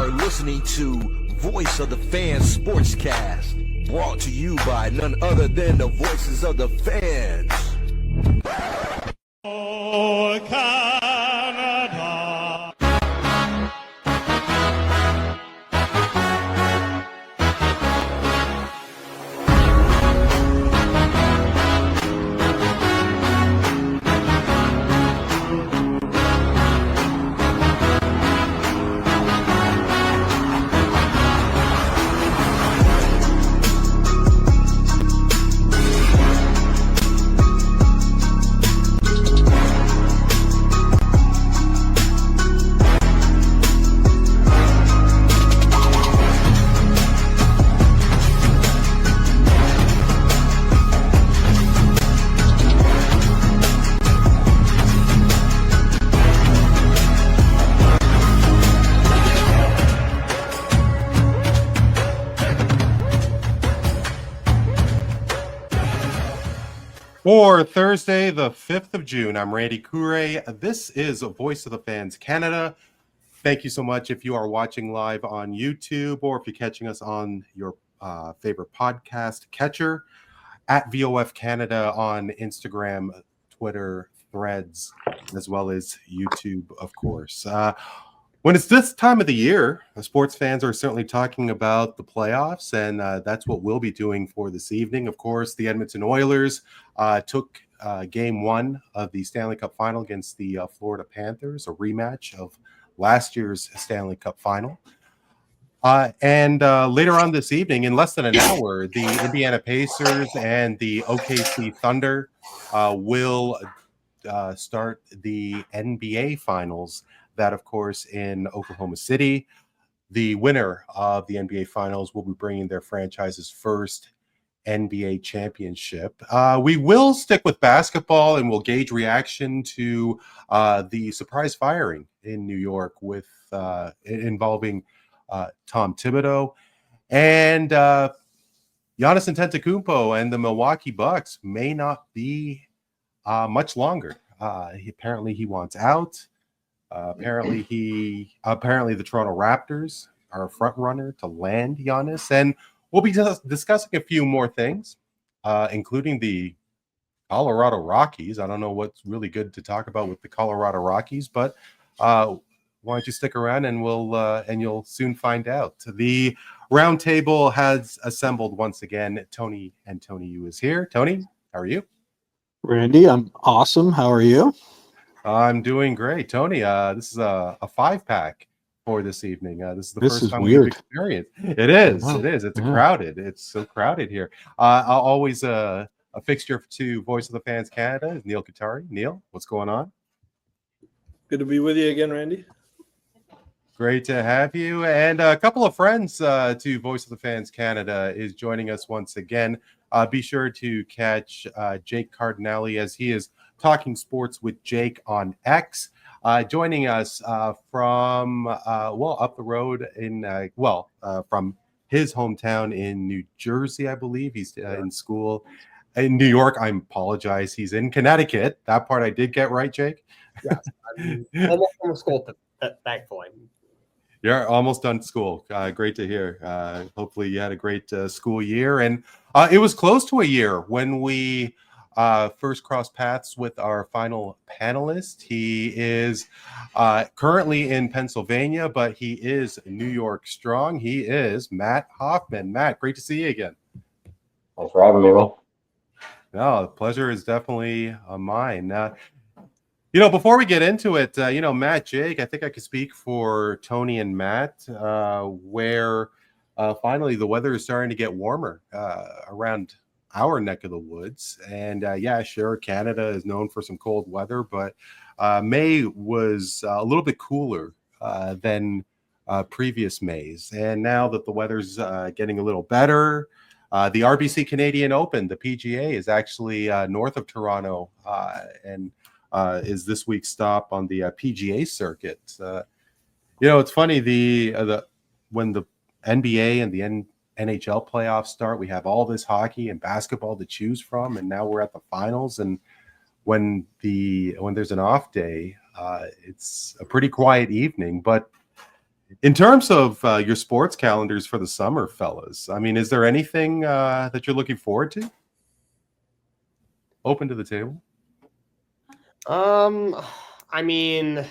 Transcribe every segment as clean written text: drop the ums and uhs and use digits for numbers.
are listening to Voice of the Fans Sportscast, brought to you by none other than the voices of the fans. Oh, Canada. For Thursday, the 5th of June, I'm Randy Coure. This is Voice of the Fans Canada. Thank you so much if you are watching live on YouTube or if you're catching us on your favorite podcast catcher at VOF Canada on Instagram, Twitter, Threads, as well as YouTube, of course. When it's this time of the year, sports fans are certainly talking about the playoffs, and that's what we'll be doing for this evening. Of course, the Edmonton Oilers took Game 1 of the Stanley Cup Final against the Florida Panthers, a rematch of last year's Stanley Cup Final. And later on this evening, in less than an hour, the Indiana Pacers and the OKC Thunder will start the NBA Finals. That, of course, in Oklahoma City. The winner of the NBA Finals will be bringing their franchise's first NBA championship. We will stick with basketball and we'll gauge reaction to the surprise firing in New York with involving Tom Thibodeau. And Giannis Antetokounmpo and the Milwaukee Bucks may not be much longer. Apparently he wants out. Apparently the Toronto Raptors are a front runner to land Giannis, and we'll be discussing a few more things, including the Colorado Rockies. I don't know what's really good to talk about with the Colorado Rockies, but why don't you stick around and and you'll soon find out. The roundtable has assembled once again. Tony Antoniou is here. Tony, how are you? Randy, I'm awesome. How are you? I'm doing great, Tony. This is a 5-pack for this evening. This is the first time weird. we've experienced. It is. Wow. It is. It's crowded. It's so crowded here. Always a fixture to Voice of the Fans Canada is Neel Katarey. Neel, what's going on? Good to be with you again, Randy. Great to have you. And a couple of friends to Voice of the Fans Canada is joining us once again. Be sure to catch Jake Cardinale as he is talking sports with Jake on X. Joining us from up the road in from his hometown in New Jersey, I believe. He's in school in New York. I apologize. He's in Connecticut. That part I did get right, Jake. Yes, I'm almost from school, thankfully. You're almost done school. Great to hear. Hopefully you had a great school year. And it was close to a year when we first crossed paths with our final panelist. He is currently in Pennsylvania, but he is New York strong. He is Matt Hoffman. Matt, great to see you again. Thanks for having me, Will. No, the pleasure is definitely mine. Before we get into it, Matt, Jake, I think I could speak for Tony and Matt, where finally the weather is starting to get warmer around our neck of the woods. And sure, Canada is known for some cold weather, but May was a little bit cooler than previous Mays. And now that the weather's getting a little better, the RBC Canadian Open, the PGA, is actually north of Toronto and is this week's stop on the PGA circuit. It's funny, when the NBA and the NHL playoffs start, we have all this hockey and basketball to choose from, and now we're at the finals. And when there's an off day, it's a pretty quiet evening. But In terms of your sports calendars for the summer, fellas, I mean, is there anything that you're looking forward to? Open to the table. I mean,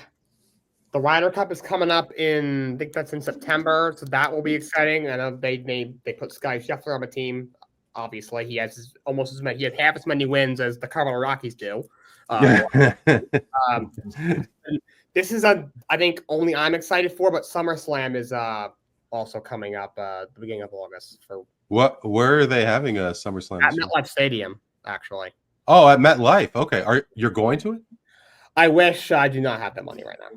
the Ryder Cup is coming up I think that's in September, so that will be exciting. I know they put Scottie Scheffler on the team. Obviously, he has he has half as many wins as the Cardinale Rockies do. This is I think only I'm excited for, but SummerSlam is also coming up the beginning of August. Where are they having a SummerSlam? At MetLife Stadium, actually. Oh, at MetLife. Okay, you're going to it? I wish. I do not have that money right now.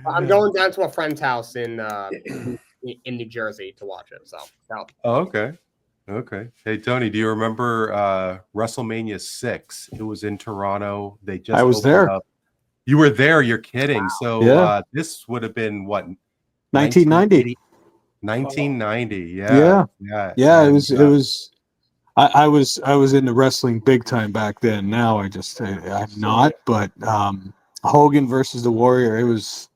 I'm going down to a friend's house in New Jersey to watch it. So. Oh, okay. Hey, Tony, do you remember WrestleMania 6? It was in Toronto. I was there. Up. You were there. You're kidding. Wow. So this would have been what? 1990. 1990. Yeah. It was. I was into wrestling big time back then. Now I'm not. But Hogan versus the Warrior. It was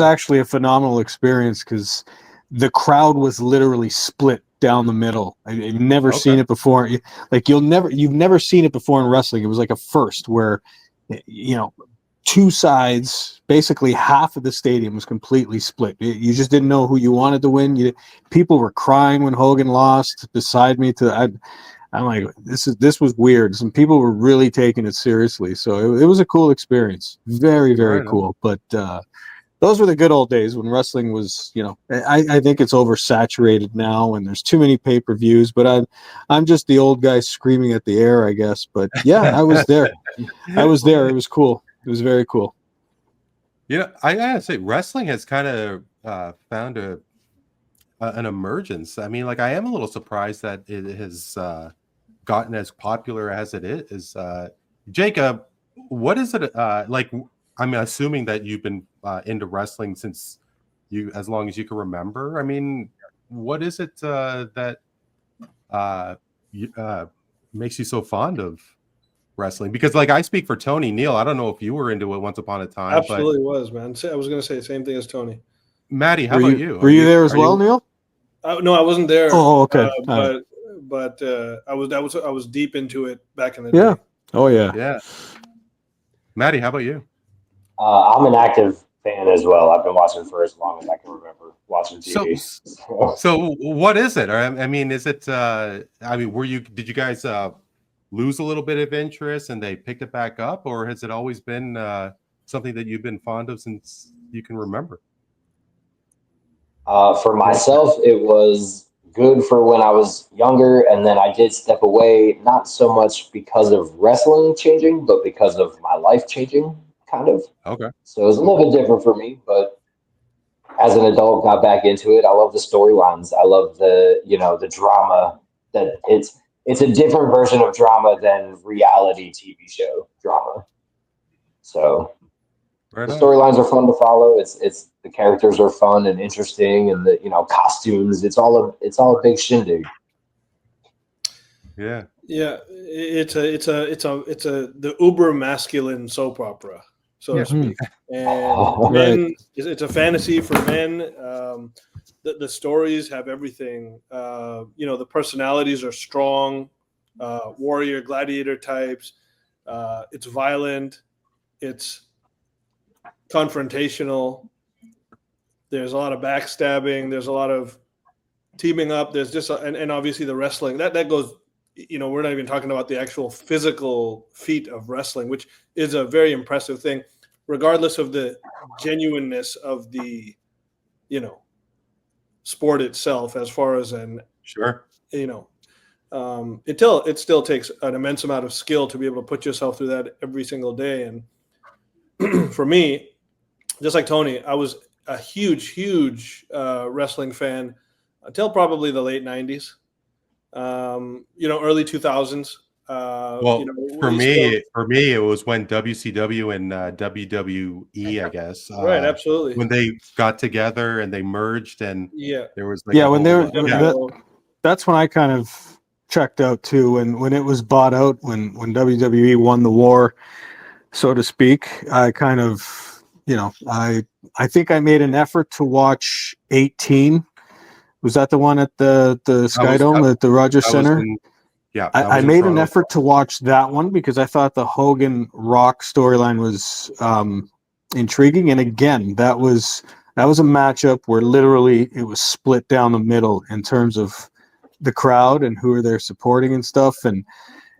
actually a phenomenal experience because the crowd was literally split down the middle. I've never seen it before. You've never seen it before in wrestling. It was like a first where, two sides, basically half of the stadium was completely split. You just didn't know who you wanted to win. People were crying when Hogan lost beside me. I'm like, this was weird. Some people were really taking it seriously. So it was a cool experience. Very, very cool. But those were the good old days when wrestling was, I think it's oversaturated now and there's too many pay-per-views, but I'm just the old guy screaming at the air, I guess. But yeah, I was there. It was cool. It was very cool. I gotta say, wrestling has kind of found an emergence. I mean, I am a little surprised that it has gotten as popular as it is. Jacob, what is it like? I'm assuming that you've been into wrestling since as long as you can remember. I mean, what is it that makes you so fond of wrestling? Because I speak for Tony. Neel, I don't know if you were into it once upon a time. Absolutely was, man. I was going to say the same thing as Tony. Maddie, how about you? Were you there as well, Neel? No, I wasn't there. Oh, okay. But I was deep into it back in the day. Yeah. Oh, yeah. Yeah. Maddie, how about you? I'm an active fan as well. I've been watching for as long as I can remember watching TV. So what is it? I mean, is it? Did you guys lose a little bit of interest and they picked it back up, or has it always been something that you've been fond of since you can remember? For myself, it was good for when I was younger, and then I did step away, not so much because of wrestling changing, but because of my life changing, kind of. Okay. So it was a little bit different for me, but as an adult, got back into it. I love the storylines. I love the drama. That it's a different version of drama than reality TV show drama. So the storylines are fun to follow. It's the characters are fun and interesting, and the costumes. It's all a big shindig. Yeah. Yeah, it's the uber masculine soap opera, so to speak. And men, it's a fantasy for men. The stories have everything. The personalities are strong, warrior, gladiator types. It's violent. It's confrontational. There's a lot of backstabbing. There's a lot of teaming up. There's just and obviously the wrestling that goes. We're not even talking about the actual physical feat of wrestling, which is a very impressive thing, regardless of the genuineness of the, sport itself. As far as it still takes an immense amount of skill to be able to put yourself through that every single day. And for me, just like Tony, I was a huge wrestling fan until probably the late 90s. Early 2000s. For me, it was when WCW and WWE, I guess. Right, absolutely. When they got together and they merged, and there was that's when I kind of checked out too. When it was bought out, when WWE won the war, so to speak, I kind of I think I made an effort to watch 18. Was that the one at the Sky Dome at the Rogers Center? I made an effort to watch that one because I thought the Hogan Rock storyline was intriguing. And again, that was a matchup where literally it was split down the middle in terms of the crowd and who are there supporting and stuff. And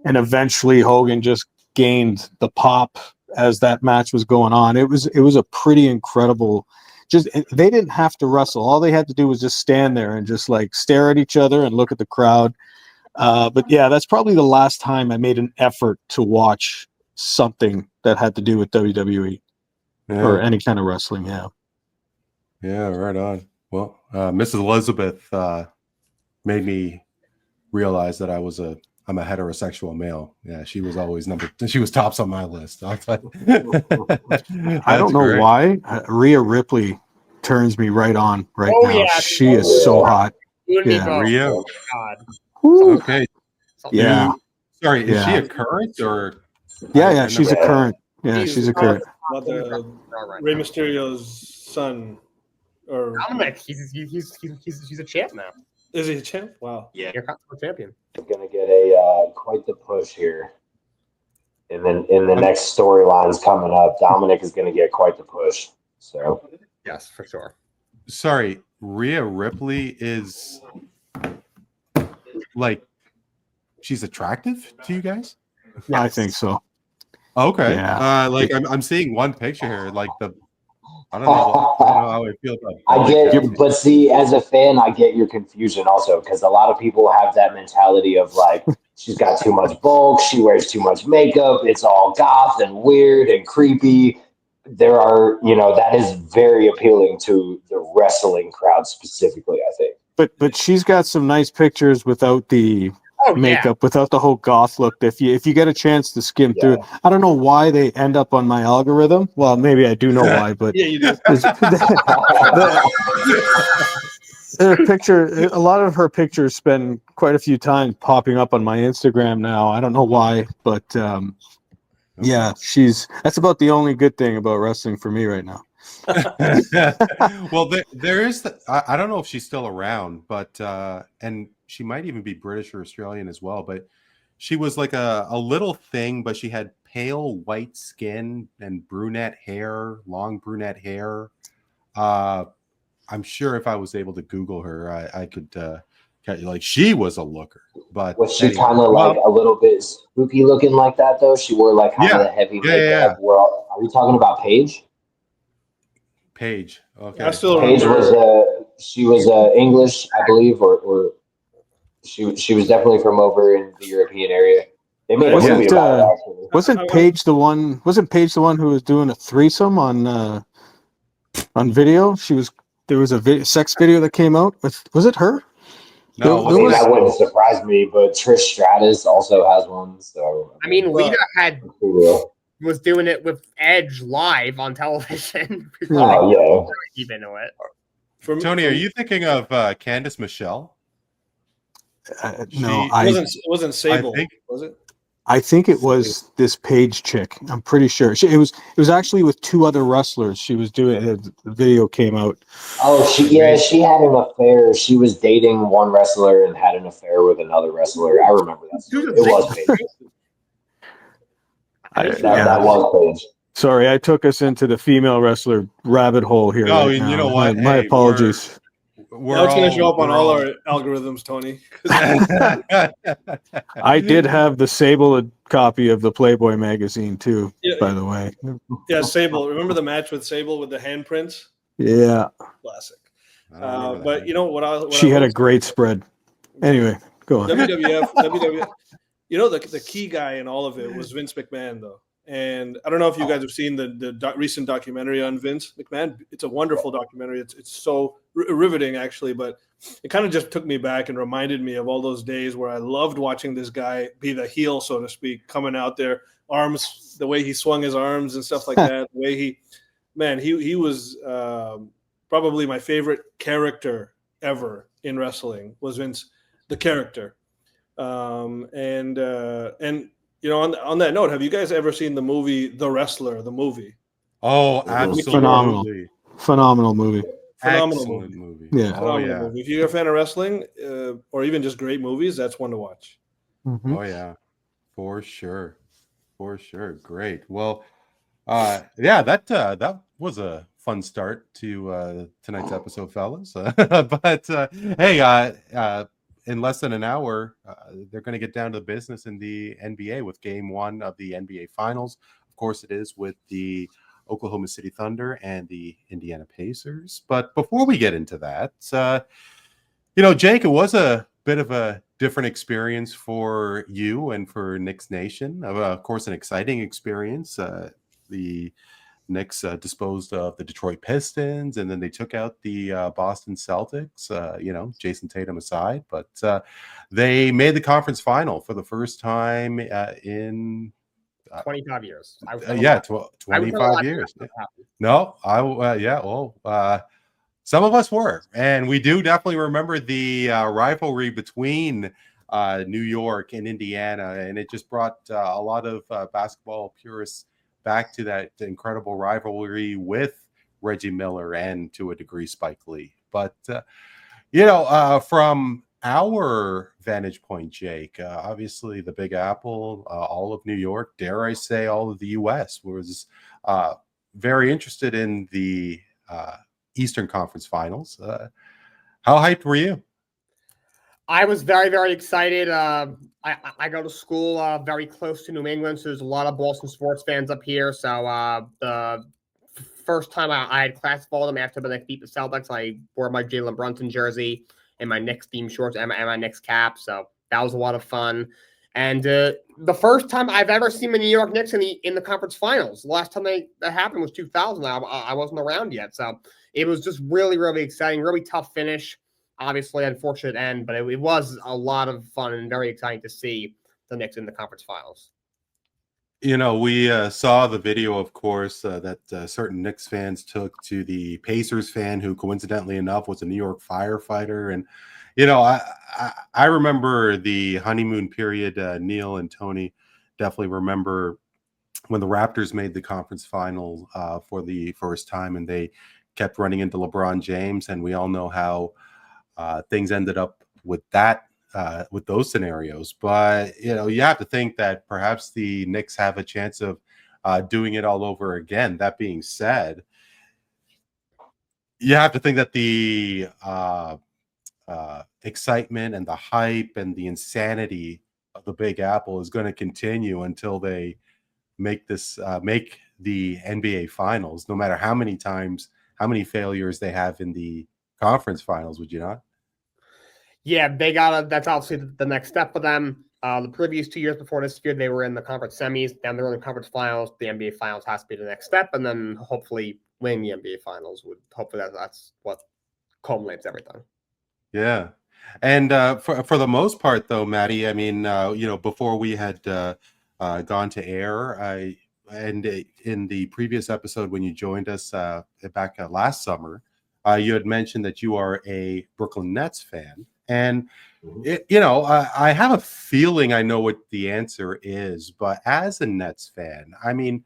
eventually Hogan just gained the pop as that match was going on. It was a pretty incredible. They didn't have to wrestle. All they had to do was just stand there and just like stare at each other and look at the crowd. But yeah, that's probably the last time I made an effort to watch something that had to do with WWE or any kind of wrestling. Yeah. Yeah, right on. Well, Mrs. Elizabeth made me realize that I'm a heterosexual male. Yeah, she was always she was tops on my list. I don't know why. Rhea Ripley turns me right on now. Yeah, she is so hot. Yeah. Rhea. Oh, God. Okay. Yeah. Sorry, is she a current or? Yeah, she's a current. Yeah, she's a current. Rey Mysterio's son, or Dominic, he's a champ now. Is he a champ? Wow. Yeah, you're a champion. He's gonna get a quite the push here. And then in the next storylines coming up, Dominic is gonna get quite the push. So yes, for sure. Sorry, Rhea Ripley is like she's attractive to you guys? I think so. Okay. Yeah. I'm seeing one picture here. Like I don't know how I feel about it. I get, but see, as a fan, I get your confusion also because a lot of people have that mentality of like she's got too much bulk, she wears too much makeup, it's all goth and weird and creepy. There are, that is very appealing to the wrestling crowd specifically, I think. But she's got some nice pictures without the makeup, without the whole goth look. If you get a chance to skim through it, I don't know why they end up on my algorithm. Well, maybe I do know why, but yeah, you do. The picture, a lot of her pictures spend quite a few times popping up on my Instagram now. I don't know why, but yeah, that's about the only good thing about wrestling for me right now. Well, there is I don't know if she's still around, but and she might even be British or Australian as well, but she was like a little thing, but she had pale white skin and long brunette hair. I'm sure if I was able to Google her, I could like she was a looker. But was she kind of like a little bit spooky looking like that though? She wore like kind of the heavy makeup. Yeah. Well, are we talking about Paige? Paige. Okay. I still Paige remember. She was English, I believe, or she was definitely from over in the European area. They made a movie about it, actually. Wasn't Paige the one who was doing a threesome on video? There was a sex video that came out. Was it her? No, that wouldn't surprise me. But Trish Stratus also has one. So Lita was doing it with Edge live on television. Even know it. Tony, are you thinking of Candice Michelle? No, it wasn't Sable. Was it? I think it was this Paige chick. I'm pretty sure it was actually with two other wrestlers. She was doing the video came out. Oh, she had an affair. She was dating one wrestler and had an affair with another wrestler. I remember that. It was Paige. That was Paige. Sorry, I took us into the female wrestler rabbit hole here. No, you know what? My apologies. Now it's going to show up on all our algorithms, Tony. I did have the Sable copy of the Playboy magazine too, by the way. Yeah, Sable. Remember the match with Sable with the handprints? Yeah. Classic. But you know what? She had a great spread. Anyway, go on. WWF. You know, the key guy in all of it was Vince McMahon, though. And I don't know if you guys have seen the recent documentary on Vince McMahon. It's a wonderful documentary. It's so riveting, actually. But it kind of just took me back and reminded me of all those days where I loved watching this guy be the heel, so to speak, coming out there, arms, the way he swung his arms and stuff like that. The way he was probably my favorite character ever in wrestling was Vince, the character. And you know, on that note, have you guys ever seen the movie The Wrestler, the movie? Oh, Phenomenal. absolutely. Phenomenal movie. Phenomenal Excellent movie. movie. Yeah. Oh, Phenomenal yeah. movie. If you're a fan of wrestling, or even just great movies, that's one to watch. Mhm. Oh, yeah. For sure. For sure. Great. Well, yeah, that was a fun start to tonight's episode, fellas. But hey, in less than an hour, they're going to get down to the business in the NBA with Game 1 of the NBA Finals. Of course, it is with the Oklahoma City Thunder and the Indiana Pacers. But before we get into that, Jake, it was a bit of a different experience for you and for Knicks Nation. Of course, an exciting experience. The Knicks disposed of the Detroit Pistons, and then they took out the Boston Celtics, Jason Tatum aside. But they made the conference final for the first time in 25 years. 25 years. No, some of us were, and we do definitely remember the rivalry between New York and Indiana, and it just brought a lot of basketball purists back to that incredible rivalry with Reggie Miller and, to a degree, Spike Lee. But from our vantage point, Jake, obviously the Big Apple, all of New York, dare I say all of the U.S. was very interested in the Eastern Conference Finals. How hyped were you? I was very, very excited. I go to school very close to New England, so there's a lot of Boston sports fans up here. So the first time I had class for them after they beat the Celtics, I wore my Jalen Brunson jersey and my Knicks theme shorts and my Knicks cap. So that was a lot of fun. And the first time I've ever seen the New York Knicks in the conference finals. The last time that happened was 2000. I wasn't around yet. So it was just really, really exciting, really tough finish. Obviously, unfortunate end, but it was a lot of fun and very exciting to see the Knicks in the conference finals. We saw the video, of course, that certain Knicks fans took to the Pacers fan who, coincidentally enough, was a New York firefighter. And, I remember the honeymoon period. Neel and Tony definitely remember when the Raptors made the conference final for the first time, and they kept running into LeBron James. And we all know how things ended up with that. With those scenarios, but you have to think that perhaps the Knicks have a chance of doing it all over again. That being said, you have to think that the excitement and the hype and the insanity of the Big Apple is going to continue until they make the NBA Finals, no matter how many failures they have in the conference finals. Would you not? Yeah, that's obviously the next step for them. The previous 2 years before this year, they were in the conference semis. Now they're in the conference finals. The NBA Finals has to be the next step, and then hopefully win the NBA Finals. That's what culminates everything. Yeah, and for the most part, though, Maddie, I mean, before we had gone to air, and in the previous episode when you joined us back last summer, you had mentioned that you are a Brooklyn Nets fan. And, I have a feeling I know what the answer is, but as a Nets fan, I mean,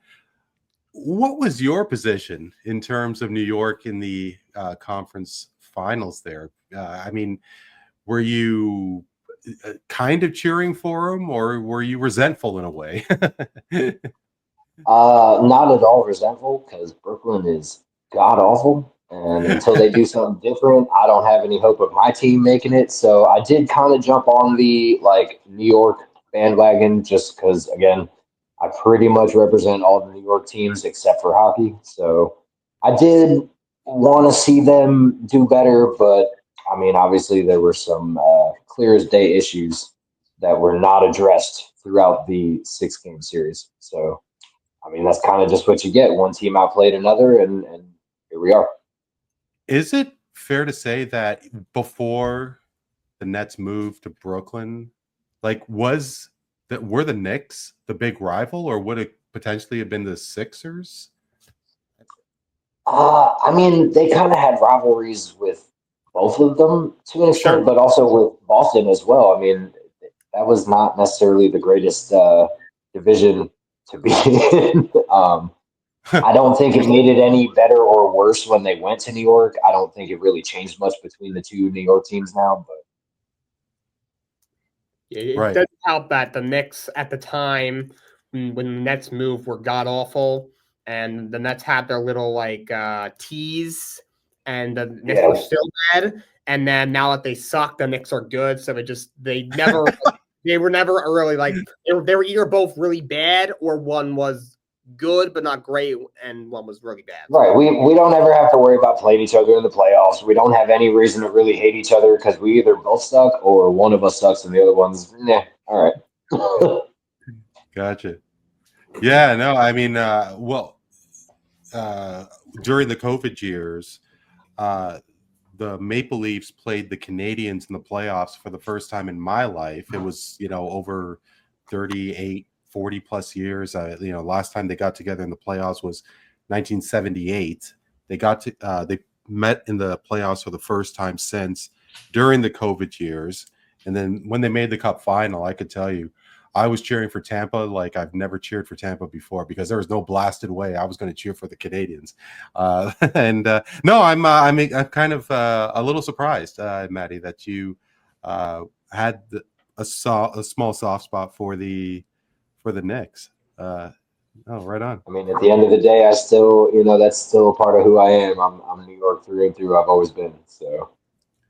what was your position in terms of New York in the conference finals there? I mean, were you kind of cheering for them, or were you resentful in a way? Not at all resentful, because Brooklyn is god awful. And until they do something different, I don't have any hope of my team making it. So I did kind of jump on the New York bandwagon just because, again, I pretty much represent all the New York teams except for hockey. So I did want to see them do better. But, I mean, obviously there were some clear as day issues that were not addressed throughout the 6-game series. So, I mean, that's kind of just what you get. One team outplayed another, and here we are. Is it fair to say that before the Nets moved to Brooklyn, were the Knicks the big rival, or would it potentially have been the Sixers? I mean, they kind of had rivalries with both of them to an extent, Sure. but also with Boston as well. I mean, that was not necessarily the greatest division to be in. I don't think it made it any better or worse when they went to New York. I don't think it really changed much between the two New York teams now. But it doesn't help that the Knicks at the time when the Nets moved were god awful, and the Nets had their little like tease, and the Knicks were still bad. And then now that they suck, the Knicks are good. So they never they were never really like they were either both really bad or one was good but not great, and one was really bad. Right. We don't ever have to worry about playing each other in the playoffs. We don't have any reason to really hate each other because we either both suck or one of us sucks and the other one's all right. Gotcha. Yeah, no, I mean, during the COVID years, the Maple Leafs played the Canadiens in the playoffs for the first time in my life. It was, over 38, 40 plus years. Last time they got together in the playoffs was 1978. They met in the playoffs for the first time since during the COVID years. And then when they made the Cup Final, I could tell you, I was cheering for Tampa like I've never cheered for Tampa before because there was no blasted way I was going to cheer for the Canadiens. No, I'm kind of a little surprised, Maddie, that you had a small soft spot for the Knicks. Right on. I mean, at the end of the day, I still, that's still a part of who I am. I'm New York through and through. I've always been. So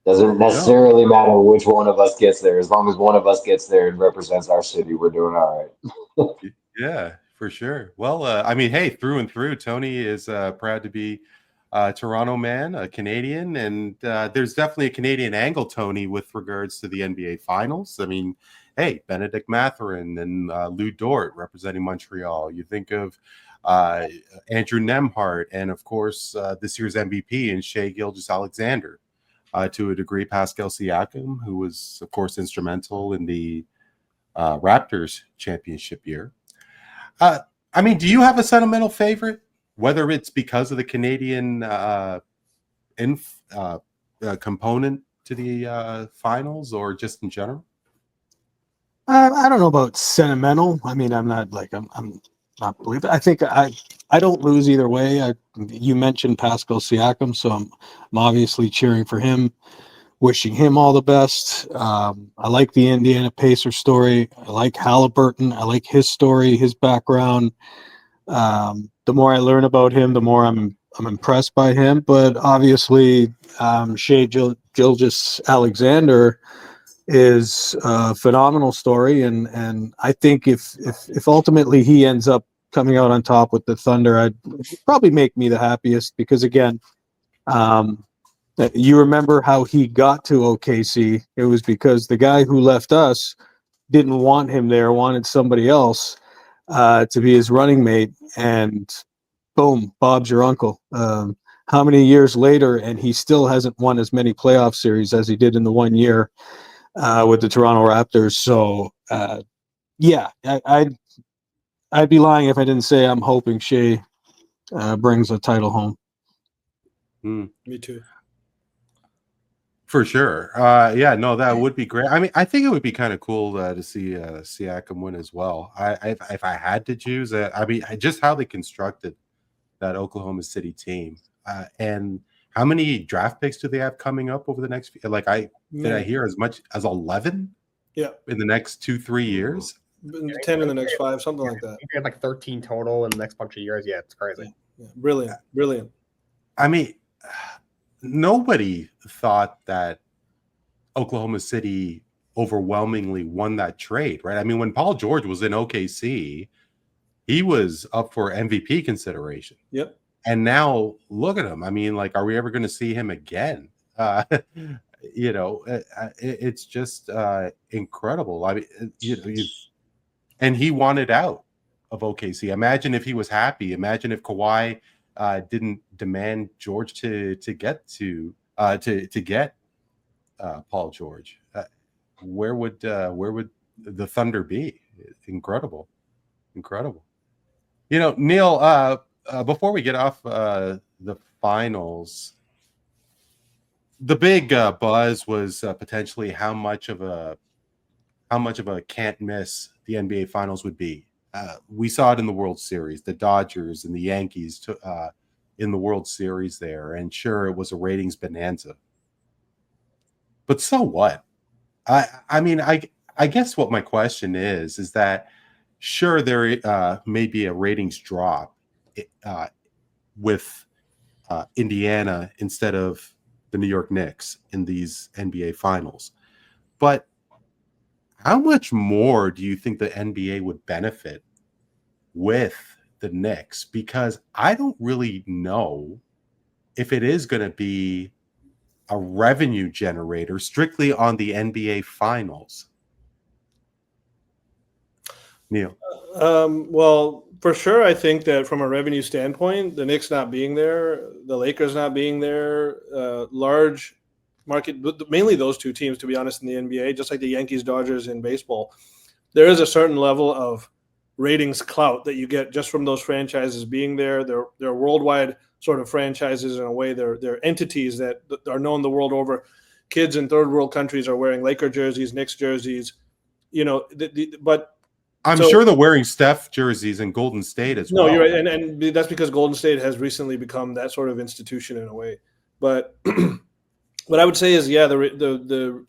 doesn't necessarily matter which one of us gets there. As long as one of us gets there and represents our city, we're doing all right. Yeah, for sure. Well, hey, through and through, Tony is proud to be a Toronto man, a Canadian, and there's definitely a Canadian angle, Tony, with regards to the NBA Finals. I mean, hey, Benedict Mathurin and Lou Dort representing Montreal. You think of Andrew Nembhard and, of course, this year's MVP and Shai Gilgeous-Alexander. To a degree, Pascal Siakam, who was, of course, instrumental in the Raptors championship year. Do you have a sentimental favorite, whether it's because of the Canadian component to the finals or just in general? I don't know about sentimental. I mean, I'm not believing. I think I don't lose either way. You mentioned Pascal Siakam, so I'm obviously cheering for him, wishing him all the best. I like the Indiana Pacers story. I like Halliburton. I like his story, his background. The more I learn about him, the more I'm impressed by him. But obviously, Shai Gilgeous-Alexander is a phenomenal story, and I think if ultimately he ends up coming out on top with the Thunder, I'd probably make me the happiest because again, you remember how he got to OKC. It was because the guy who left us didn't want him there, wanted somebody else to be his running mate, and boom, Bob's your uncle. How many years later, and he still hasn't won as many playoff series as he did in the 1 year with the Toronto Raptors. So, I'd be lying if I didn't say I'm hoping Shai brings a title home. Me too. For sure. That would be great. I mean, I think it would be kind of cool to see Siakam win as well. If I had to choose, just how they constructed that Oklahoma City team, and how many draft picks do they have coming up over the next? I hear as much as 11? Yeah, in the next 2-3 years. 10 in the next 5, something like that. We have like 13 total in the next bunch of years. Yeah, it's crazy. Yeah. Brilliant. I mean, nobody thought that Oklahoma City overwhelmingly won that trade, right? I mean, when Paul George was in OKC, he was up for MVP consideration. Yep. And now look at him. I mean, are we ever going to see him again? It's just incredible. I mean, and he wanted out of OKC. Imagine if he was happy. Imagine if Kawhi didn't demand George to get Paul George. Where would the Thunder be? Incredible. Neel, before we get off the finals, the big buzz was potentially how much of a can't miss the NBA Finals would be. we saw it in the World Series, the Dodgers and the Yankees in the World Series there. And sure, it was a ratings bonanza. But so what? I mean, I guess what my question is that sure, there may be a ratings drop with Indiana instead of the New York Knicks in these NBA finals. But how much more do you think the NBA would benefit with the Knicks? Because I don't really know if it is going to be a revenue generator strictly on the NBA finals. Neel. Well, for sure, I think that from a revenue standpoint, the Knicks not being there, the Lakers not being there, large market, mainly those two teams, to be honest, in the NBA, just like the Yankees, Dodgers in baseball, there is a certain level of ratings clout that you get just from those franchises being there. They're worldwide sort of franchises in a way. They're entities that are known the world over. Kids in third world countries are wearing Laker jerseys, Knicks jerseys, but I'm sure they're wearing Steph jerseys in Golden State as well. No, you're right, and that's because Golden State has recently become that sort of institution in a way. But what I would say is, yeah, the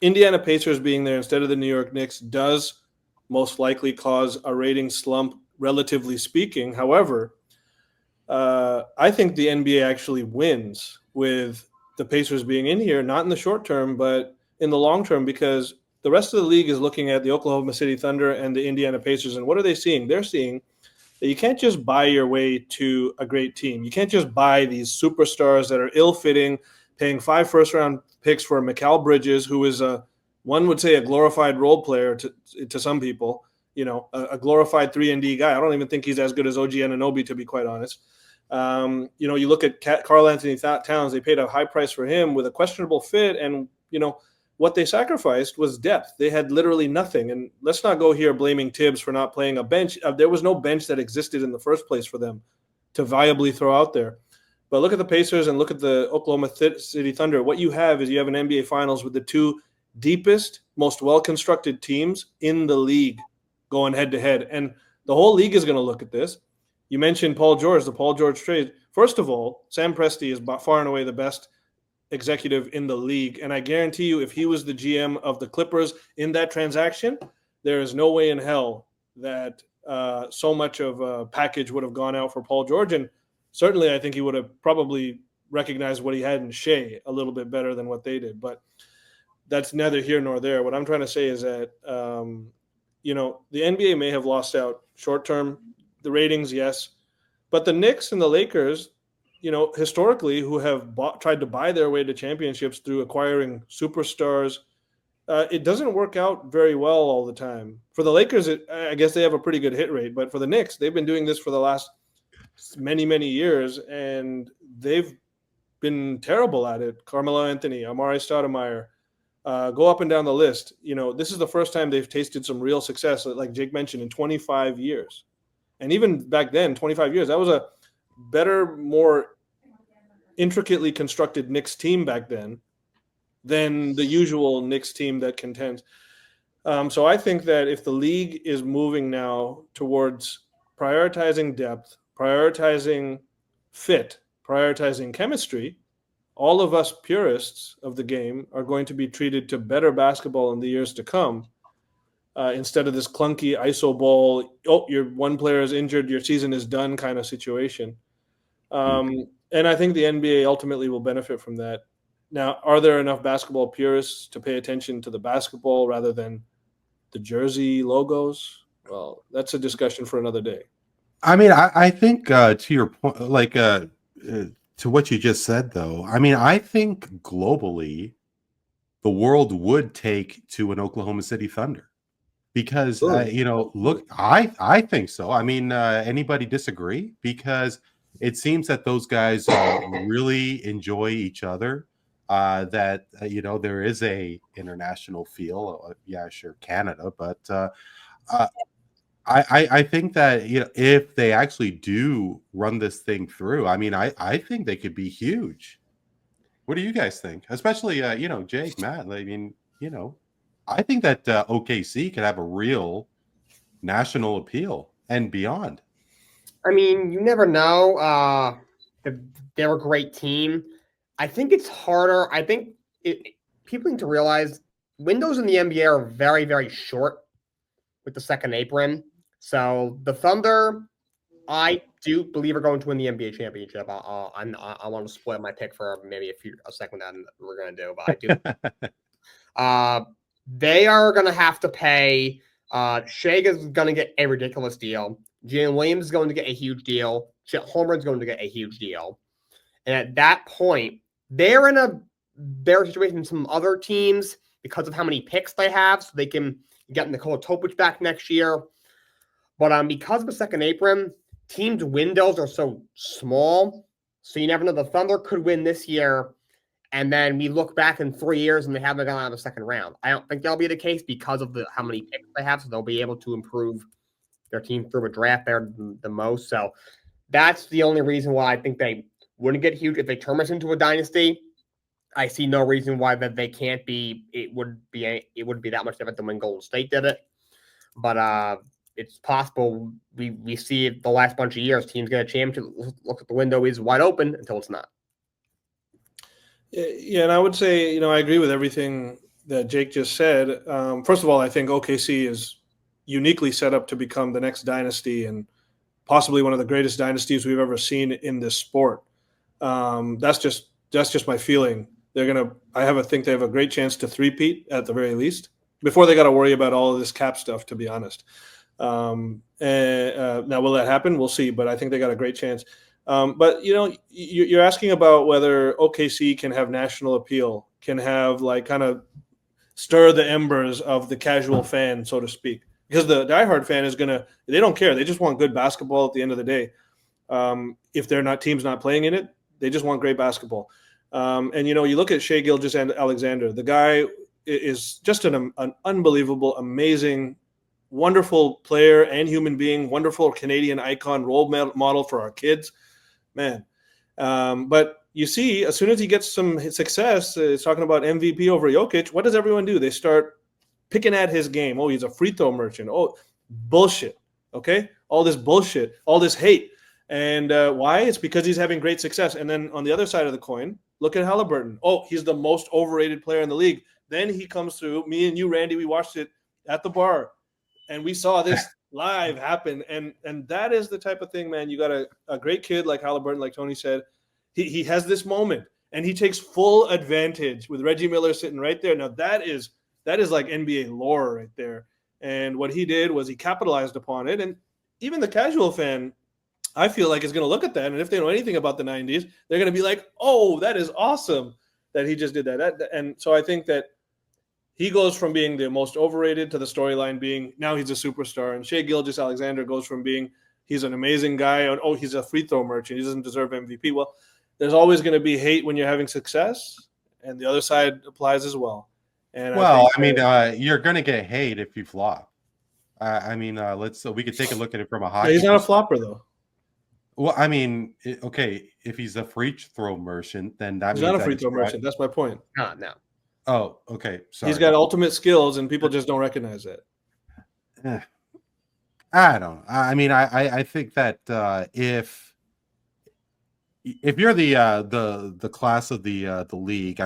Indiana Pacers being there instead of the New York Knicks does most likely cause a rating slump, relatively speaking. However, I think the NBA actually wins with the Pacers being in here, not in the short term, but in the long term, because the rest of the league is looking at the Oklahoma City Thunder and the Indiana Pacers, and what are they seeing? They're seeing that you can't just buy your way to a great team. You can't just buy these superstars that are ill-fitting, paying 5 first-round picks for Mikal Bridges, who is one would say a glorified role player to some people, a glorified 3-and-D guy. I don't even think he's as good as OG Anunoby, to be quite honest. You look at Karl Anthony Towns, they paid a high price for him with a questionable fit, and, what they sacrificed was depth. They had literally nothing. And let's not go here blaming Thibs for not playing a bench. There was no bench that existed in the first place for them to viably throw out there. But look at the Pacers and look at the Oklahoma City Thunder. What you have is you have an NBA Finals with the two deepest, most well-constructed teams in the league going head-to-head. And the whole league is going to look at this. You mentioned Paul George, the Paul George trade. First of all, Sam Presti is by far and away the best executive in the league, and I guarantee you if he was the GM of the Clippers in that transaction, there is no way in hell that so much of a package would have gone out for Paul George, and certainly I think he would have probably recognized what he had in Shea a little bit better than what they did, but that's neither here nor there. What I'm trying to say is that the NBA may have lost out short term, the ratings, yes, but the Knicks and the Lakers, historically, who have tried to buy their way to championships through acquiring superstars, it doesn't work out very well all the time. For the Lakers, I guess they have a pretty good hit rate, but for the Knicks, they've been doing this for the last many, many years, and they've been terrible at it. Carmelo Anthony, Amari Stoudemire, go up and down the list. This is the first time they've tasted some real success, like Jake mentioned, in 25 years. And even back then, 25 years, that was a better, more intricately constructed Knicks team back then than the usual Knicks team that contends. So I think that if the league is moving now towards prioritizing depth, prioritizing fit, prioritizing chemistry, all of us purists of the game are going to be treated to better basketball in the years to come. Instead of this clunky iso ball, your one player is injured, your season is done kind of situation. And I think the NBA ultimately will benefit from that. Now, are there enough basketball purists to pay attention to the basketball rather than the jersey logos? Well, that's a discussion for another day. I mean, I think to your point, to what you just said, though, I mean, I think globally the world would take to an Oklahoma City Thunder. Because, look, I think so. I mean, anybody disagree? Because it seems that those guys really enjoy each other, that, there is a international feel. Yeah, sure, Canada. But I think that, if they actually do run this thing through, I mean, I think they could be huge. What do you guys think? Especially, Jake, Matt, I mean, I think that OKC could have a real national appeal and beyond. I mean, you never know. They're a great team. I think it's harder. I think people need to realize windows in the NBA are very, very short with the second apron. So the Thunder, I do believe, are going to win the NBA championship. I want to spoil my pick for maybe a second that we're going to do, but I do. They are going to have to pay. Shea is going to get a ridiculous deal. Jalen Williams is going to get a huge deal. Chet Holmgren is going to get a huge deal. And at that point, they're in a better situation than some other teams because of how many picks they have, so they can get Nikola Topic back next year. But because of the second apron, teams' windows are so small, so you never know. The Thunder could win this year, and then we look back in 3 years and they haven't gone out of the second round. I don't think that'll be the case because of how many picks they have, so they'll be able to improve their team through a draft there the most. So that's the only reason why I think they wouldn't get huge. If they turn us into a dynasty, I see no reason why that they can't be. It wouldn't be that much different than when Golden State did it. But it's possible we see the last bunch of years teams get a championship, look at the window is wide open until it's not. Yeah, and I would say, I agree with everything that Jake just said. First of all, I think OKC is uniquely set up to become the next dynasty and possibly one of the greatest dynasties we've ever seen in this sport. That's just my feeling. I think they have a great chance to three-peat at the very least before they got to worry about all of this cap stuff, to be honest. Now, will that happen? We'll see, but I think they got a great chance. But you're asking about whether OKC can have national appeal, can have kind of stir the embers of the casual fan, so to speak. Because the diehard fan they don't care. They just want good basketball at the end of the day. If team's not playing in it, they just want great basketball. And you look at Shai Gilgeous-Alexander. The guy is just an unbelievable, amazing, wonderful player and human being, wonderful Canadian icon, role model for our kids, man. But you see, as soon as he gets some success, it's talking about MVP over Jokic. What does everyone do? They start picking at his game. Oh, he's a free throw merchant. Oh, bullshit. Okay, all this bullshit, all this hate. And why? It's because he's having great success. And then on the other side of the coin, look at Halliburton. Oh, he's the most overrated player in the league. Then he comes through. Me and you, Randy, we watched it at the bar, and we saw this live happen. And that is the type of thing, man. You got a great kid like Halliburton, like Tony said. He has this moment, and he takes full advantage with Reggie Miller sitting right there. Now, that is like NBA lore right there. And what he did was he capitalized upon it. And even the casual fan, I feel like, is going to look at that. And if they know anything about the 90s, they're going to be like, oh, that is awesome that he just did that. And so I think that he goes from being the most overrated to the storyline being now he's a superstar. And Shai Gilgeous-Alexander goes from being he's an amazing guy. Oh, he's a free throw merchant. He doesn't deserve MVP. Well, there's always going to be hate when you're having success. And the other side applies as well. And you're going to get hate if you flop. We could take a look at it from a hockey. Yeah, he's not a flopper, though. Well, if he's a free throw merchant, then that he's means not a free throw merchant. That's my point. No. Oh, okay. Sorry. He's got ultimate skills, and people just don't recognize it. I don't know. I think that if you're the class of the league,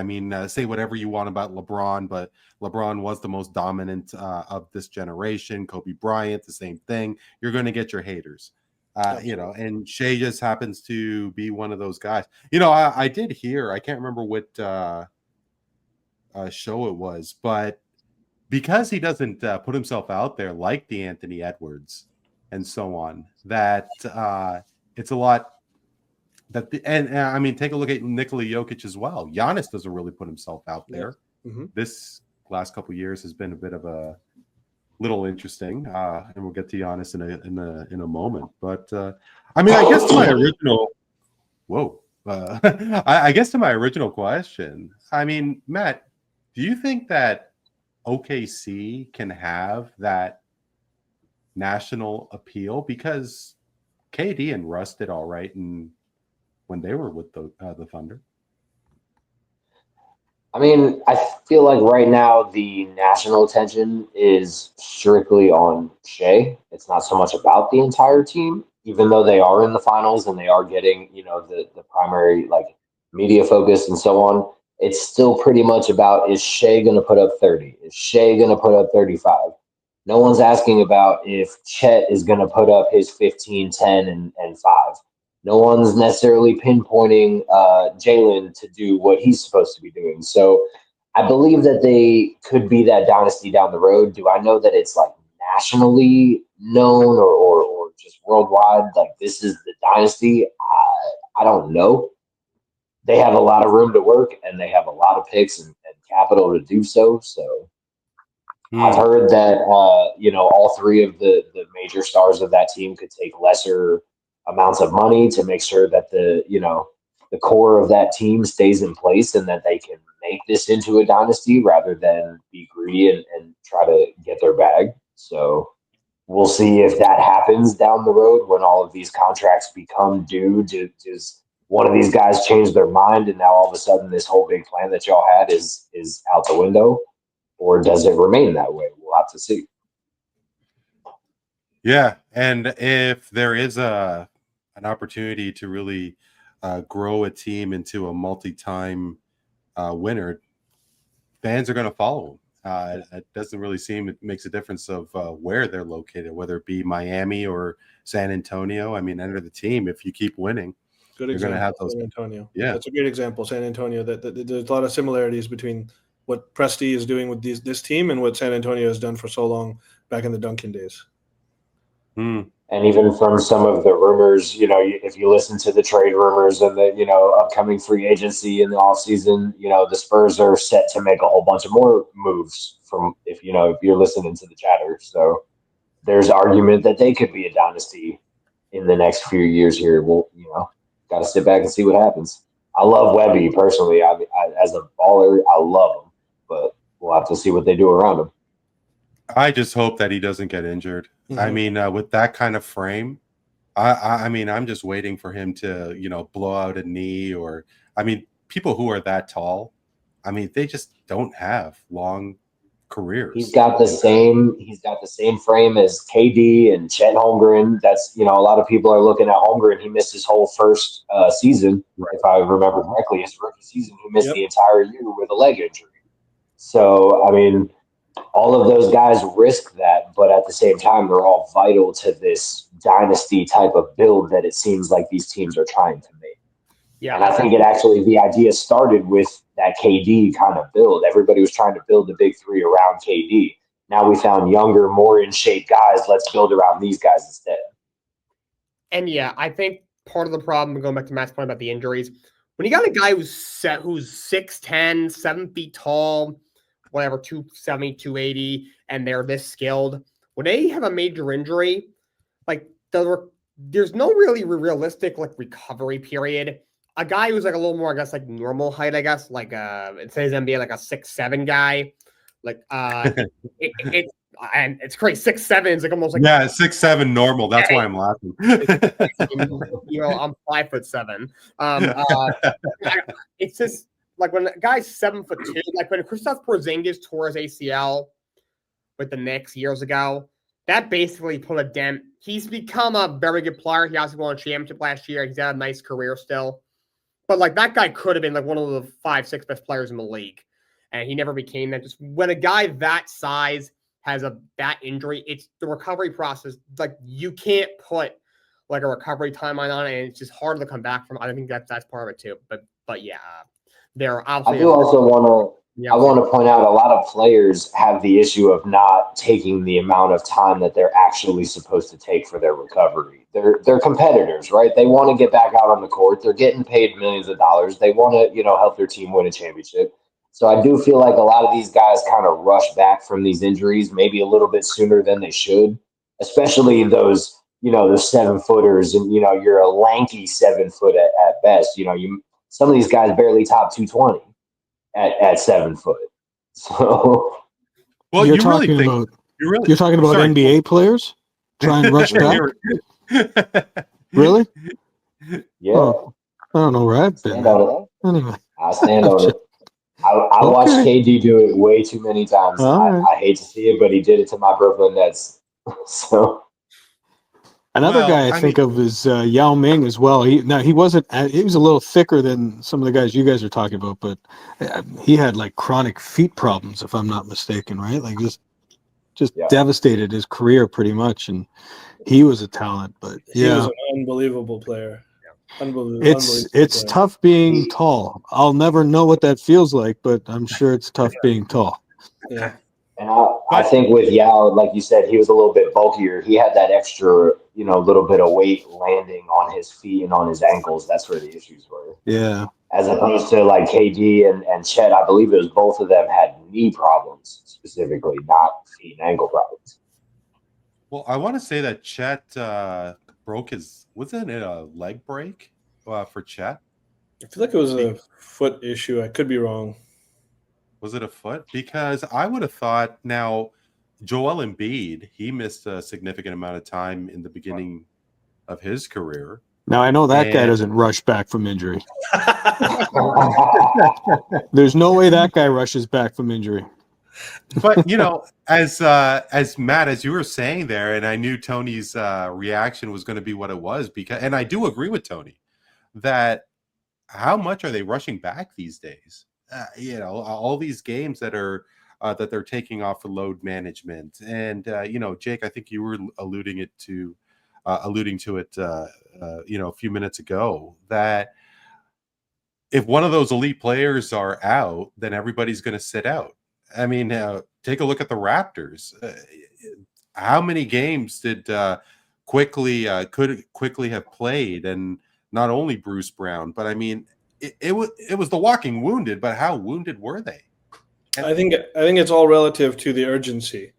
say whatever you want about LeBron, but LeBron was the most dominant of this generation. Kobe Bryant, the same thing. You're going to get your haters, and Shai just happens to be one of those guys. I did hear, I can't remember what show it was, but because he doesn't put himself out there like the Anthony Edwards and so on, that it's a lot. Take a look at Nikola Jokic as well. Giannis doesn't really put himself out there. Mm-hmm. This last couple of years has been a bit of a little interesting, and we'll get to Giannis in a moment. But I guess to my original, I guess to my original question, Matt, do you think that OKC can have that national appeal? Because KD and Russ did all right when they were with the Thunder. I mean, I feel like right now the national attention is strictly on Shea. It's not so much about the entire team, even though they are in the finals and they are getting, the primary like media focus and so on. It's still pretty much about, is Shea going to put up 30? Is Shea going to put up 35? No one's asking about if Chet is going to put up his 15, 10, and 5. No one's necessarily pinpointing Jalen to do what he's supposed to be doing. So I believe that they could be that dynasty down the road. Do I know that it's like nationally known or just worldwide? Like this is the dynasty? I don't know. They have a lot of room to work and they have a lot of picks and capital to do so. So I've heard that, all three of the major stars of that team could take lesser amounts of money to make sure that the core of that team stays in place and that they can make this into a dynasty rather than be greedy and try to get their bag. So we'll see if that happens down the road when all of these contracts become due. Does one of these guys change their mind and now all of a sudden this whole big plan that y'all had is out the window? Or does it remain that way? We'll have to see. Yeah, and if there is an opportunity to really grow a team into a multi-time winner, fans are going to follow them. It doesn't really seem it makes a difference of where they're located, whether it be Miami or San Antonio. I mean, enter the team if you keep winning. Good example. You're going to have those. San Antonio. Yeah, that's a great example. San Antonio. That there's a lot of similarities between what Presti is doing with this team and what San Antonio has done for so long back in the Duncan days. And even from some of the rumors, if you listen to the trade rumors and the, upcoming free agency in the offseason, the Spurs are set to make a whole bunch of more moves from if you're listening to the chatter. So there's argument that they could be a dynasty in the next few years here. We'll, got to sit back and see what happens. I love Webby personally. I as a baller, I love him, but we'll have to see what they do around him. I just hope that he doesn't get injured. Mm-hmm. I mean, with that kind of frame, I mean, I'm just waiting for him to, blow out a knee or, I mean, people who are that tall, I mean, they just don't have long careers. He's got the same frame as KD and Chet Holmgren. That's, a lot of people are looking at Holmgren. He missed his whole first season. Right. If I remember correctly, his rookie season, he missed the entire year with a leg injury. So, I mean, all of those guys risk that, but at the same time, they're all vital to this dynasty type of build that it seems like these teams are trying to make. Yeah, and I think the idea started with that KD kind of build. Everybody was trying to build the big three around KD. Now we found younger, more in shape guys. Let's build around these guys instead. And yeah, I think part of the problem, going back to Matt's point about the injuries, when you got a guy who's 6'10", 7 feet tall, whatever, 270, 280, and they're this skilled, when they have a major injury, like there's no really realistic recovery period. A guy who's a little more, I guess, normal height, I guess, it says NBA, a 6'7" guy, and it's crazy. 6'7" is almost 6'7" normal. That's why I'm laughing. I'm 5'7". It's just when a guy's 7'2", when Kristaps Porzingis tore his ACL with the Knicks years ago, that basically put a dent. He's become a very good player. He also won a championship last year. He's had a nice career still. But that guy could have been one of the 5-6 best players in the league. And he never became that. Just when a guy that size has that injury, it's the recovery process. You can't put a recovery timeline on it, and it's just hard to come back from. I think that's part of it too. But yeah, they're obviously. I do also want to point out a lot of players have the issue of not taking the amount of time that they're actually supposed to take for their recovery. They're competitors, right? They want to get back out on the court. They're getting paid millions of dollars. They want to, help their team win a championship. So I do feel like a lot of these guys kind of rush back from these injuries maybe a little bit sooner than they should, especially those, those 7-footers and, you're a lanky 7 foot at best. Some of these guys barely top 220 at 7 foot. So, well, you're talking about NBA players trying to rush back. Really? Yeah. Oh, I don't know where I've been. Anyway, I stand on it. I watched KD do it way too many times. I hate to see it, but he did it to my Brooklyn Nets. So another guy I think of is Yao Ming as well. He was a little thicker than some of the guys you guys are talking about, but he had like chronic feet problems, if I'm not mistaken, right? Like just devastated his career pretty much, and he was a talent. But he was an unbelievable player. It's tough being tall. I'll never know what that feels like, but I'm sure it's tough being tall. Yeah. And I think with Yao, like you said, he was a little bit bulkier. He had that extra, little bit of weight landing on his feet and on his ankles. That's where the issues were. Yeah. As opposed to like KD and Chet, I believe it was both of them had knee problems specifically, not feet and ankle problems. Well, I want to say that Chet wasn't it a leg break for Chet? I feel like it was a foot issue. I could be wrong. Was it a foot? Because I would have thought now Joel Embiid, he missed a significant amount of time in the beginning of his career. Now, I know that guy doesn't rush back from injury. There's no way that guy rushes back from injury. But, as Matt, as you were saying there, and I knew Tony's reaction was going to be what it was, and I do agree with Tony, that how much are they rushing back these days? All these games that are that they're taking off for load management, and Jake, I think you were alluding to it, a few minutes ago, that if one of those elite players are out, then everybody's going to sit out. I mean, take a look at the Raptors. How many games did could quickly have played, and not only Bruce Brown, but I mean. It was the walking wounded, but how wounded were they? I think it's all relative to the urgency.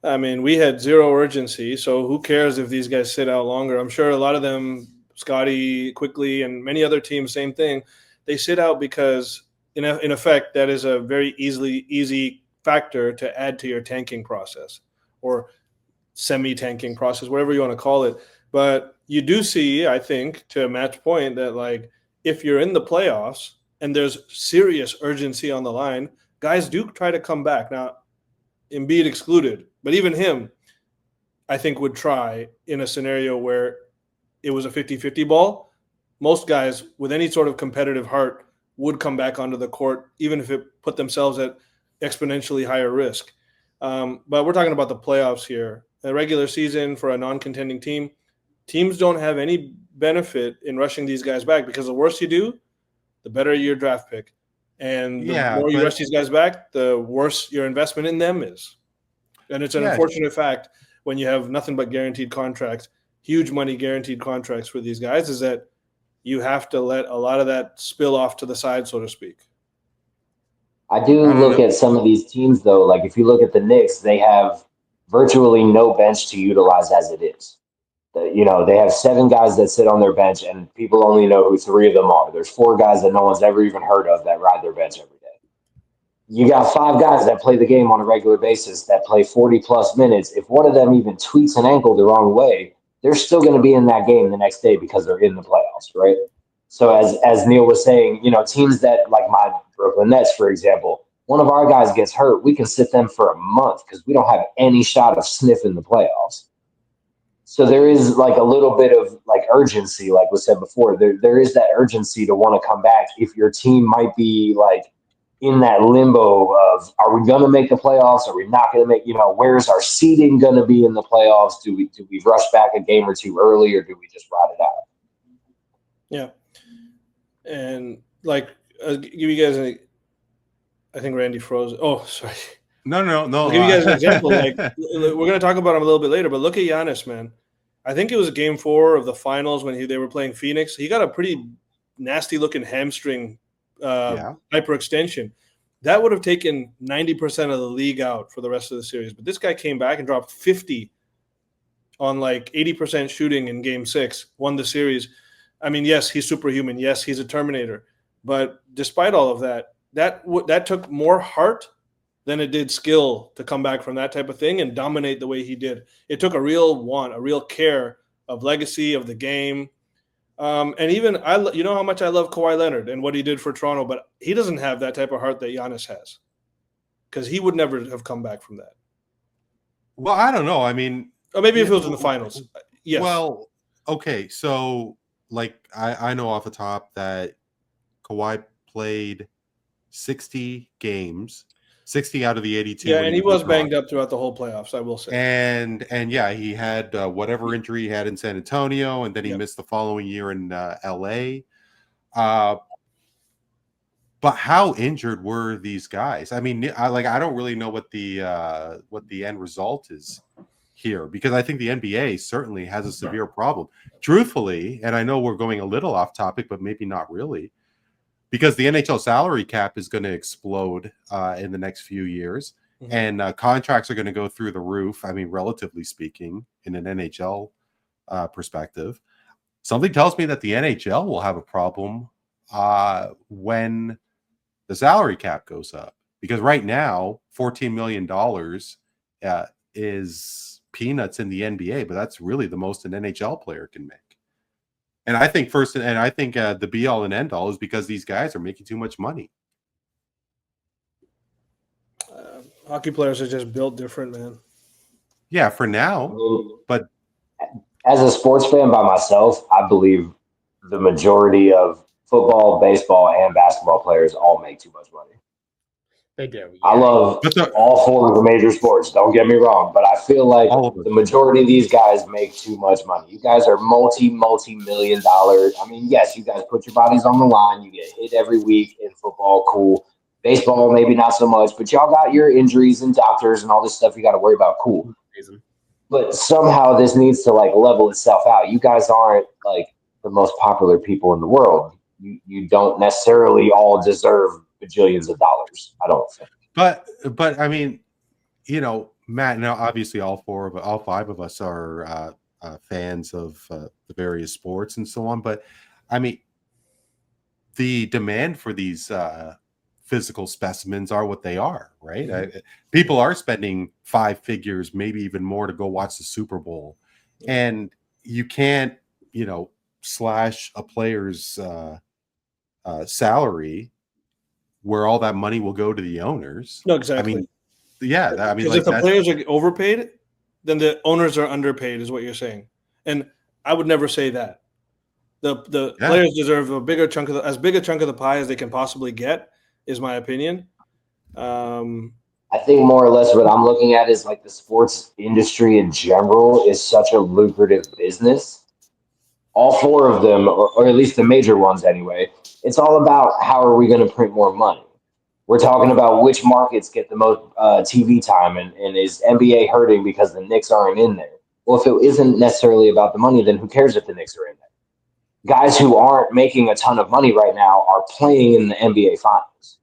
I mean, we had zero urgency, so who cares if these guys sit out longer? I'm sure a lot of them, Scottie, Quickly, and many other teams, same thing. They sit out because, in effect, that is a very easy factor to add to your tanking process or semi-tanking process, whatever you want to call it. But you do see, I think, to Matt's point, that like, if you're in the playoffs and there's serious urgency on the line, guys do try to come back. Now, Embiid excluded, but even him, I think, would try in a scenario where it was a 50-50 ball. Most guys with any sort of competitive heart would come back onto the court, even if it put themselves at exponentially higher risk. But we're talking about the playoffs here. A regular season for a non-contending team, teams don't have any benefit in rushing these guys back, because the worse you do, the better your draft pick. And the more you rush these guys back, the worse your investment in them is. And it's an unfortunate fact when you have nothing but guaranteed contracts, huge money guaranteed contracts for these guys, is that you have to let a lot of that spill off to the side, so to speak. I do look at some of these teams, though. Like if you look at the Knicks, they have virtually no bench to utilize as it is. They have 7 guys that sit on their bench, and people only know who 3 of them are. There's 4 guys that no one's ever even heard of that ride their bench every day. You got 5 guys that play the game on a regular basis that play 40-plus minutes. If one of them even tweaks an ankle the wrong way, they're still going to be in that game the next day because they're in the playoffs, right? So as Neel was saying, teams that, like my Brooklyn Nets, for example, one of our guys gets hurt, we can sit them for a month because we don't have any shot of sniffing the playoffs. So there is like a little bit of like urgency, like was said before. There is that urgency to want to come back if your team might be like in that limbo of, are we going to make the playoffs? Are we not going to make, where's our seeding going to be in the playoffs? Do we rush back a game or two early, or do we just ride it out? Yeah. And like, I'll give you guys I think Randy froze. Oh, sorry. No. I'll give you guys an example. Like, we're going to talk about him a little bit later, but look at Giannis, man. I think it was game 4 of the finals when they were playing Phoenix. He got a pretty nasty-looking hamstring hyperextension. That would have taken 90% of the league out for the rest of the series. But this guy came back and dropped 50 on like 80% shooting in game 6, won the series. I mean, yes, he's superhuman. Yes, he's a Terminator. But despite all of that, that took more heart than it did skill to come back from that type of thing and dominate the way he did. It took a real care of legacy, of the game, And even you know how much I love Kawhi Leonard and what he did for Toronto, but he doesn't have that type of heart that Giannis has, because he would never have come back from that. Well, I don't know. I mean, or maybe if it was in the finals. Yes. Well, okay. So, like, I know off the top that Kawhi played 60 games, 60 out of the 82. Yeah, and he was banged up throughout the whole playoffs, I will say. And yeah, he had whatever injury he had in San Antonio, and then he missed the following year in LA. But how injured were these guys? I mean, I don't really know what the end result is here, because I think the NBA certainly has a severe problem. Truthfully, and I know we're going a little off topic, but maybe not really, because the NHL salary cap is going to explode in the next few years, and contracts are going to go through the roof. I mean, relatively speaking, in an NHL perspective, something tells me that the NHL will have a problem when the salary cap goes up, because right now $14 million is peanuts in the NBA, but that's really the most an NHL player can make. And I think the be all and end all is because these guys are making too much money. Hockey players are just built different, man. Yeah, for now. But as a sports fan by myself, I believe the majority of football, baseball, and basketball players all make too much money. They do. Yeah. I love all four of the major sports. Don't get me wrong, but I feel like the majority of these guys make too much money. You guys are multi-million dollar. I mean, yes, you guys put your bodies on the line. You get hit every week in football. Cool. Baseball, maybe not so much, but y'all got your injuries and doctors and all this stuff you got to worry about. Cool. But somehow this needs to level itself out. You guys aren't the most popular people in the world. You don't necessarily all deserve bajillions of dollars, I don't think. But I mean, Matt, now obviously all five of us are fans of the various sports and so on. But I mean, the demand for these physical specimens are what they are, right? People are spending 5 figures, maybe even more, to go watch the Super Bowl, and you can't, slash a player's salary where all that money will go to the owners. No, exactly. I mean, because if the players are overpaid, then the owners are underpaid, is what you're saying. And I would never say that. The players deserve as big a chunk of the pie as they can possibly get, is my opinion. I think more or less what I'm looking at is the sports industry in general is such a lucrative business. All 4 of them, or at least the major ones anyway, it's all about how are we going to print more money. We're talking about which markets get the most TV time, and is NBA hurting because the Knicks aren't in there? Well, if it isn't necessarily about the money, then who cares if the Knicks are in there? Guys who aren't making a ton of money right now are playing in the NBA Finals.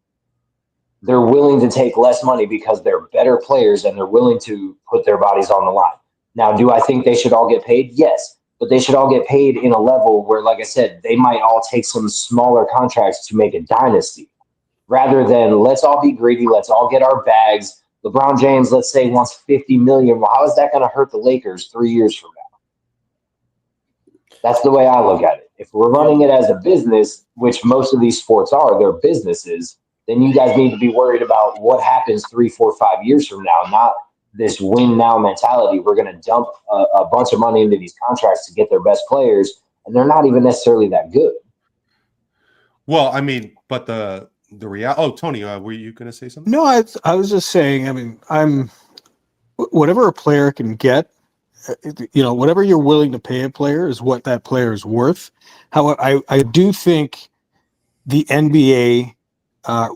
They're willing to take less money because they're better players, and they're willing to put their bodies on the line. Now, do I think they should all get paid? Yes. But they should all get paid in a level where, like I said, they might all take some smaller contracts to make a dynasty, rather than let's all be greedy, let's all get our bags. LeBron James, let's say, wants $50 million. Well, how is that going to hurt the Lakers 3 years from now? That's the way I look at it. If we're running it as a business, which most of these sports are, they're businesses, then you guys need to be worried about what happens 3, 4, 5 years from now, not this win now mentality. We're going to dump a bunch of money into these contracts to get their best players, and they're not even necessarily that good. Well, I mean, but the reality. Oh, Tony, were you going to say something? No, I was just saying. I mean, whatever a player can get, whatever you're willing to pay a player is what that player is worth. However, I do think the NBA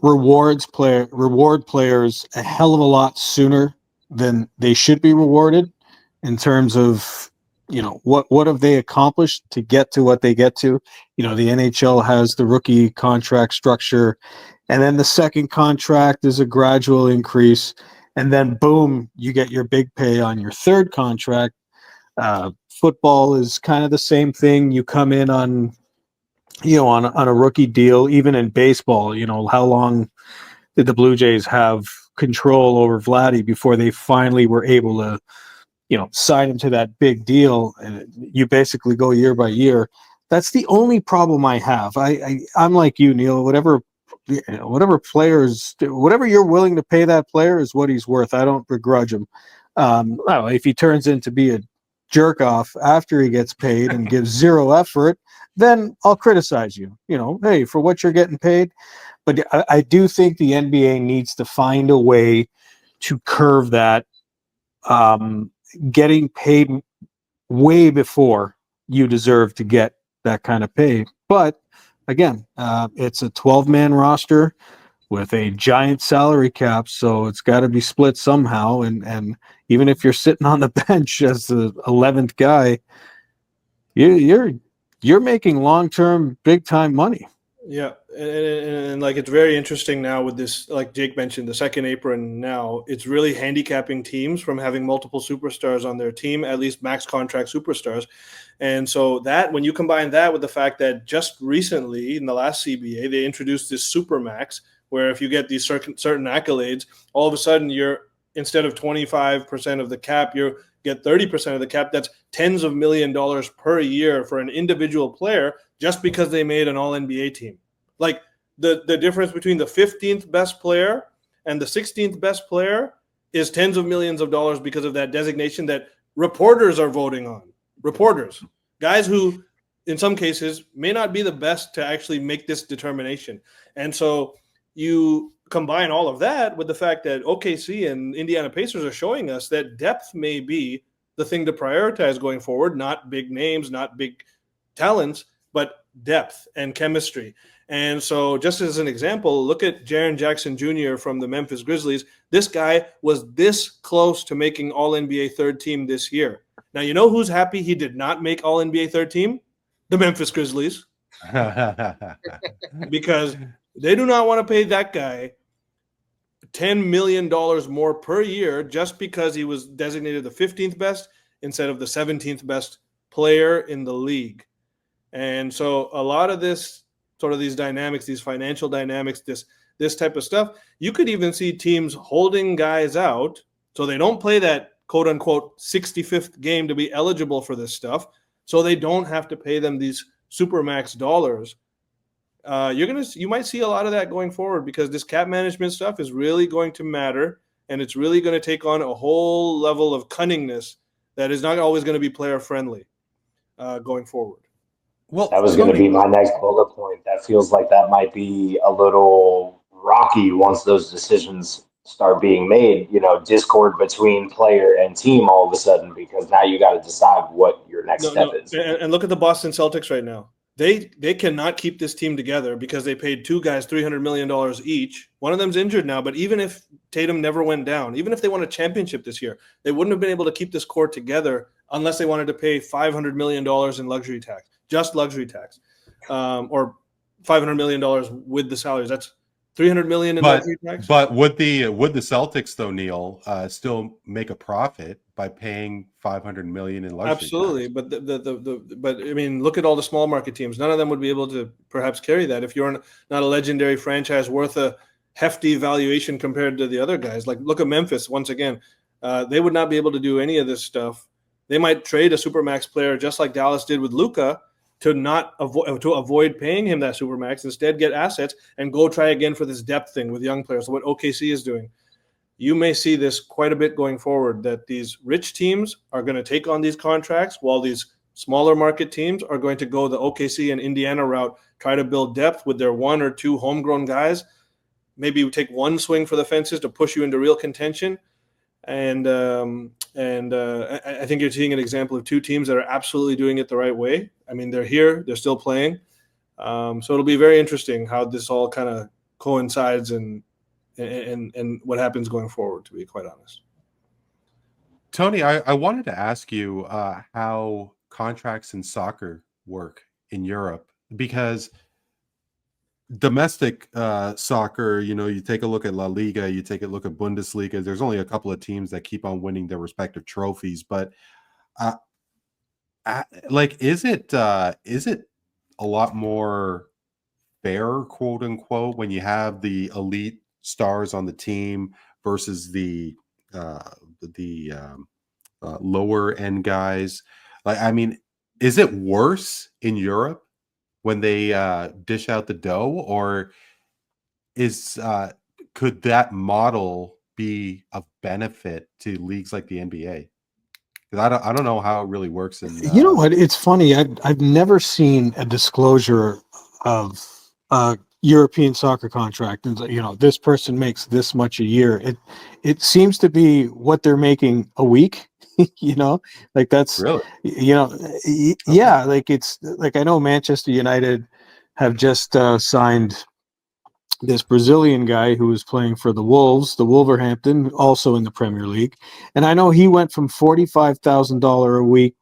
reward players a hell of a lot sooner than they should be rewarded, in terms of what have they accomplished to get to what they get to. The NHL has the rookie contract structure, and then the second contract is a gradual increase, and then boom, you get your big pay on your third contract. Football is kind of the same thing. You come in on a rookie deal. Even in baseball, how long did the Blue Jays have control over Vladdy before they finally were able to, sign him to that big deal? And you basically go year by year. That's the only problem I have. I'm like you, Neil. Whatever players, whatever you're willing to pay that player is what he's worth. I don't begrudge him. If he turns in to be a jerk off after he gets paid and gives zero effort, then I'll criticize you. Hey, for what you're getting paid. But I do think the NBA needs to find a way to curve that, getting paid way before you deserve to get that kind of pay. But again, it's a 12-man roster with a giant salary cap, so it's got to be split somehow. And even if you're sitting on the bench as the 11th guy, you're making long-term, big-time money. Yeah, and like it's very interesting now with this, like Jake mentioned, the second apron now, it's really handicapping teams from having multiple superstars on their team, at least max contract superstars. And so that, when you combine that with the fact that just recently in the last CBA, they introduced this super max, where if you get these certain accolades, all of a sudden you're, instead of 25% of the cap, you get 30% of the cap. That's tens of $1 million per year for an individual player just because they made an all-NBA team. Like the difference between the 15th best player and the 16th best player is tens of millions of dollars because of that designation that reporters are voting on. Reporters, guys who in some cases may not be the best to actually make this determination. And so you combine all of that with the fact that OKC and Indiana Pacers are showing us that depth may be the thing to prioritize going forward, not big names, not big talents, but depth and chemistry. And so just as an example, look at Jaren Jackson Jr. from the Memphis Grizzlies. This guy was this close to making All-NBA third team this year. Now, you know who's happy he did not make All-NBA third team? The Memphis Grizzlies. Because they do not want to pay that guy $10 million more per year just because he was designated the 15th best instead of the 17th best player in the league. And so a lot of this, sort of these dynamics, these financial dynamics, this type of stuff, you could even see teams holding guys out so they don't play that quote-unquote 65th game to be eligible for this stuff, so they don't have to pay them these supermax dollars. You might see a lot of that going forward because this cap management stuff is really going to matter, and it's really going to take on a whole level of cunningness that is not always going to be player friendly going forward. Well, that was going to be my next bullet point. That feels like that might be a little rocky once those decisions start being made, discord between player and team all of a sudden, because now you got to decide what your next step is. And look at the Boston Celtics right now. They cannot keep this team together because they paid two guys $300 million each. One of them's injured now, but even if Tatum never went down, even if they won a championship this year, they wouldn't have been able to keep this core together unless they wanted to pay $500 million in luxury tax, just luxury tax, or $500 million with the salaries. That's $300 million in luxury tax. But would the Celtics, though, Neil, still make a profit by paying $500 million in luxury Absolutely, tax? But I mean, look at all the small market teams. None of them would be able to perhaps carry that if you're not a legendary franchise worth a hefty valuation compared to the other guys. Like, look at Memphis once again. They would not be able to do any of this stuff. They might trade a supermax player just like Dallas did with Luka to avoid paying him that supermax. Instead, get assets and go try again for this depth thing with young players. What OKC is doing. You may see this quite a bit going forward, that these rich teams are going to take on these contracts while these smaller market teams are going to go the OKC and Indiana route, try to build depth with their one or two homegrown guys. Maybe you take one swing for the fences to push you into real contention. And I think you're seeing an example of two teams that are absolutely doing it the right way. I mean, they're here, they're still playing. So it'll be very interesting how this all kind of coincides and what happens going forward, to be quite honest. Tony, I wanted to ask you how contracts in soccer work in Europe, because domestic soccer, you take a look at La Liga, you take a look at Bundesliga, there's only a couple of teams that keep on winning their respective trophies. But is it a lot more fair, quote unquote, when you have the elite stars on the team versus the lower end guys? Like, I mean, is it worse in Europe when they dish out the dough, or is could that model be of benefit to leagues like the NBA? Because I don't know how it really works in. You know what? It's funny. I've never seen a disclosure of a European soccer contract, and this person makes this much a year. It seems to be what they're making a week. Like that's Really? yeah. Like it's like I know Manchester United have just signed this Brazilian guy who was playing for the Wolves, the Wolverhampton, also in the Premier League, and I know he went from $45,000 a week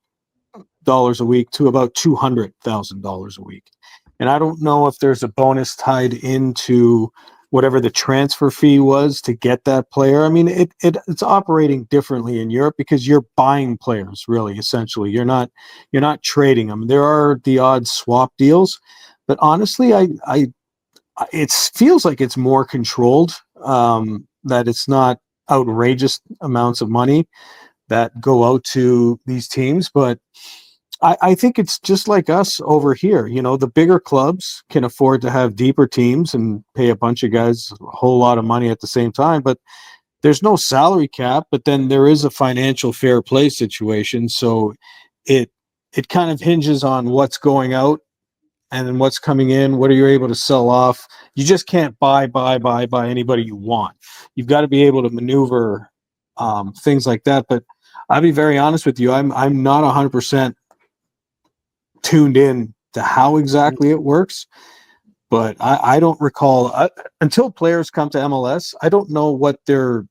to about $200,000 a week. And I don't know if there's a bonus tied into whatever the transfer fee was to get that player. I mean, it's operating differently in Europe because you're buying players, really, essentially. You're not trading them. There are the odd swap deals, but honestly, it feels like it's more controlled, that it's not outrageous amounts of money that go out to these teams, but I think it's just like us over here. The bigger clubs can afford to have deeper teams and pay a bunch of guys a whole lot of money at the same time, but there's no salary cap, but then there is a financial fair play situation. So it kind of hinges on what's going out and then what's coming in. What are you able to sell off? You just can't buy anybody you want. You've got to be able to maneuver things like that. But I'll be very honest with you. I'm not 100% tuned in to how exactly it works, but I don't recall until players come to MLS. I don't know what their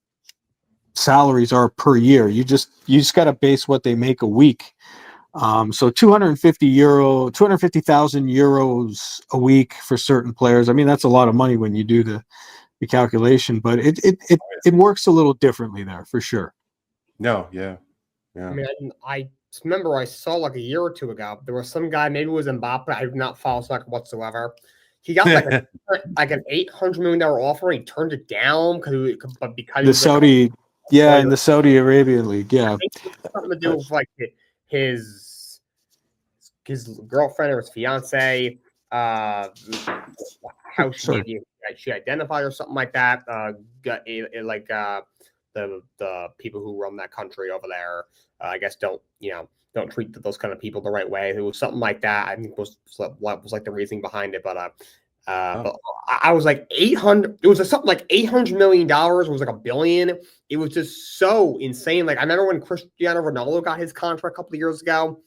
salaries are per year. You just got to base what they make a week. So 250,000 euros a week for certain players. I mean, that's a lot of money when you do the calculation, but it works a little differently there for sure. No, yeah. I mean, I remember I saw like a year or two ago, there was some guy, maybe it was Mbappe. I do not follow soccer whatsoever. He got like an $800 million offer. And he turned it down because the Saudi, in the Saudi Arabian League, yeah. I think it was something to do with like his girlfriend or his fiance, how she identified or something like that. The people who run that country over there, I guess don't treat those kind of people the right way. It was something like that. I think was like the reasoning behind it. But but I was like 800. It was something like $800 million. It was like $1 billion. It was just so insane. Like I remember when Cristiano Ronaldo got his contract a couple of years ago.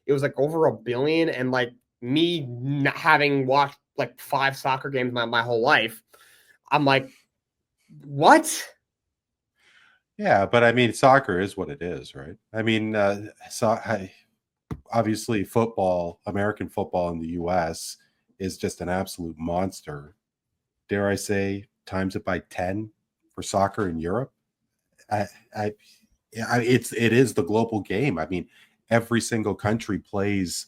It was like over $1 billion, and like me not having watched like 5 soccer games my whole life, I'm like, what? Yeah, but I mean, soccer is what it is, right? I mean, obviously, football, American football in the U.S. is just an absolute monster. Dare I say, times it by 10 for soccer in Europe. It is the global game. I mean, every single country plays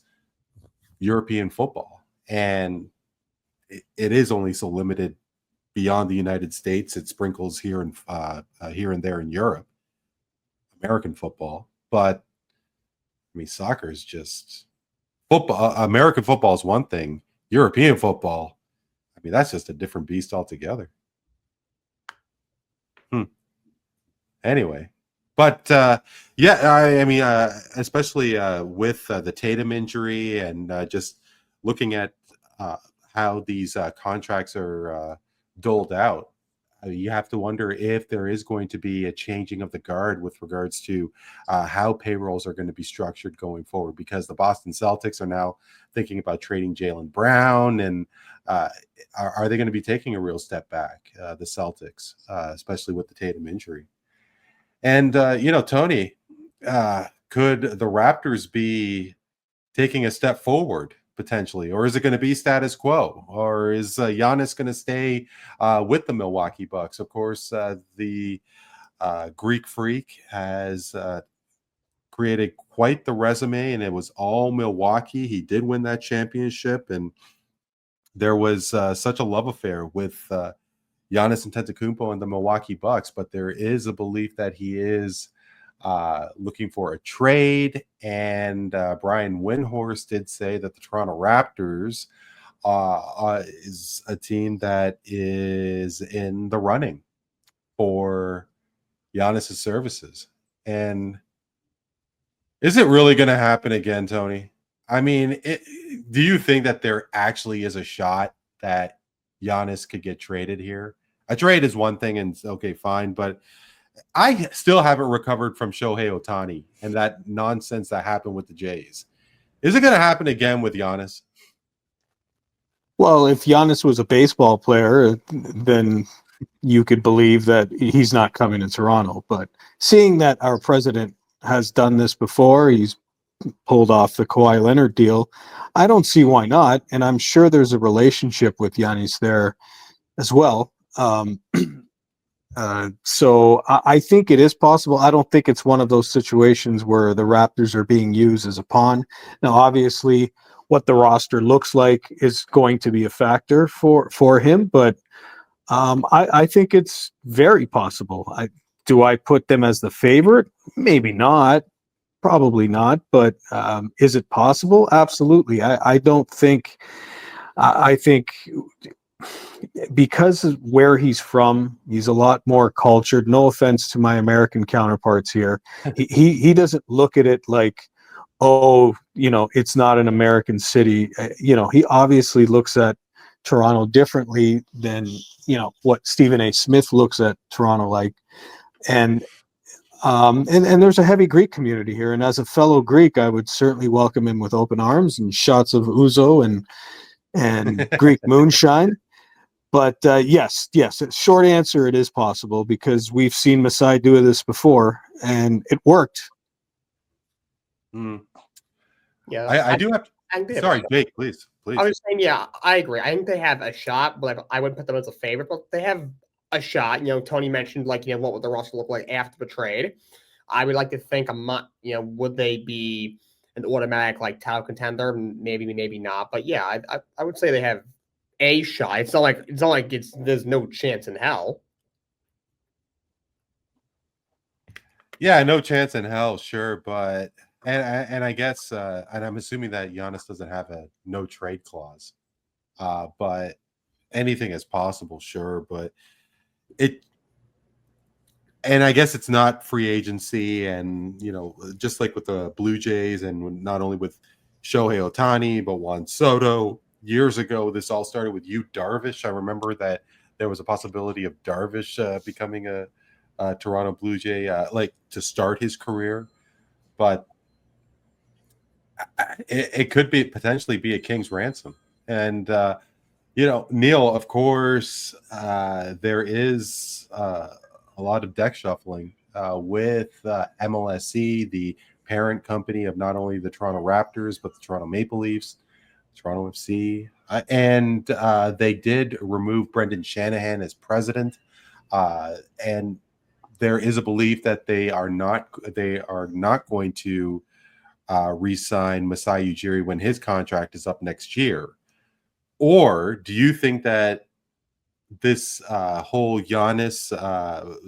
European football, and it is only so limited beyond the United States. It sprinkles here and there in Europe, American football. But I mean, soccer is just football. American football is one thing. European football, I mean, that's just a different beast altogether. Anyway, but I mean, especially with the Tatum injury and just looking at how these contracts are doled out, you have to wonder if there is going to be a changing of the guard with regards to how payrolls are going to be structured going forward, because the Boston Celtics are now thinking about trading Jaylen Brown, and are they going to be taking a real step back, the Celtics, especially with the Tatum injury? And, Tony, could the Raptors be taking a step forward potentially, or is it going to be status quo, or is Giannis going to stay with the Milwaukee Bucks? Of course, the Greek Freak has created quite the resume, and it was all Milwaukee. He did win that championship, and there was such a love affair with Giannis Antetokounmpo and the Milwaukee Bucks, but there is a belief that he is looking for a trade. And Brian Windhorst did say that the Toronto Raptors is a team that is in the running for Giannis' services. And is it really going to happen again, Tony? I mean, do you think that there actually is a shot that Giannis could get traded here? A trade is one thing, and okay, fine, but I still haven't recovered from Shohei Ohtani and that nonsense that happened with the Jays. Is it going to happen again with Giannis? Well, if Giannis was a baseball player, then you could believe that he's not coming to Toronto. But seeing that our president has done this before, he's pulled off the Kawhi Leonard deal, I don't see why not. And I'm sure there's a relationship with Giannis there as well. So I think it is possible. I don't think it's one of those situations where the Raptors are being used as a pawn. Now, obviously, what the roster looks like is going to be a factor for him, but I think it's very possible. Do I put them as the favorite? Maybe not. Probably not. But is it possible? Absolutely. I don't think. I think because of where he's from, he's a lot more cultured. No offense to my American counterparts here. He doesn't look at it like, oh, it's not an American city. He obviously looks at Toronto differently than, what Stephen A. Smith looks at Toronto like. And there's a heavy Greek community here. And as a fellow Greek, I would certainly welcome him with open arms and shots of ouzo and Greek moonshine. But yes, short answer, it is possible because we've seen Masai do this before and it worked. Mm. Yeah, I do have. Sorry, Jake, please. I was saying, yeah, I agree. I think they have a shot, but I wouldn't put them as a favorite. But they have a shot. Tony mentioned what would the roster look like after the trade. I would like to think would they be an automatic title contender? Maybe, maybe not. But yeah, I would say they have a shot. It's not like there's no chance in hell. Yeah, no chance in hell, sure, but and I guess and I'm assuming that Giannis doesn't have a no trade clause, but anything is possible, sure, but I guess it's not free agency, and just like with the Blue Jays, and not only with Shohei Ohtani, but Juan Soto. Years ago, this all started with Yu Darvish. I remember that there was a possibility of Darvish becoming a Toronto Blue Jay, to start his career, but it could be potentially be a king's ransom. And Neel, of course, there is a lot of deck shuffling with MLSE, the parent company of not only the Toronto Raptors but the Toronto Maple Leafs, Toronto FC, and they did remove Brendan Shanahan as president, and there is a belief that they are not going to re-sign Masai Ujiri when his contract is up next year. Or do you think that this whole Giannis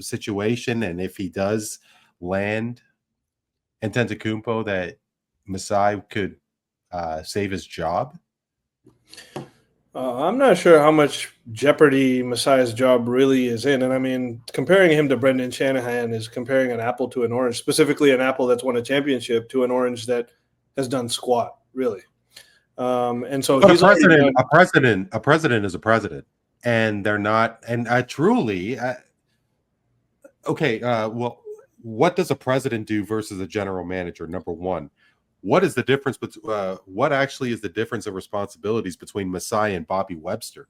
situation, and if he does land Antetokounmpo, that Masai could save his job? I'm not sure how much jeopardy Masai's job really is in. And I mean, comparing him to Brendan Shanahan is comparing an apple to an orange, specifically an apple that's won a championship to an orange that has done squat, really. And so but he's a president is a president, and they're not. And truly, okay. Well, what does a president do versus a general manager? Number one. What is the difference? What actually is the difference of responsibilities between Masai and Bobby Webster?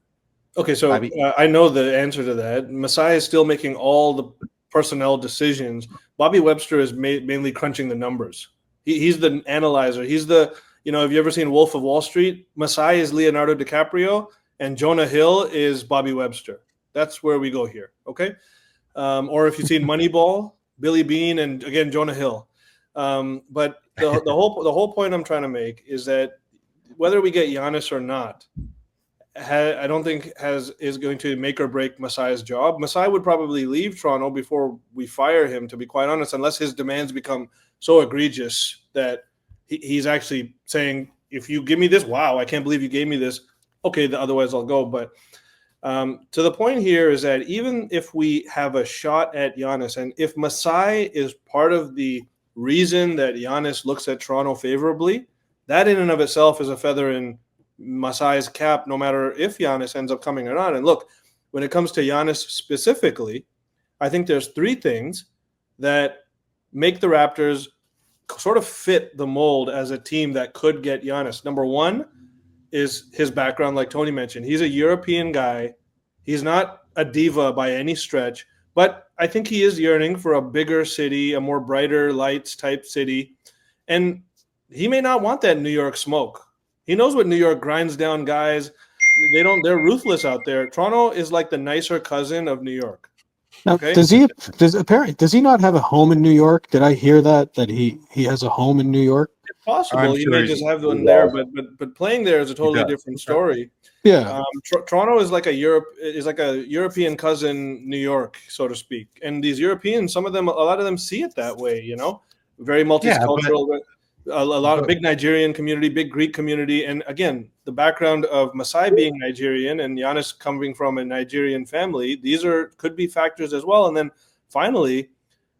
Okay, so I know the answer to that. Masai is still making all the personnel decisions. Bobby Webster is mainly crunching the numbers. He's the analyzer. He's the, have you ever seen Wolf of Wall Street? Masai is Leonardo DiCaprio, and Jonah Hill is Bobby Webster. That's where we go here, okay? Or if you've seen Moneyball, Billy Beane, and again, Jonah Hill. But the whole point I'm trying to make is that whether we get Giannis or not, I don't think is going to make or break Masai's job. Masai would probably leave Toronto before we fire him, to be quite honest, unless his demands become so egregious that he's actually saying, if you give me this, wow, I can't believe you gave me this. Okay, otherwise I'll go. But to the point here is that even if we have a shot at Giannis, and if Masai is part of the reason that Giannis looks at Toronto favorably, that in and of itself is a feather in Masai's cap, no matter if Giannis ends up coming or not. And look, when it comes to Giannis specifically, I think there's three things that make the Raptors sort of fit the mold as a team that could get Giannis. Number one is his background, like Tony mentioned. He's a European guy. He's not a diva by any stretch, but I think he is yearning for a bigger city, a more brighter lights type city. And he may not want that New York smoke. He knows what New York grinds down guys. They're ruthless out there. Toronto is like the nicer cousin of New York. Now, okay? does he not have a home in New York? Did I hear that he has a home in New York? It's possible. I'm He sure may he- just have one there, but playing there is a totally different story. Yeah. Toronto is like a European cousin New York, so to speak. And these Europeans, a lot of them see it that way, very multicultural. A lot of big Nigerian community, big Greek community. And again, the background of Masai being Nigerian and Giannis coming from a Nigerian family, these could be factors as well. And then finally,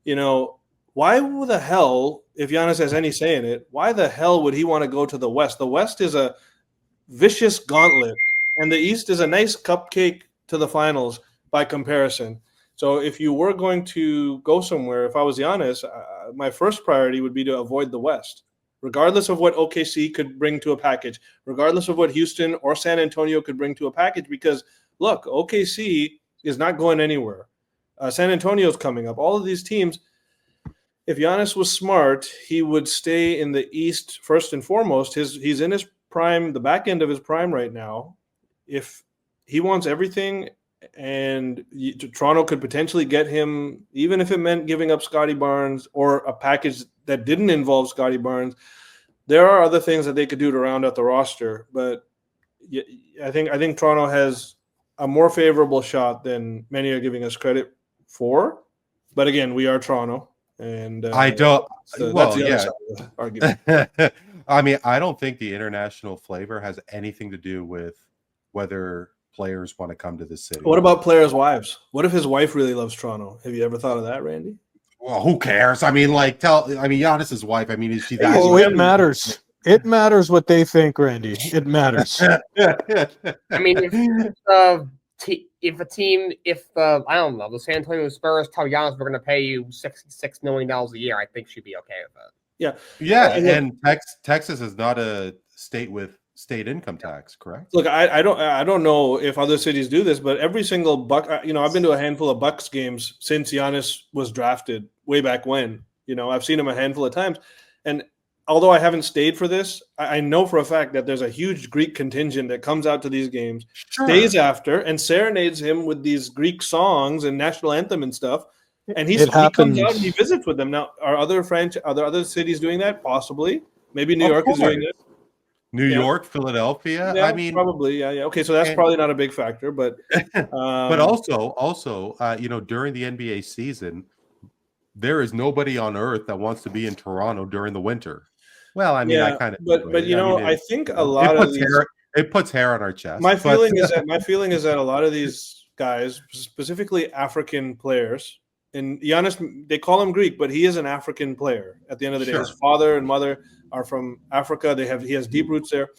why the hell, if Giannis has any say in it, why the hell would he want to go to the West? The West is a vicious gauntlet, and the East is a nice cupcake to the finals by comparison. So if you were going to go somewhere, if I was Giannis, my first priority would be to avoid the West, regardless of what OKC could bring to a package, regardless of what Houston or San Antonio could bring to a package, because, look, OKC is not going anywhere. San Antonio's coming up. All of these teams, if Giannis was smart, he would stay in the East first and foremost. He's in his prime, the back end of his prime right now. If he wants everything, and Toronto could potentially get him, even if it meant giving up Scottie Barnes or a package that didn't involve Scottie Barnes, there are other things that they could do to round out the roster. But I think Toronto has a more favorable shot than many are giving us credit for. But again, we are Toronto, and I don't. That's the other side of the argument. I mean, I don't think the international flavor has anything to do with whether players want to come to the city. What about players' wives? What if his wife really loves Toronto? Have you ever thought of that, Randy? Well, who cares? I mean, Giannis's wife. I mean, is she that? Oh, it matters. It matters what they think, Randy. It matters. I mean, if I don't know, the San Antonio Spurs tell Giannis we're going to pay you $66 million a year, I think she'd be okay with it. Yeah, and Texas is not a state with state income tax, correct? Look, I don't know if other cities do this, but every single Buck, I've been to a handful of Bucks games since Giannis was drafted way back when. I've seen him a handful of times, and although I haven't stayed for this, I know for a fact that there's a huge Greek contingent that comes out to these games, stays after, and serenades him with these Greek songs and national anthem and stuff. And he comes out and he visits with them. Now, are other cities doing that? Possibly. Maybe New York is doing it. New York, Philadelphia. Yeah, I mean, probably. Yeah. Okay, so that's probably not a big factor, but but also, during the NBA season, there is nobody on earth that wants to be in Toronto during the winter. Well, I mean, I kind of, but I think a lot of these, it puts hair on our chest. My feeling is that a lot of these guys, specifically African players, and Giannis, they call him Greek, but he is an African player. At the end of the day, his father and mother are from Africa. He has deep roots there.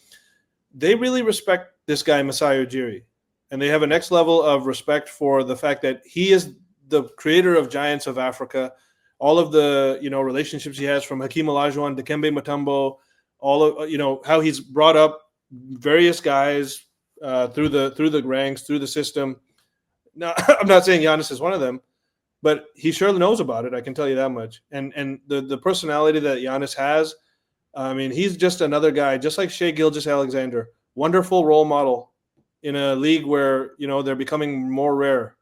They really respect this guy, Masai Ujiri, and they have a next level of respect for the fact that he is the creator of Giants of Africa. All of the relationships he has from Hakeem Olajuwon, Dikembe Mutombo, all of how he's brought up various guys through the ranks, through the system. Now, I'm not saying Giannis is one of them, but he surely knows about it. I can tell you that much. And the personality that Giannis has, I mean, he's just another guy, just like Shai Gilgeous-Alexander, wonderful role model in a league where they're becoming more rare.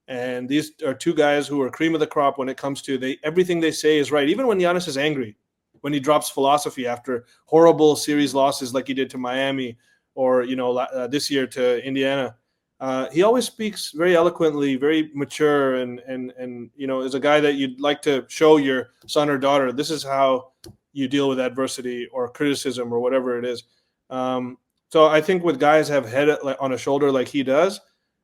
And these are two guys who are cream of the crop when it comes to everything they say is right. Even when Giannis is angry, when he drops philosophy after horrible series losses like he did to Miami, or this year to Indiana. He always speaks very eloquently, very mature, and is a guy that you'd like to show your son or daughter. This is how you deal with adversity or criticism or whatever it is. So I think with guys have head on a shoulder like he does,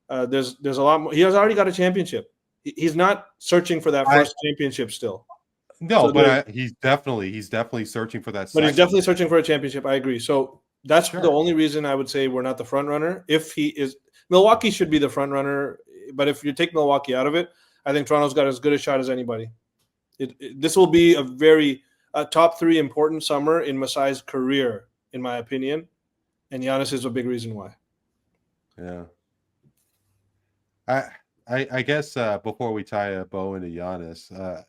there's a lot more. He has already got a championship. He's not searching for that first championship still. No, so but he's definitely searching for that. But he's definitely searching for a championship. I agree. So that's the only reason I would say we're not the front runner. If he is, Milwaukee should be the front runner. But if you take Milwaukee out of it, I think Toronto's got as good a shot as anybody. This will be a top 3 important summer in Masai's career, in my opinion. And Giannis is a big reason why. Yeah. I guess before we tie a bow into Giannis,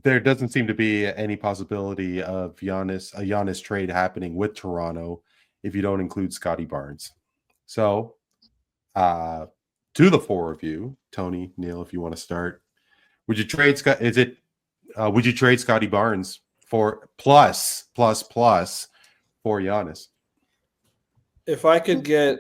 there doesn't seem to be any possibility of a Giannis trade happening with Toronto if you don't include Scottie Barnes. So, to the 4 of you, Tony, Neel, if you want to start, would you trade would you trade Scottie Barnes for plus for Giannis? If I could get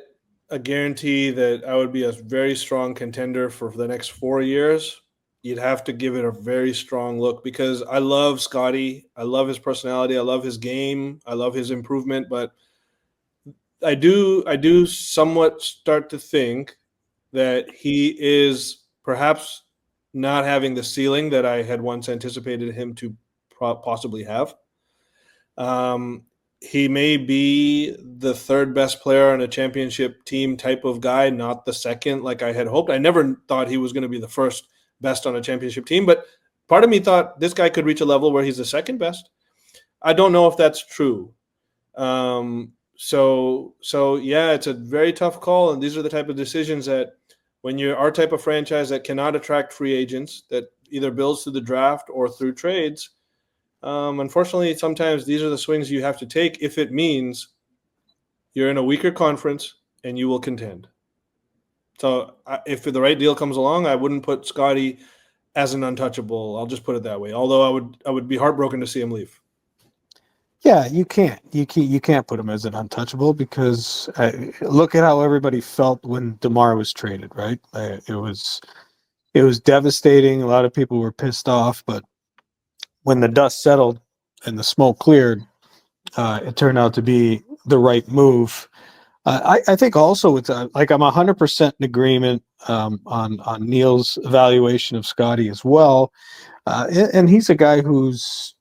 a guarantee that I would be a very strong contender for the next 4 years, you'd have to give it a very strong look, because I love Scottie. I love his personality. I love his game. I love his improvement. But I do somewhat start to think that he is perhaps not having the ceiling that I had once anticipated him to possibly have. He may be the 3rd best player on a championship team type of guy, not the 2nd like I had hoped. I never thought he was going to be the 1st best on a championship team, but part of me thought this guy could reach a level where he's the 2nd best. I don't know if that's true. So yeah, it's a very tough call, and these are the type of decisions that when you're our type of franchise that cannot attract free agents, that either builds through the draft or through trades, unfortunately, sometimes these are the swings you have to take if it means you're in a weaker conference and you will contend. So if the right deal comes along, I wouldn't put Scottie as an untouchable. I'll just put it that way. Although I would be heartbroken to see him leave. Yeah, you can't put him as an untouchable, because look at how everybody felt when DeMar was traded, right? It was devastating. A lot of people were pissed off, but when the dust settled and the smoke cleared, it turned out to be the right move. I think also it's like I'm 100% in agreement on Neel's evaluation of Scottie as well, and he's a guy who's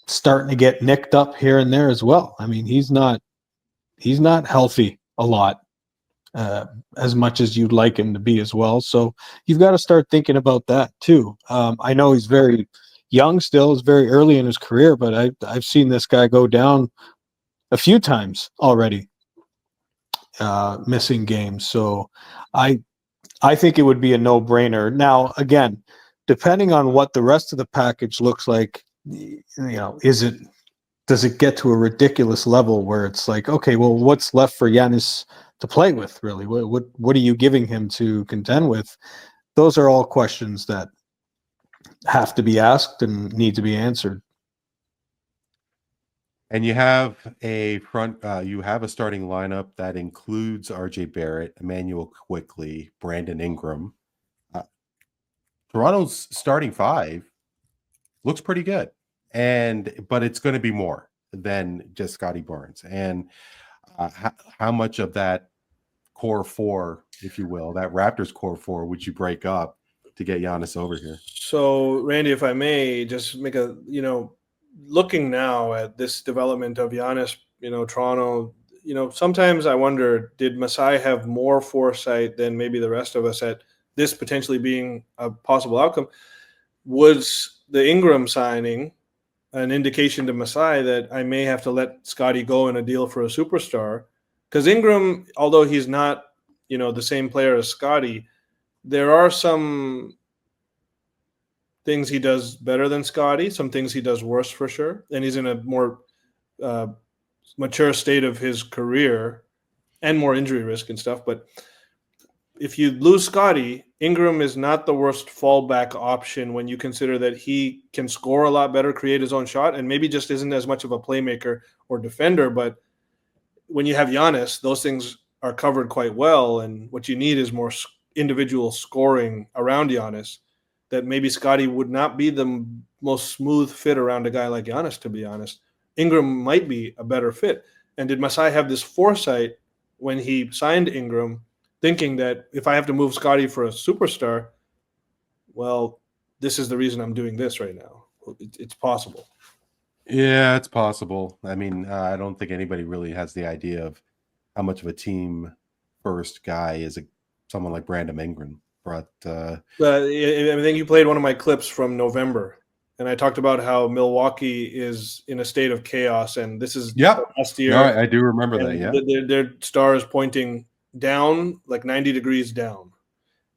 starting to get nicked up here and there as well. I mean, he's not healthy a lot, as much as you'd like him to be as well. So you've got to start thinking about that too. I know he's very young still, is very early in his career, but I've seen this guy go down a few times already, missing games. So I think it would be a no-brainer. Now, again, depending on what the rest of the package looks like, does it get to a ridiculous level where it's like, okay, well, what's left for Giannis to play with, really? What are you giving him to contend with? Those are all questions that have to be asked and need to be answered. And you have a starting lineup that includes RJ Barrett, Emmanuel Quickley, Brandon Ingram. Toronto's starting 5 looks pretty good, but it's going to be more than just Scottie Barnes. And how much of that core 4, if you will, that Raptors core 4, would you break up to get Giannis over here? So, Randy, if I may just make looking now at this development of Giannis, Toronto, sometimes I wonder, did Masai have more foresight than maybe the rest of us at this potentially being a possible outcome? Was the Ingram signing an indication to Masai that I may have to let Scottie go in a deal for a superstar? Because Ingram, although he's not, the same player as Scottie, there are some things he does better than Scottie, some things he does worse for sure. And he's in a more mature state of his career and more injury risk and stuff. But if you lose Scottie, Ingram is not the worst fallback option when you consider that he can score a lot better, create his own shot, and maybe just isn't as much of a playmaker or defender. But when you have Giannis, those things are covered quite well, and what you need is more individual scoring around Giannis. That maybe Scottie would not be the most smooth fit around a guy like Giannis, to be honest. Ingram might be a better fit. And did Masai have this foresight when he signed Ingram, thinking that if I have to move Scottie for a superstar, well, this is the reason I'm doing this right now. It's possible. Yeah, it's possible. I mean, I don't think anybody really has the idea of how much of a team first guy is someone like Brandon Ingram. But I think you played one of my clips from November, and I talked about how Milwaukee is in a state of chaos, and this is last year. No, I do remember that. Yeah, their star is pointing down, like 90 degrees down,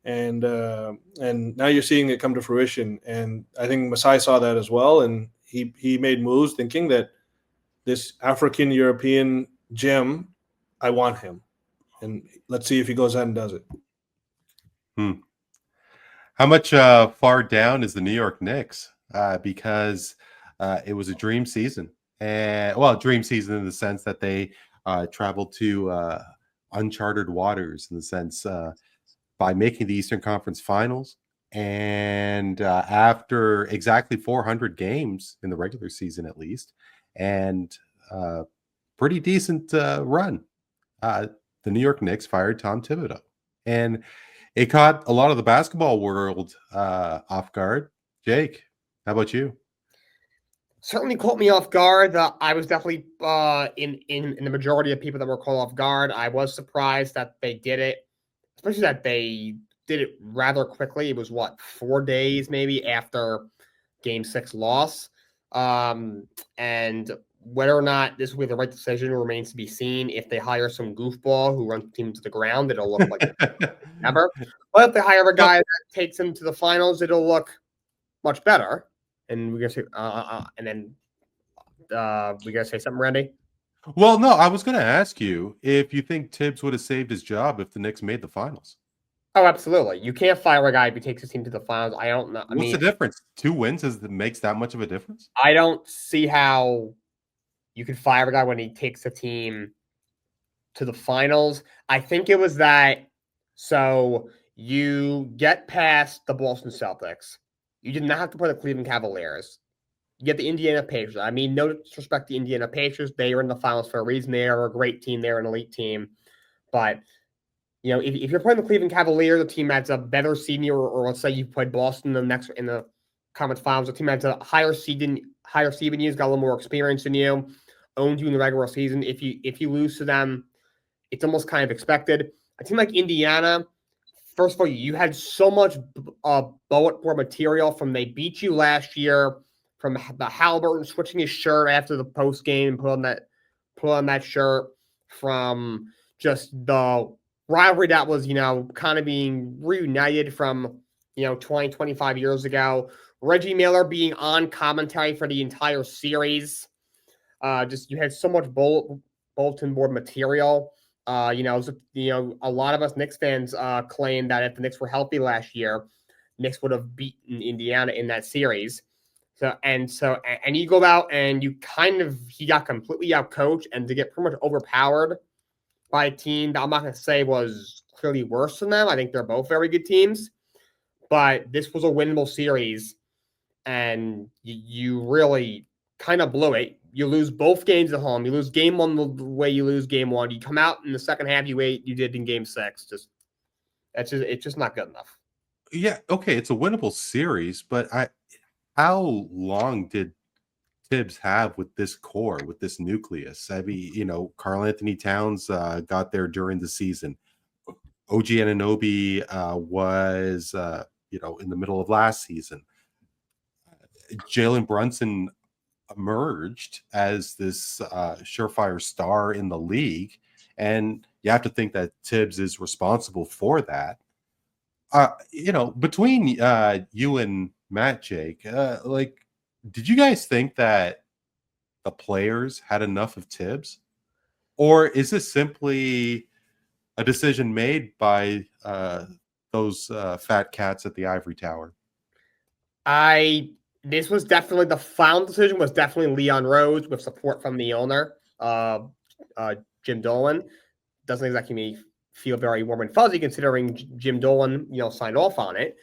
and now you're seeing it come to fruition. And I think Masai saw that as well, and he made moves thinking that this African European gem, I want him, and let's see if he goes ahead and does it. How much far down is the New York Knicks? Because it was a dream season, and dream season in the sense that they traveled to uncharted waters, in the sense by making the Eastern Conference Finals, and after exactly 400 games in the regular season, at least, and pretty decent run. The New York Knicks fired Tom Thibodeau, and it caught a lot of the basketball world off guard. Jake, how about you? Certainly caught me off guard. I was definitely in the majority of people that were caught off guard. I was surprised that they did it, especially that they did it rather quickly. It was 4 days maybe after Game 6 loss, and whether or not this will be the right decision remains to be seen. If they hire some goofball who runs the team to the ground, it'll look like never. But if they hire a guy that takes them to the finals, it'll look much better. And we're gonna say, and then we gotta say something, Randy. Well, no, I was going to ask you if you think Thibs would have saved his job if the Knicks made the finals. Oh, absolutely. You can't fire a guy if he takes his team to the finals. I don't know. What's the difference? 2 wins makes that much of a difference? I don't see how you could fire a guy when he takes the team to the finals. I think it was that. So you get past the Boston Celtics. You did not have to play the Cleveland Cavaliers. You get the Indiana Pacers. I mean, no disrespect to the Indiana Pacers. They are in the finals for a reason. They are a great team. They're an elite team. But, you know, if you're playing the Cleveland Cavaliers, a team that's a better seed, or let's say you played Boston in the conference finals, a team that's a higher seed than you, has got a little more experience than you, owned you in the regular season. If you lose to them, it's almost kind of expected. A team like Indiana, first of all, you had so much bullet board material from they beat you last year, from the Halliburton switching his shirt after the post game and put on that shirt, from just the rivalry that was, kind of being reunited from, 20, 25 years ago. Reggie Miller being on commentary for the entire series. You had so much bulletin board material. A lot of us Knicks fans claim that if the Knicks were healthy last year, Knicks would have beaten Indiana in that series. So you go out and he got completely outcoached, and to get pretty much overpowered by a team that I'm not going to say was clearly worse than them. I think they're both very good teams, but this was a winnable series, and you really kind of blew it. You lose both games at home. You lose game one the way you lose game one. You come out in the second half you did in game 6. It's just not good enough. Yeah, okay, it's a winnable series, but how long did Thibs have with this core, with this nucleus? I mean, Karl Anthony Towns got there during the season. OG Anunoby was, in the middle of last season. Jalen Brunson emerged as this surefire star in the league, and you have to think that Thibs is responsible for that. Between you and Matt, Jake, did you guys think that the players had enough of Thibs, or is this simply a decision made by those fat cats at the ivory tower? This was definitely the final decision. Was definitely Leon Rose with support from the owner, Jim Dolan. Doesn't exactly make me feel very warm and fuzzy considering Jim Dolan, signed off on it.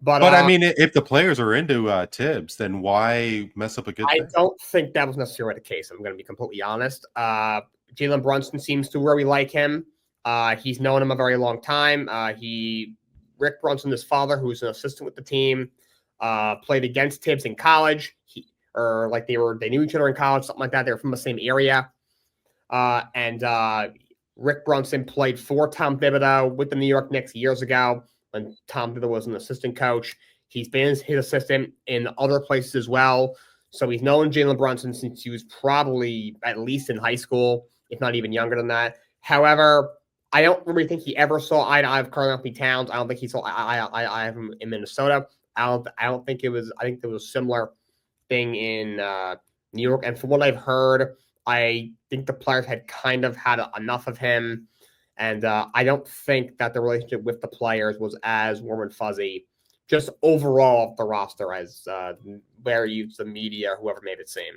But I mean, if the players are into Thibs, then why mess up a good thing? I don't think that was necessarily the case. I'm going to be completely honest. Jalen Brunson seems to really like him. He's known him a very long time. Rick Brunson, his father, who's an assistant with the team, played against Thibs in college. They knew each other in college, something like that. They were from the same area. And Rick Brunson played for Tom Thibodeau with the New York Knicks years ago when Tom Thibodeau was an assistant coach. He's been his assistant in other places as well. So he's known Jalen Brunson since he was probably at least in high school, if not even younger than that. However, I don't really think he ever saw eye to eye with Karl-Anthony Towns. I don't think he saw eye of him in Minnesota. I don't think it was. I think there was a similar thing in New York. And from what I've heard, I think the players had kind of had enough of him. And I don't think that the relationship with the players was as warm and fuzzy, just overall the roster as the media, whoever made it seem.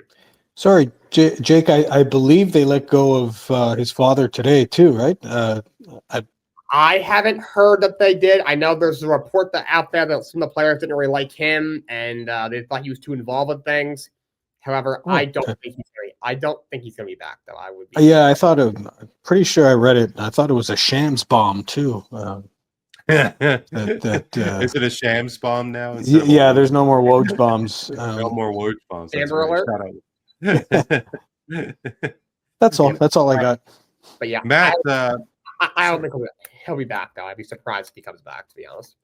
Sorry, Jake, I believe they let go of his father today too, right? I haven't heard that they did. I know there's a report out there that some of the players didn't really like him, and they thought he was too involved with things. However, I don't think he's going to be back, though. I'm pretty sure I read it. I thought it was a shams bomb too. Is it a shams bomb now? Yeah, there's no more Woj bombs. No more Woj bombs. Amber alert. That's all. That's all I got. But yeah, Matt. I don't think he'll be back, though. I'd be surprised if he comes back, to be honest.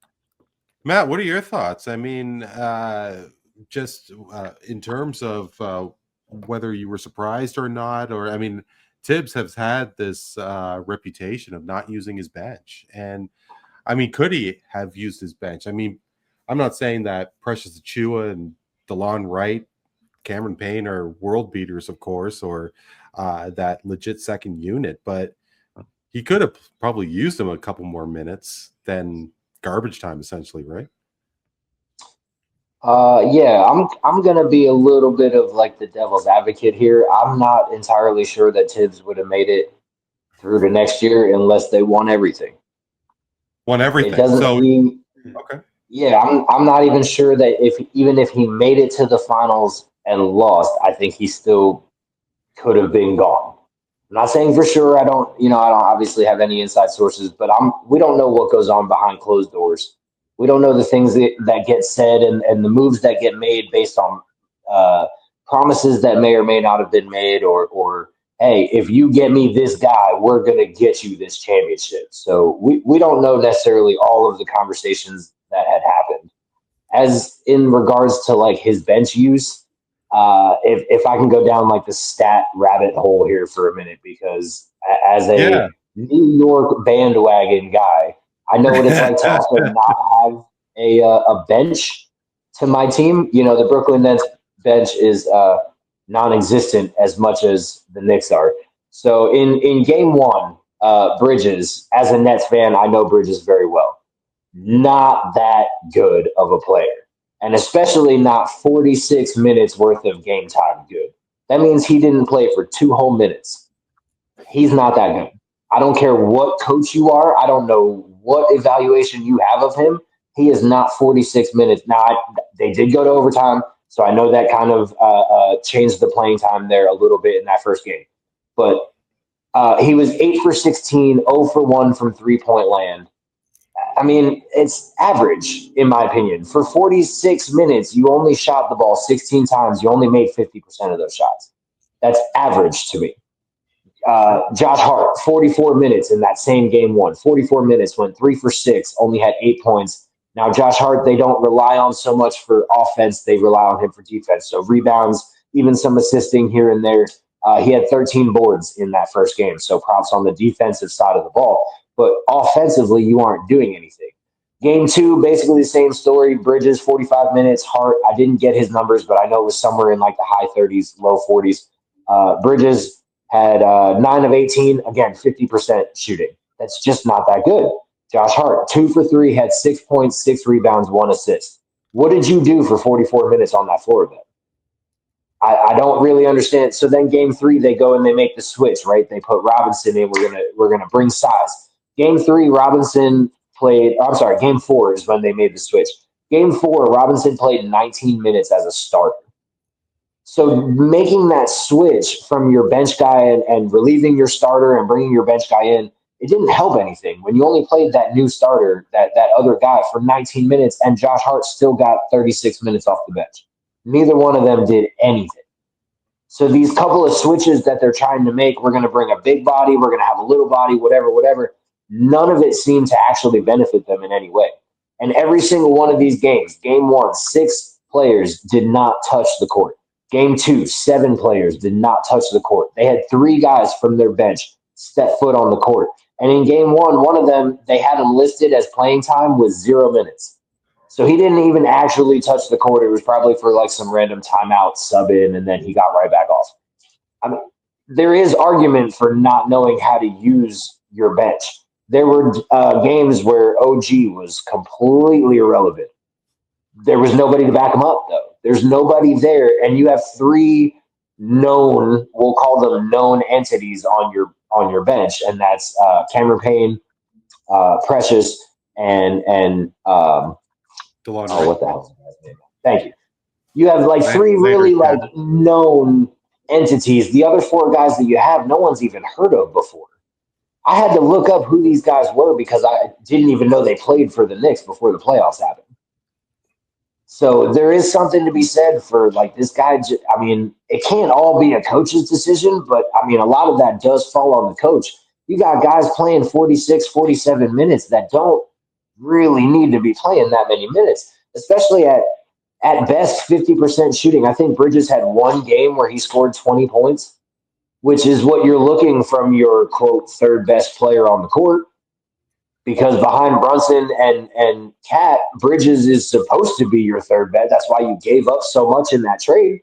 Matt, what are your thoughts? I mean, just in terms of whether you were surprised or not, or I mean, Thibs has had this reputation of not using his bench. And I mean, could he have used his bench? I mean, I'm not saying that Precious Achiuwa and DeLon Wright, Cameron Payne are world beaters, of course, or that legit second unit, but he could have probably used them a couple more minutes than garbage time, essentially, right? Yeah, I'm gonna be a little bit of like the devil's advocate here. I'm not entirely sure that Thibs would have made it through to next year unless they won everything. Won everything. It doesn't mean, okay. Yeah, I'm not even sure that even if he made it to the finals and lost, I think he still could have been gone. I'm not saying for sure. I don't obviously have any inside sources, but we don't know what goes on behind closed doors. We don't know the things that get said and the moves that get made based on promises that may or may not have been made, or hey, if you get me this guy, we're going to get you this championship. So we don't know necessarily all of the conversations that had happened. As in regards to like his bench use, if I can go down like the stat rabbit hole here for a minute, because as a New York bandwagon guy, I know what it's like to also not have a bench to my team. You know, the Brooklyn Nets bench is non-existent as much as the Knicks are. So in game one, Bridges, as a Nets fan, I know Bridges very well. Not that good of a player. And especially not 46 minutes worth of game time good. That means he didn't play for 2 whole minutes. He's not that good. I don't care what coach you are. I don't know what evaluation you have of him. He is not 46 minutes. Now, they did go to overtime, so I know that kind of changed the playing time there a little bit in that first game. But he was 8 for 16, 0 for 1 from three-point land. I mean, it's average, in my opinion. For 46 minutes, you only shot the ball 16 times. You only made 50% of those shots. That's average to me. Josh Hart, 44 minutes in that same game one. 44 minutes, went 3 for 6, only had 8 points. Now, Josh Hart, they don't rely on so much for offense. They rely on him for defense. So rebounds, even some assisting here and there. He had 13 boards in that first game. So props on the defensive side of the ball. But offensively, you aren't doing anything. Game 2, basically the same story. Bridges, 45 minutes. Hart, I didn't get his numbers, but I know it was somewhere in like the high 30s, low 40s. Bridges had 9 of 18. Again, 50% shooting. That's just not that good. Josh Hart, 2 for 3, had 6 points, 6 rebounds, 1 assist. What did you do for 44 minutes on that floor then? I don't really understand. So then game 3, they go and they make the switch, right? They put Robinson in. We're gonna bring size. Game 3, Robinson played. I'm sorry, game 4 is when they made the switch. Game 4, Robinson played 19 minutes as a starter. So making that switch from your bench guy and relieving your starter and bringing your bench guy in, it didn't help anything. When you only played that new starter, that other guy for 19 minutes, and Josh Hart still got 36 minutes off the bench. Neither one of them did anything. So these couple of switches that they're trying to make, we're going to bring a big body, we're going to have a little body, whatever. None of it seemed to actually benefit them in any way. And every single one of these games, game 1, 6 players did not touch the court. Game 2, 7 players did not touch the court. They had 3 guys from their bench step foot on the court. And in game 1, one of them, they had him listed as playing time with 0 minutes. So he didn't even actually touch the court. It was probably for like some random timeout sub in, and then he got right back off. I mean, there is argument for not knowing how to use your bench. There were games where OG was completely irrelevant. There was nobody to back him up, though. There's nobody there, and you have 3 known, we'll call them known entities on your bench, and that's Cameron Payne, Precious, and DeLon oh, what the hell is his name? Thank you. You have like 3 really like known entities. The other 4 guys that you have, no one's even heard of before. I had to look up who these guys were because I didn't even know they played for the Knicks before the playoffs happened. So there is something to be said for like this guy. I mean, it can't all be a coach's decision, but I mean, a lot of that does fall on the coach. You got guys playing 46, 47 minutes that don't really need to be playing that many minutes, especially at best 50% shooting. I think Bridges had 1 game where he scored 20 points, which is what you're looking from your, quote, third best player on the court. Because behind Brunson and Cat, Bridges is supposed to be your third best. That's why you gave up so much in that trade.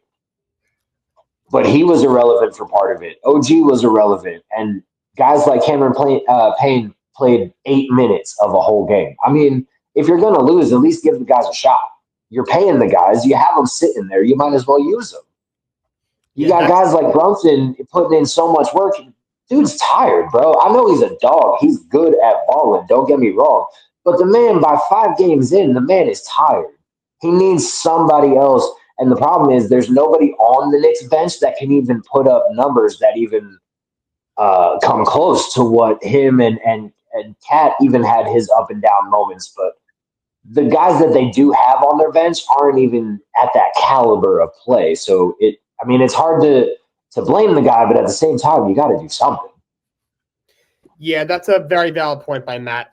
But he was irrelevant for part of it. OG was irrelevant. And guys like Cameron Payne played 8 minutes of a whole game. I mean, if you're going to lose, at least give the guys a shot. You're paying the guys. You have them sitting there. You might as well use them. You got guys like Brunson putting in so much work. Dude's tired, bro. I know he's a dog. He's good at balling. Don't get me wrong. But the man, by 5 games in, the man is tired. He needs somebody else. And the problem is there's nobody on the Knicks bench that can even put up numbers that even come close to what him and Cat even had his up and down moments. But the guys that they do have on their bench aren't even at that caliber of play. So it's hard to blame the guy, but at the same time, you got to do something. Yeah, that's a very valid point by Matt.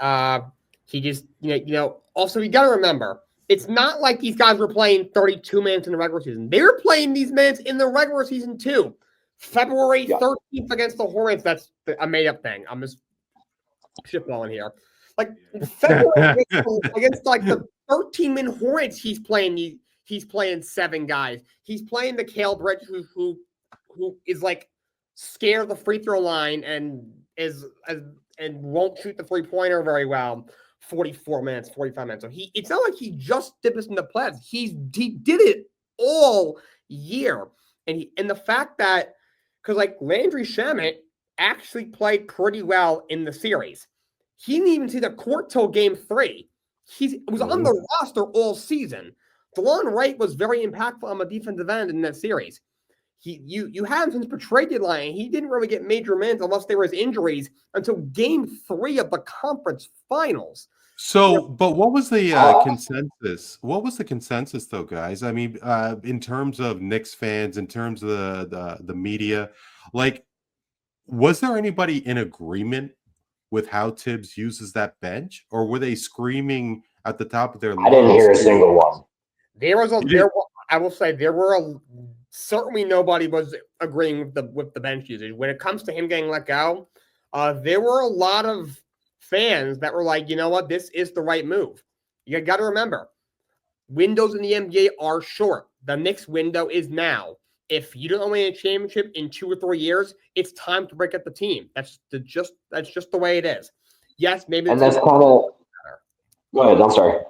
He just, also you got to remember, it's not like these guys were playing 32 minutes in the regular season. They were playing these minutes in the regular season too. February 13th against the Hornets. That's a made-up thing. I'm just shitballing here. Like February against like the 13-minute Hornets, he's playing 7 guys. He's playing the Cale Bridge who is like scared of the free throw line and won't shoot the 3-pointer very well. 44 minutes, 45 minutes. So it's not like he just did this in the playoffs. He did it all year. And the fact that, because like Landry Shamet actually played pretty well in the series. He didn't even see the court till game 3. He was on the roster all season. DeLon Wright was very impactful on the defensive end in that series. You had him since the trade deadline. He didn't really get major minutes unless there was injuries until game 3 of the conference finals. So, but what was the consensus? What was the consensus, though, guys? I mean, in terms of Knicks fans, in terms of the media, like, was there anybody in agreement with how Thibs uses that bench, or were they screaming at the top of their lungs? I didn't hear a single one. I will say there were certainly nobody was agreeing with the bench usage. When it comes to him getting let go, there were a lot of fans that were like, you know what, this is the right move. You got to remember, windows in the NBA are short. The Knicks window is now. If you don't win a championship in 2 or 3 years, it's time to break up the team. That's just the way it is. yes, maybe. And that's kind of. Go ahead. I'm sorry.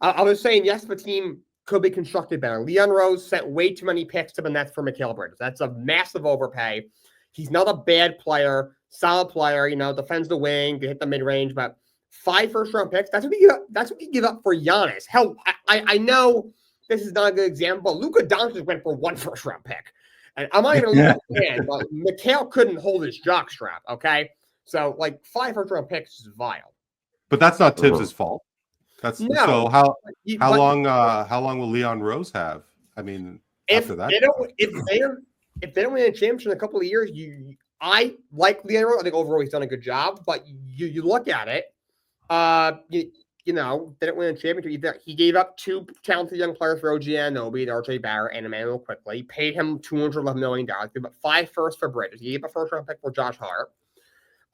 I was saying, yes, the team could be constructed better. Leon Rose sent way too many picks to the Nets for Mikal Bridges. That's a massive overpay. He's not a bad player, solid player, defends the wing, can hit the mid-range, but 5 first-round picks, that's what you give up for Giannis. Hell, I know this is not a good example, but Luka Doncic went for 1 first-round pick. And I'm not even a Luka fan, but Mikal couldn't hold his jockstrap, okay? So, 5 first-round picks is vile. But that's not Thibs' fault. That's no. So how long will Leon Rose have? I mean, after that, if they don't win a championship in a couple of years, I like Leon Rose. I think overall he's done a good job. But you look at it, they didn't win a championship. He gave up 2 talented young players for OG Anunoby, RJ Barrett, and Emmanuel Quickly. Paid him $211 million. Gave up 5 firsts for Bridges. He gave up a first round pick for Josh Hart.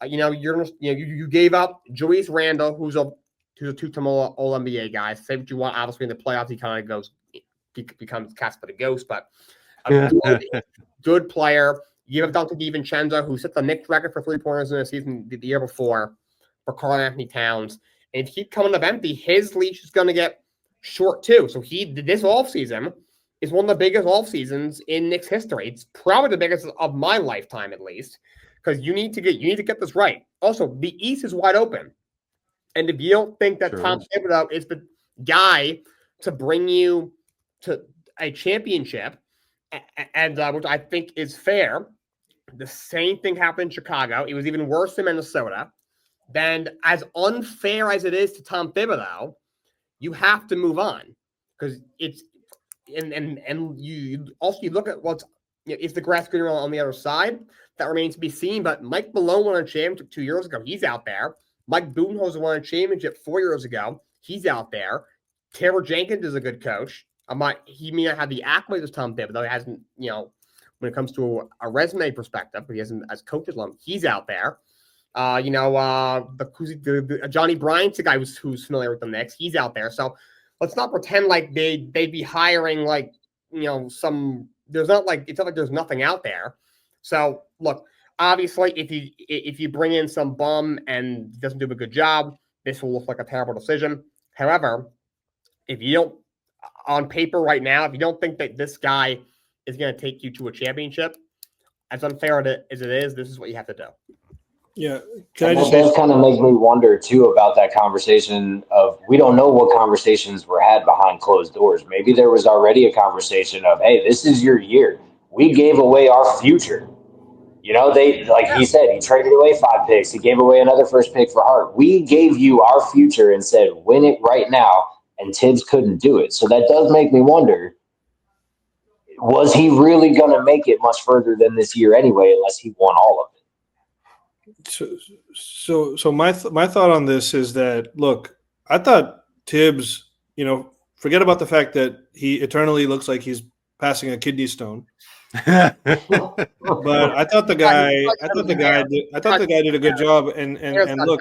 You gave up Julius Randle, who's a 2-time All-NBA guy. Say what you want. Obviously, in the playoffs, he kind of becomes Casper the Ghost, but a good player. You have Dante DiVincenzo, who set the Knicks record for 3-pointers in the season the year before for Karl Anthony Towns. And if he keeps coming up empty, his leash is going to get short too. So this offseason is one of the biggest off seasons in Knicks history. It's probably the biggest of my lifetime, at least, because you need to get this right. Also, the East is wide open. And if you don't think that Tom Thibodeau is the guy to bring you to a championship, and which I think is fair, the same thing happened in Chicago. It was even worse in Minnesota. Then, as unfair as it is to Tom Thibodeau, you have to move on because it's and you look at what's is the grass greener on the other side. That remains to be seen. But Mike Malone won a championship 2 years ago. He's out there. Mike Budenholzer won a championship 4 years ago. He's out there. Taylor Jenkins is a good coach. He may not have the accolades of Tom Thibodeau. He hasn't, when it comes to a resume perspective, but he hasn't as coaches long. He's out there. The Johnny Bryant's a guy who's familiar with the Knicks. He's out there. So let's not pretend like they'd be hiring it's not like there's nothing out there. So look. Obviously, if you bring in some bum and doesn't do a good job, this will look like a terrible decision. However, if you don't, on paper right now, if you don't think that this guy is going to take you to a championship, as unfair as it is, this is what you have to do. Yeah. That does kind of make me wonder, too, about that conversation of we don't know what conversations were had behind closed doors. Maybe there was already a conversation of, hey, this is your year. We gave away our future. He said, he traded away 5 picks. He gave away another first pick for Hart. We gave you our future and said, win it right now. And Thibs couldn't do it. So that does make me wonder, was he really going to make it much further than this year anyway, unless he won all of it? So my thought on this is that, look, I thought Thibs, forget about the fact that he eternally looks like he's passing a kidney stone. But I thought the guy did a good job. And look,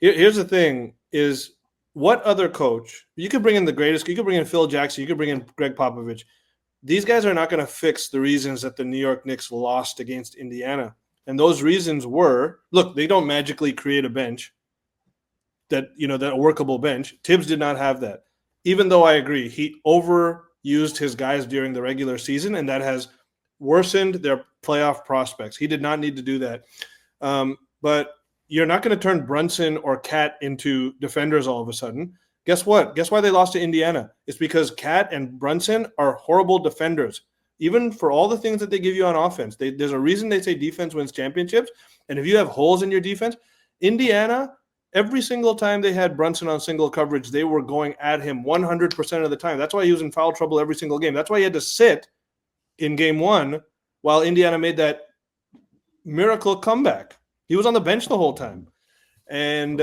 here's the thing: is what other coach you could bring in the greatest? You could bring in Phil Jackson. You could bring in Greg Popovich. These guys are not going to fix the reasons that the New York Knicks lost against Indiana, and those reasons were: look, they don't magically create a bench that a workable bench. Thibs did not have that. Even though I agree, he overused his guys during the regular season, and that has worsened their playoff prospects. He did not need to do that. But you're not going to turn Brunson or Cat into defenders all of a sudden. Guess what? Guess why they lost to Indiana? It's because Cat and Brunson are horrible defenders. Even for all the things that they give you on offense, there's a reason they say defense wins championships. And if you have holes in your defense, Indiana, every single time they had Brunson on single coverage, they were going at him 100% of the time. That's why he was in foul trouble every single game. That's why he had to sit in game 1 while Indiana made that miracle comeback. He was on the bench the whole time. And,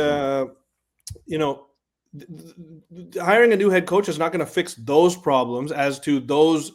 hiring a new head coach is not going to fix those problems as to those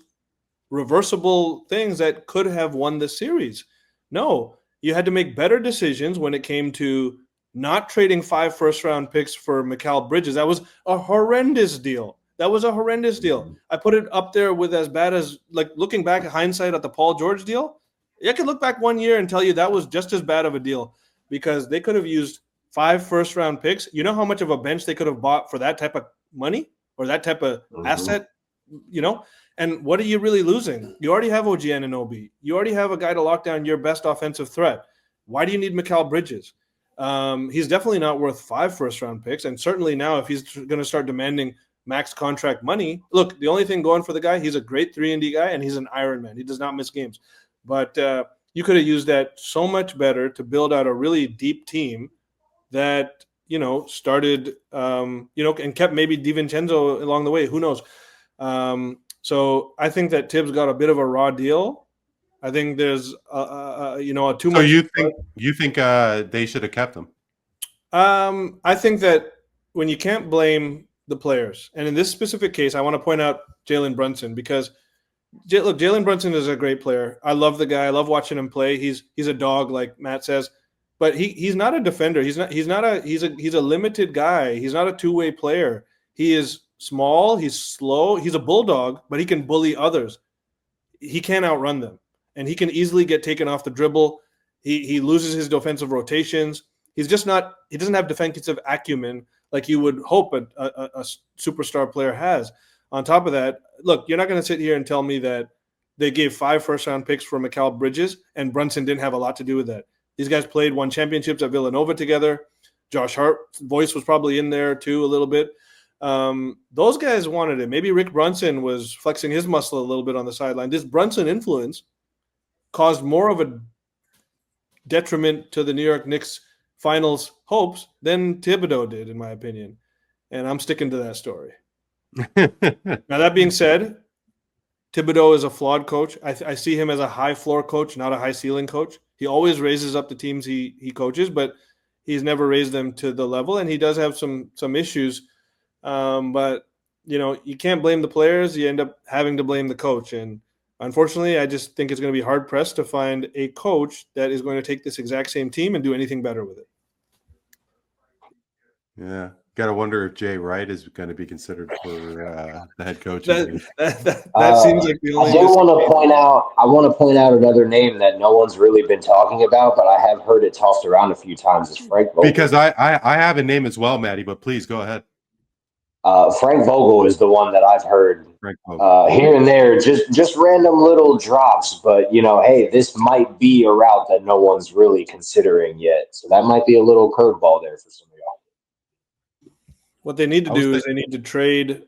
reversible things that could have won the series. No, you had to make better decisions when it came to not trading 5 first-round picks for Mikal Bridges. That was a horrendous deal. I put it up there with as bad as, looking back at hindsight at the Paul George deal. I could look back 1 year and tell you that was just as bad of a deal because they could have used 5 first-round picks. You know how much of a bench they could have bought for that type of money or that type of asset, And what are you really losing? You already have OG Anunoby. You already have a guy to lock down your best offensive threat. Why do you need Mikal Bridges? He's definitely not worth 5 first-round picks, and certainly now if he's going to start demanding max contract money, look, the only thing going for the guy, he's a great 3-and-D guy, and he's an Iron Man. He does not miss games. But you could have used that so much better to build out a really deep team that, started, and kept maybe DiVincenzo along the way. Who knows? So I think that Thibs got a bit of a raw deal. I think there's, too much. So you think they should have kept him? I think that when you can't blame the players, and in this specific case, I want to point out Jalen Brunson because Jalen Brunson is a great player. I love the guy. I love watching him play. He's a dog, like Matt says, but he's not a defender. He's a limited guy. He's not a two-way player. He is small. He's slow. He's a bulldog, but he can bully others. He can't outrun them, and he can easily get taken off the dribble. He loses his defensive rotations. He's just not. He doesn't have defensive acumen like you would hope a superstar player has. On top of that, look, you're not going to sit here and tell me that they gave 5 first-round picks for Mikal Bridges and Brunson didn't have a lot to do with that. These guys won championships at Villanova together. Josh Hart's voice was probably in there too a little bit. Those guys wanted it. Maybe Rick Brunson was flexing his muscle a little bit on the sideline. This Brunson influence caused more of a detriment to the New York Knicks finals hopes than Thibodeau did, in my opinion. And I'm sticking to that story. Now, that being said, Thibodeau is a flawed coach. I see him as a high floor coach, not a high ceiling coach. He always raises up the teams he coaches, but he's never raised them to the level, and he does have some issues. But, you can't blame the players. You end up having to blame the coach. And unfortunately, I just think it's going to be hard-pressed to find a coach that is going to take this exact same team and do anything better with it. Yeah. Got to wonder if Jay Wright is going to be considered for the head coach. That seems like the only. I want to point out another name that no one's really been talking about, but I have heard it tossed around a few times. Is Frank Vogel. Because I have a name as well, Maddie. But please go ahead. Frank Vogel is the one that I've heard here and there, just random little drops. But hey, this might be a route that no one's really considering yet. So that might be a little curveball there for some of y'all. What they need to do is they need to trade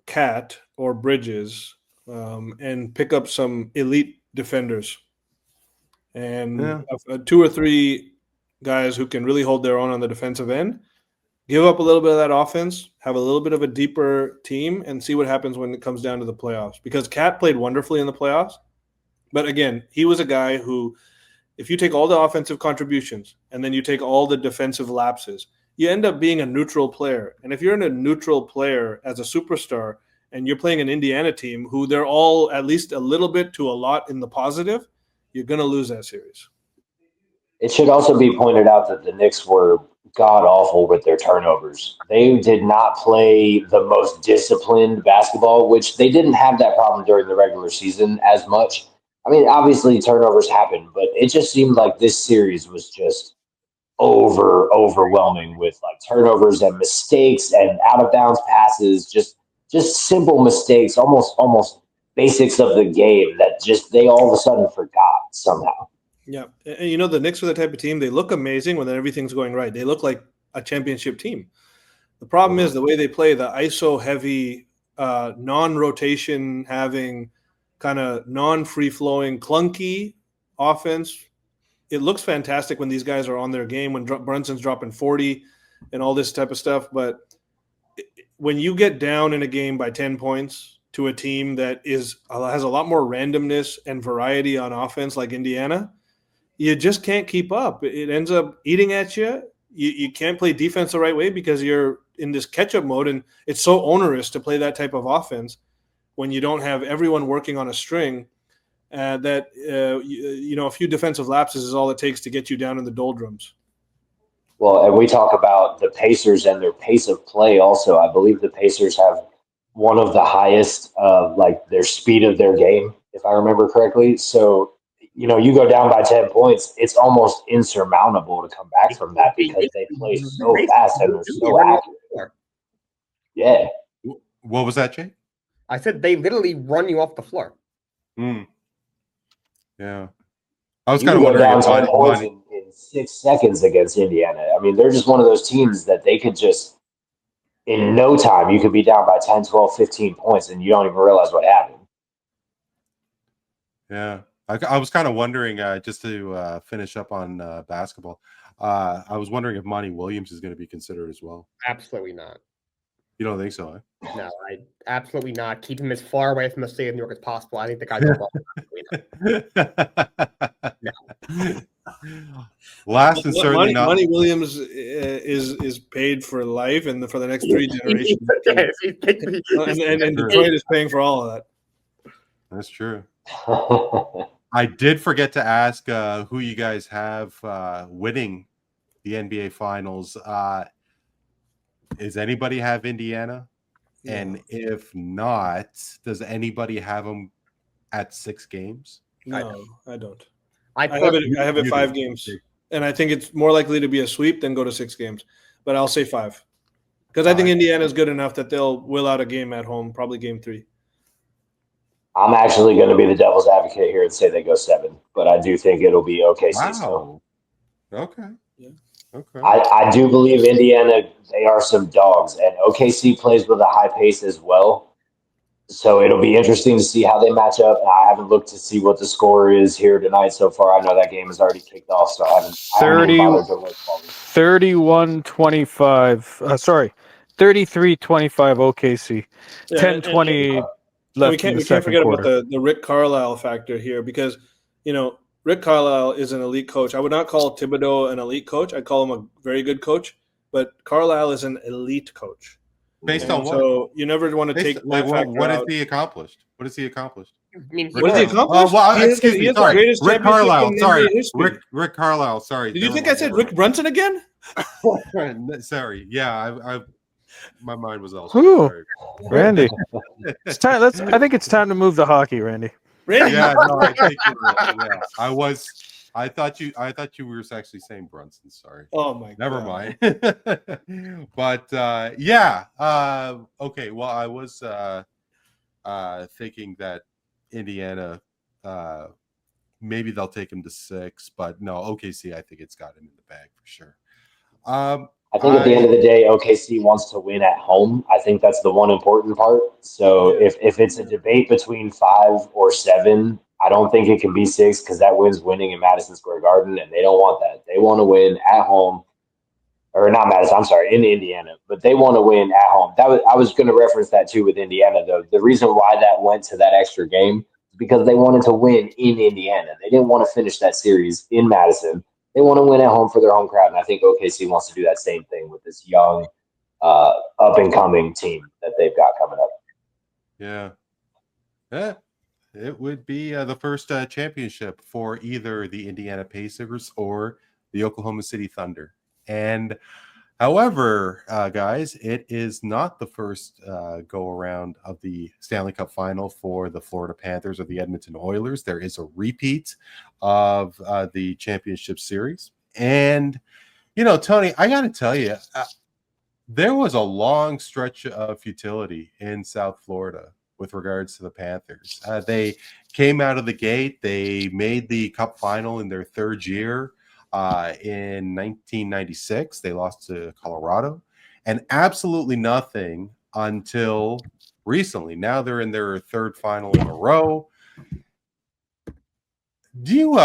Cat or Bridges and pick up some elite defenders and 2 or 3 guys who can really hold their own on the defensive end. Give up a little bit of that offense, have a little bit of a deeper team, and see what happens when it comes down to the playoffs. Because Cat played wonderfully in the playoffs. But again, he was a guy who, if you take all the offensive contributions and then you take all the defensive lapses, you end up being a neutral player. And if you're in a neutral player as a superstar and you're playing an Indiana team who they're all at least a little bit to a lot in the positive, you're going to lose that series. It should also be pointed out that the Knicks were god-awful with their turnovers. They did not play the most disciplined basketball, which they didn't have that problem during the regular season as much. I mean, obviously turnovers happen, but it just seemed like this series was just overwhelming with like turnovers and mistakes and out of bounds passes, just simple mistakes, almost basics of the game that just they all of a sudden forgot somehow. Yeah, and the Knicks are the type of team, they look amazing when everything's going right. They look like a championship team. The problem is the way they play, the ISO heavy, non-rotation having, kind of non-free flowing, clunky offense. It looks fantastic when these guys are on their game, when Brunson's dropping 40 and all this type of stuff. But when you get down in a game by 10 points to a team that has a lot more randomness and variety on offense like Indiana, you just can't keep up. It ends up eating at you. You can't play defense the right way because you're in this catch-up mode, and it's so onerous to play that type of offense when you don't have everyone working on a string. That a few defensive lapses is all it takes to get you down in the doldrums. Well, and we talk about the Pacers and their pace of play also. I believe the Pacers have one of the highest, their speed of their game, if I remember correctly. So you go down by 10 points, it's almost insurmountable to come back from that because they play so fast and they're so accurate. Yeah. What was that, Jay? I said they literally run you off the floor. Yeah. I was kind of wondering down if 10 points in 6 seconds against Indiana. I mean, they're just one of those teams that they could just, in no time, you could be down by 10, 12, 15 points and you don't even realize what happened. Yeah. I was kind of wondering, just to finish up on basketball, I was wondering if Monty Williams is going to be considered as well. Absolutely not. You don't think so, eh? No, I absolutely not. Keep him as far away from the state of New York as possible. I think the guy's no. Last and certainly not. Monty Williams is paid for life and for the next 3 generations. and Detroit is paying for all of that. That's true. I did forget to ask who you guys have winning the NBA Finals. Does anybody have Indiana? No. And if not, does anybody have them at 6 games? No, I don't. I have it 5 games, and I think it's more likely to be a sweep than go to 6 games. But I'll say 5 because I think Indiana is good enough that they'll will out a game at home, probably game 3. I'm actually going to be the devil's advocate here and say they go 7, but I do think it'll be OKC. Wow. Okay. Yeah. Okay. I do believe Indiana, they are some dogs, and OKC plays with a high pace as well. So it'll be interesting to see how they match up. I haven't looked to see what the score is here tonight so far. I know that game has already kicked off, so I haven't bothered to look forward. 31-25. Sorry, 33-25 OKC. 10-20 left. We can't forget about the Rick Carlisle factor here because, Rick Carlisle is an elite coach. I would not call Thibodeau an elite coach. I'd call him a very good coach. But Carlisle is an elite coach. Based on what? So you never want to take that factor what has out. he accomplished? What has he accomplished? What has he accomplished? Excuse me. Sorry. Rick Carlisle. Sorry. Rick Carlisle. Sorry. Did you think I said Rick Brunson again? Sorry. Yeah, my mind was elsewhere. Randy. It's time. I think it's time to move the hockey, Randy. Randy? Yeah, no, I think you're right. Yeah. I thought you were actually saying Brunson. Sorry. Oh my God. Never mind. But okay. Well, I was thinking that Indiana maybe they'll take him to 6, but no, OKC, I think it's got him in the bag for sure. I think at the end of the day, OKC wants to win at home. I think that's the one important part. So if it's a debate between 5 or 7, I don't think it can be 6 because that wins winning in Madison Square Garden, and they don't want that. They want to win at home, or not Madison. I'm sorry, in Indiana, but they want to win at home. I was going to reference that too with Indiana, though. The reason why that went to that extra game is because they wanted to win in Indiana. They didn't want to finish that series in Madison. They want to win at home for their home crowd, and I think OKC wants to do that same thing with this young, up-and-coming team that they've got coming up. Yeah. It would be the first championship for either the Indiana Pacers or the Oklahoma City Thunder. And however, guys, it is not the first go-around of the Stanley Cup Final for the Florida Panthers or the Edmonton Oilers. There is a repeat of the championship series. And, Tony, I got to tell you, there was a long stretch of futility in South Florida with regards to the Panthers. They came out of the gate. They made the Cup Final in their 3rd year in 1996. They lost to Colorado. And absolutely nothing until recently. Now they're in their 3rd final in a row. Do you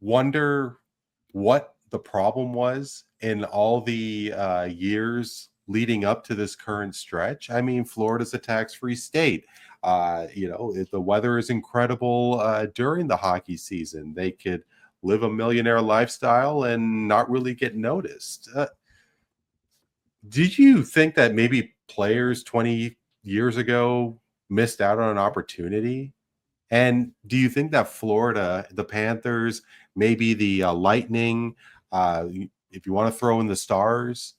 wonder what the problem was in all the years leading up to this current stretch? I mean, Florida's a tax-free state. The weather is incredible during the hockey season. They could live a millionaire lifestyle and not really get noticed. Did you think that maybe players 20 years ago missed out on an opportunity? And do you think that Florida, the Panthers, maybe the Lightning, if you want to throw in the Stars,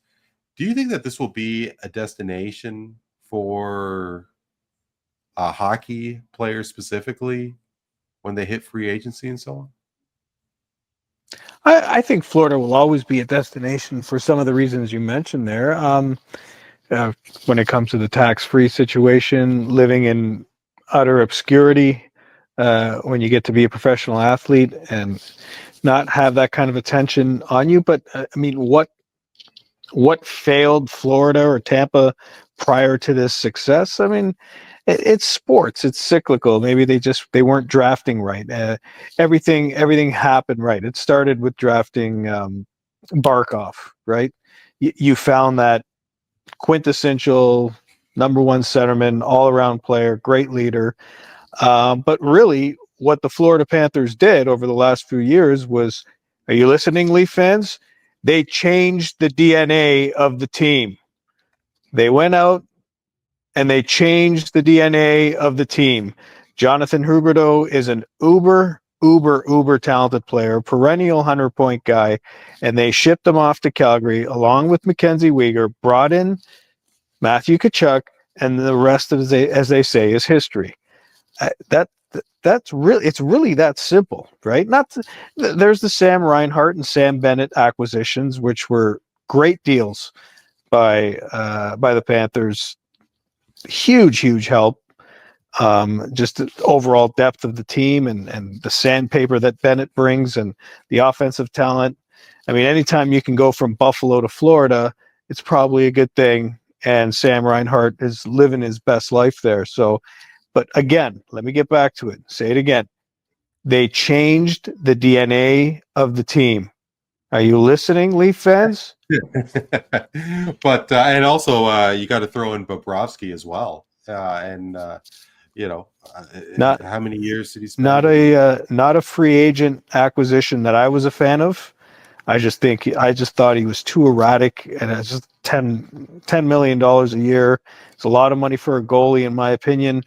do you think that this will be a destination for hockey players specifically when they hit free agency and so on? I think Florida will always be a destination for some of the reasons you mentioned there. When it comes to the tax-free situation, living in utter obscurity, when you get to be a professional athlete and not have that kind of attention on you. But I mean, what failed Florida or Tampa prior to this success? I mean, it's sports. It's cyclical. Maybe they weren't drafting right. Everything happened right. It started with drafting Barkov, right? You found that quintessential number one centerman, all around player, great leader. But really, what the Florida Panthers did over the last few years was, are you listening, Leaf fans? They changed the DNA of the team. They went out and they changed the DNA of the team. Jonathan Huberdeau is an uber talented player, perennial 100-point guy, and they shipped him off to Calgary along with Mackenzie Weegar, brought in Matthew Tkachuk, and the rest of, as they say, is history. It's really that simple, right? There's the Sam Reinhart and Sam Bennett acquisitions, which were great deals by the Panthers. Huge help. Just the overall depth of the team and the sandpaper that Bennett brings and the offensive talent. I mean, anytime you can go from Buffalo to Florida, it's probably a good thing. And Sam Reinhart is living his best life there. So, but again, let me get back to it. Say it again. They changed the DNA of the team. Are you listening, Leaf fans? But and also you got to throw in Bobrovsky as well. Not how many years did he spend? Not a free agent acquisition that I was a fan of. I just thought he was too erratic, and it's just $10 million a year. It's a lot of money for a goalie, in my opinion.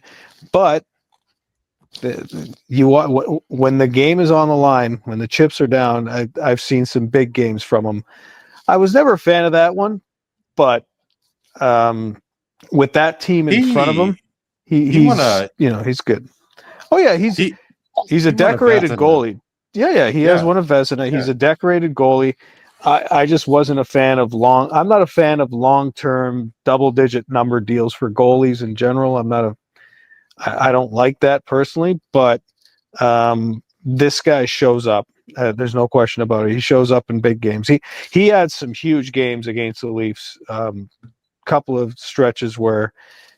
But when the game is on the line, when the chips are down, I've seen some big games from him. I was never a fan of that one, but with that team in front of him, he's good. Oh yeah, he's a decorated goalie. Yeah, he has won a Vezina. He's a decorated goalie. I just wasn't a fan of I'm not a fan of long-term double-digit number deals for goalies in general. I don't like that personally, but this guy shows up. There's no question about it. He shows up in big games. He had some huge games against the Leafs. Couple of stretches where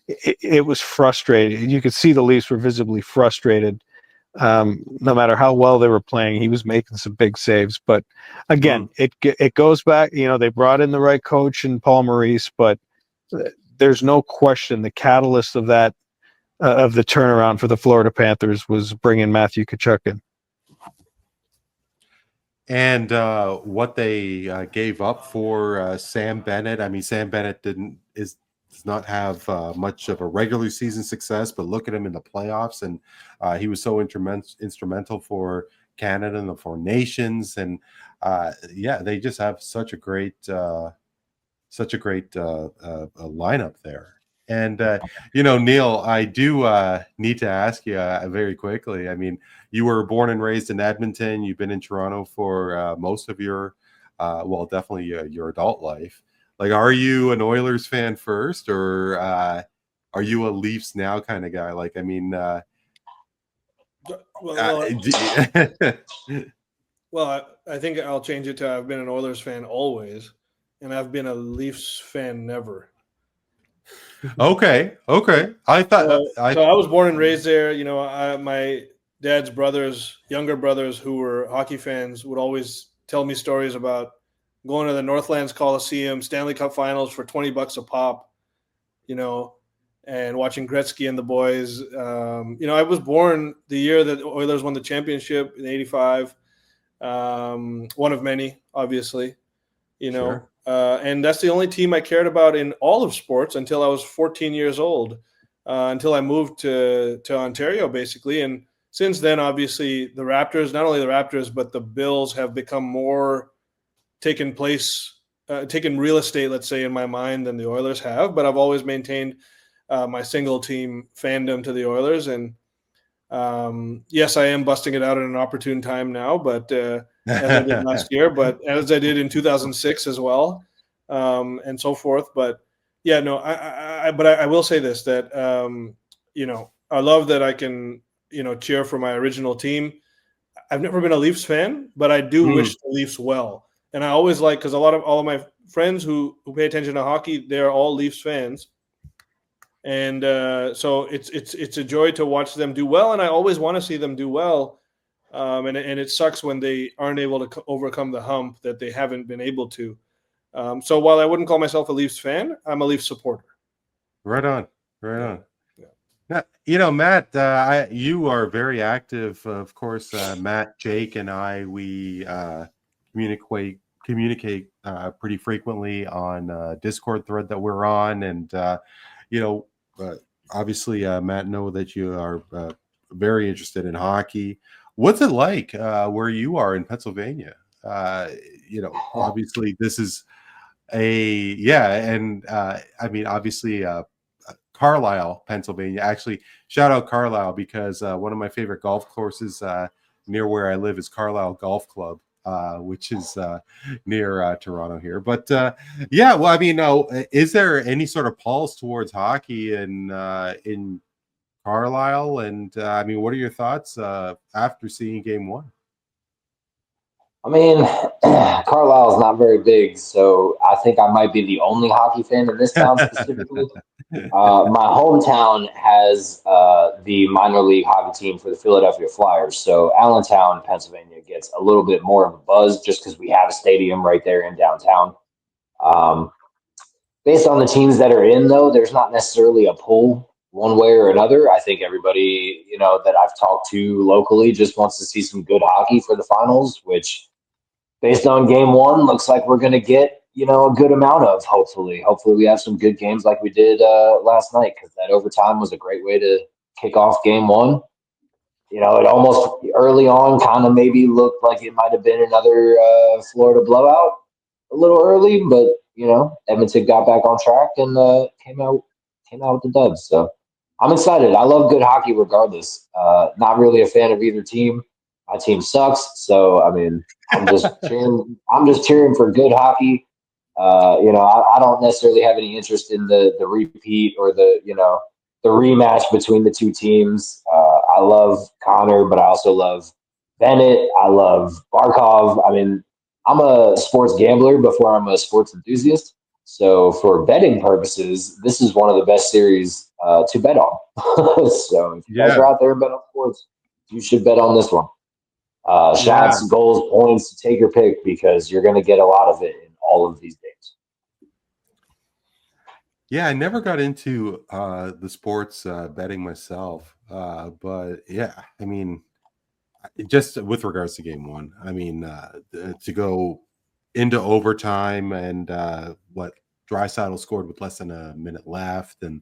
it was frustrating. You could see the Leafs were visibly frustrated. No matter how well they were playing, he was making some big saves. But again, it goes back. They brought in the right coach in Paul Maurice, but there's no question the catalyst of that of the turnaround for the Florida Panthers was bringing Matthew Tkachuk in. And what they gave up for Sam Bennett. I mean, Sam Bennett does not have much of a regular season success, but look at him in the playoffs, and he was so instrumental for Canada and the Four Nations, and they just have such a great lineup there. And Neel, I do need to ask you very quickly. I mean, you were born and raised in Edmonton. You've been in Toronto for most of your, definitely your adult life. Like, are you an Oilers fan first, or are you a Leafs now kind of guy? Like, I mean, I think I'll change it to I've been an Oilers fan always, and I've been a Leafs fan never. Okay. I thought so I was born and raised there. My dad's younger brothers who were hockey fans would always tell me stories about going to the Northlands Coliseum, Stanley Cup Finals for $20 a pop, and watching Gretzky and the boys. I was born the year that the Oilers won the championship in '85. One of many, obviously, Sure. And that's the only team I cared about in all of sports until I was 14 years old, until I moved to Ontario, basically. And since then, obviously, the Raptors, not only the Raptors, but the Bills have become more taken real estate, let's say, in my mind than the Oilers have. But I've always maintained my single team fandom to the Oilers. And Yes, I am busting it out at an opportune time now, but as I did last year, but as I did in 2006 as well, and so forth. But yeah, no, I will say this, that I love that I can cheer for my original team. I've never been a Leafs fan, but I do wish the Leafs well, and I always because all of my friends who pay attention to hockey, they're all Leafs fans. And so it's a joy to watch them do well, and I always want to see them do well. And it sucks when they aren't able to overcome the hump that they haven't been able to. So while I wouldn't call myself a Leafs fan, I'm a Leafs supporter. Right on. Now, Matt, you are very active. Of course, Matt, Jake, and we communicate pretty frequently on Discord thread that we're on, and obviously, Matt, know that you are very interested in hockey. What's it like where you are in Pennsylvania? Obviously, this is obviously Carlisle, Pennsylvania. Actually, shout out Carlisle, because one of my favorite golf courses near where I live is Carlisle Golf Club, which is near Toronto here. But is there any sort of pulse towards hockey in Carlisle? And what are your thoughts after seeing Game 1? I mean, Carlisle is not very big, so I think I might be the only hockey fan in this town specifically. My hometown has the minor league hockey team for the Philadelphia Flyers, so Allentown, Pennsylvania gets a little bit more of a buzz just because we have a stadium right there in downtown. Based on the teams that are in, though, there's not necessarily a pull one way or another. I think everybody, that I've talked to locally just wants to see some good hockey for the finals, which, based on Game 1, looks like we're going to get, a good amount of, hopefully. Hopefully we have some good games like we did last night, because that overtime was a great way to kick off Game 1. It almost early on kind of maybe looked like it might have been another Florida blowout a little early, but, Edmonton got back on track and came out with the dubs. So I'm excited. I love good hockey regardless. Not really a fan of either team. My team sucks, so I'm just cheering. I'm just cheering for good hockey. I don't necessarily have any interest in the repeat or the rematch between the two teams. I love Connor, but I also love Bennett. I love Barkov. I'm a sports gambler before I'm a sports enthusiast. So for betting purposes, this is one of the best series to bet on. So if you guys are out there and bet on sports, you should bet on this one. Shots, goals, points, take your pick, because you're going to get a lot of it in all of these games. Yeah, I never got into the sports betting myself. But yeah, just with regards to Game 1, to go into overtime and Draisaitl scored with less than a minute left, and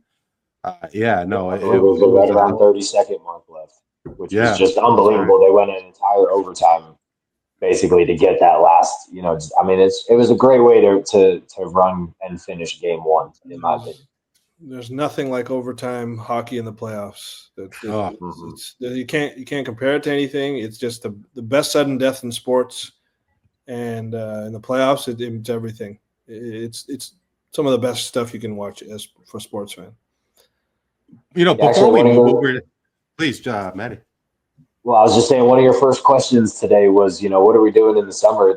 it was right around 30-second mark left, which was just unbelievable. They went an entire overtime basically to get that last. It was a great way to run and finish Game 1, in my opinion. There's nothing like overtime hockey in the playoffs. You can't compare it to anything. It's just the best sudden death in sports, and in the playoffs, it's everything. It's some of the best stuff you can watch as for a sports fan. Before we move over, please, Matty. Well, I was just saying, one of your first questions today was, what are we doing in the summer?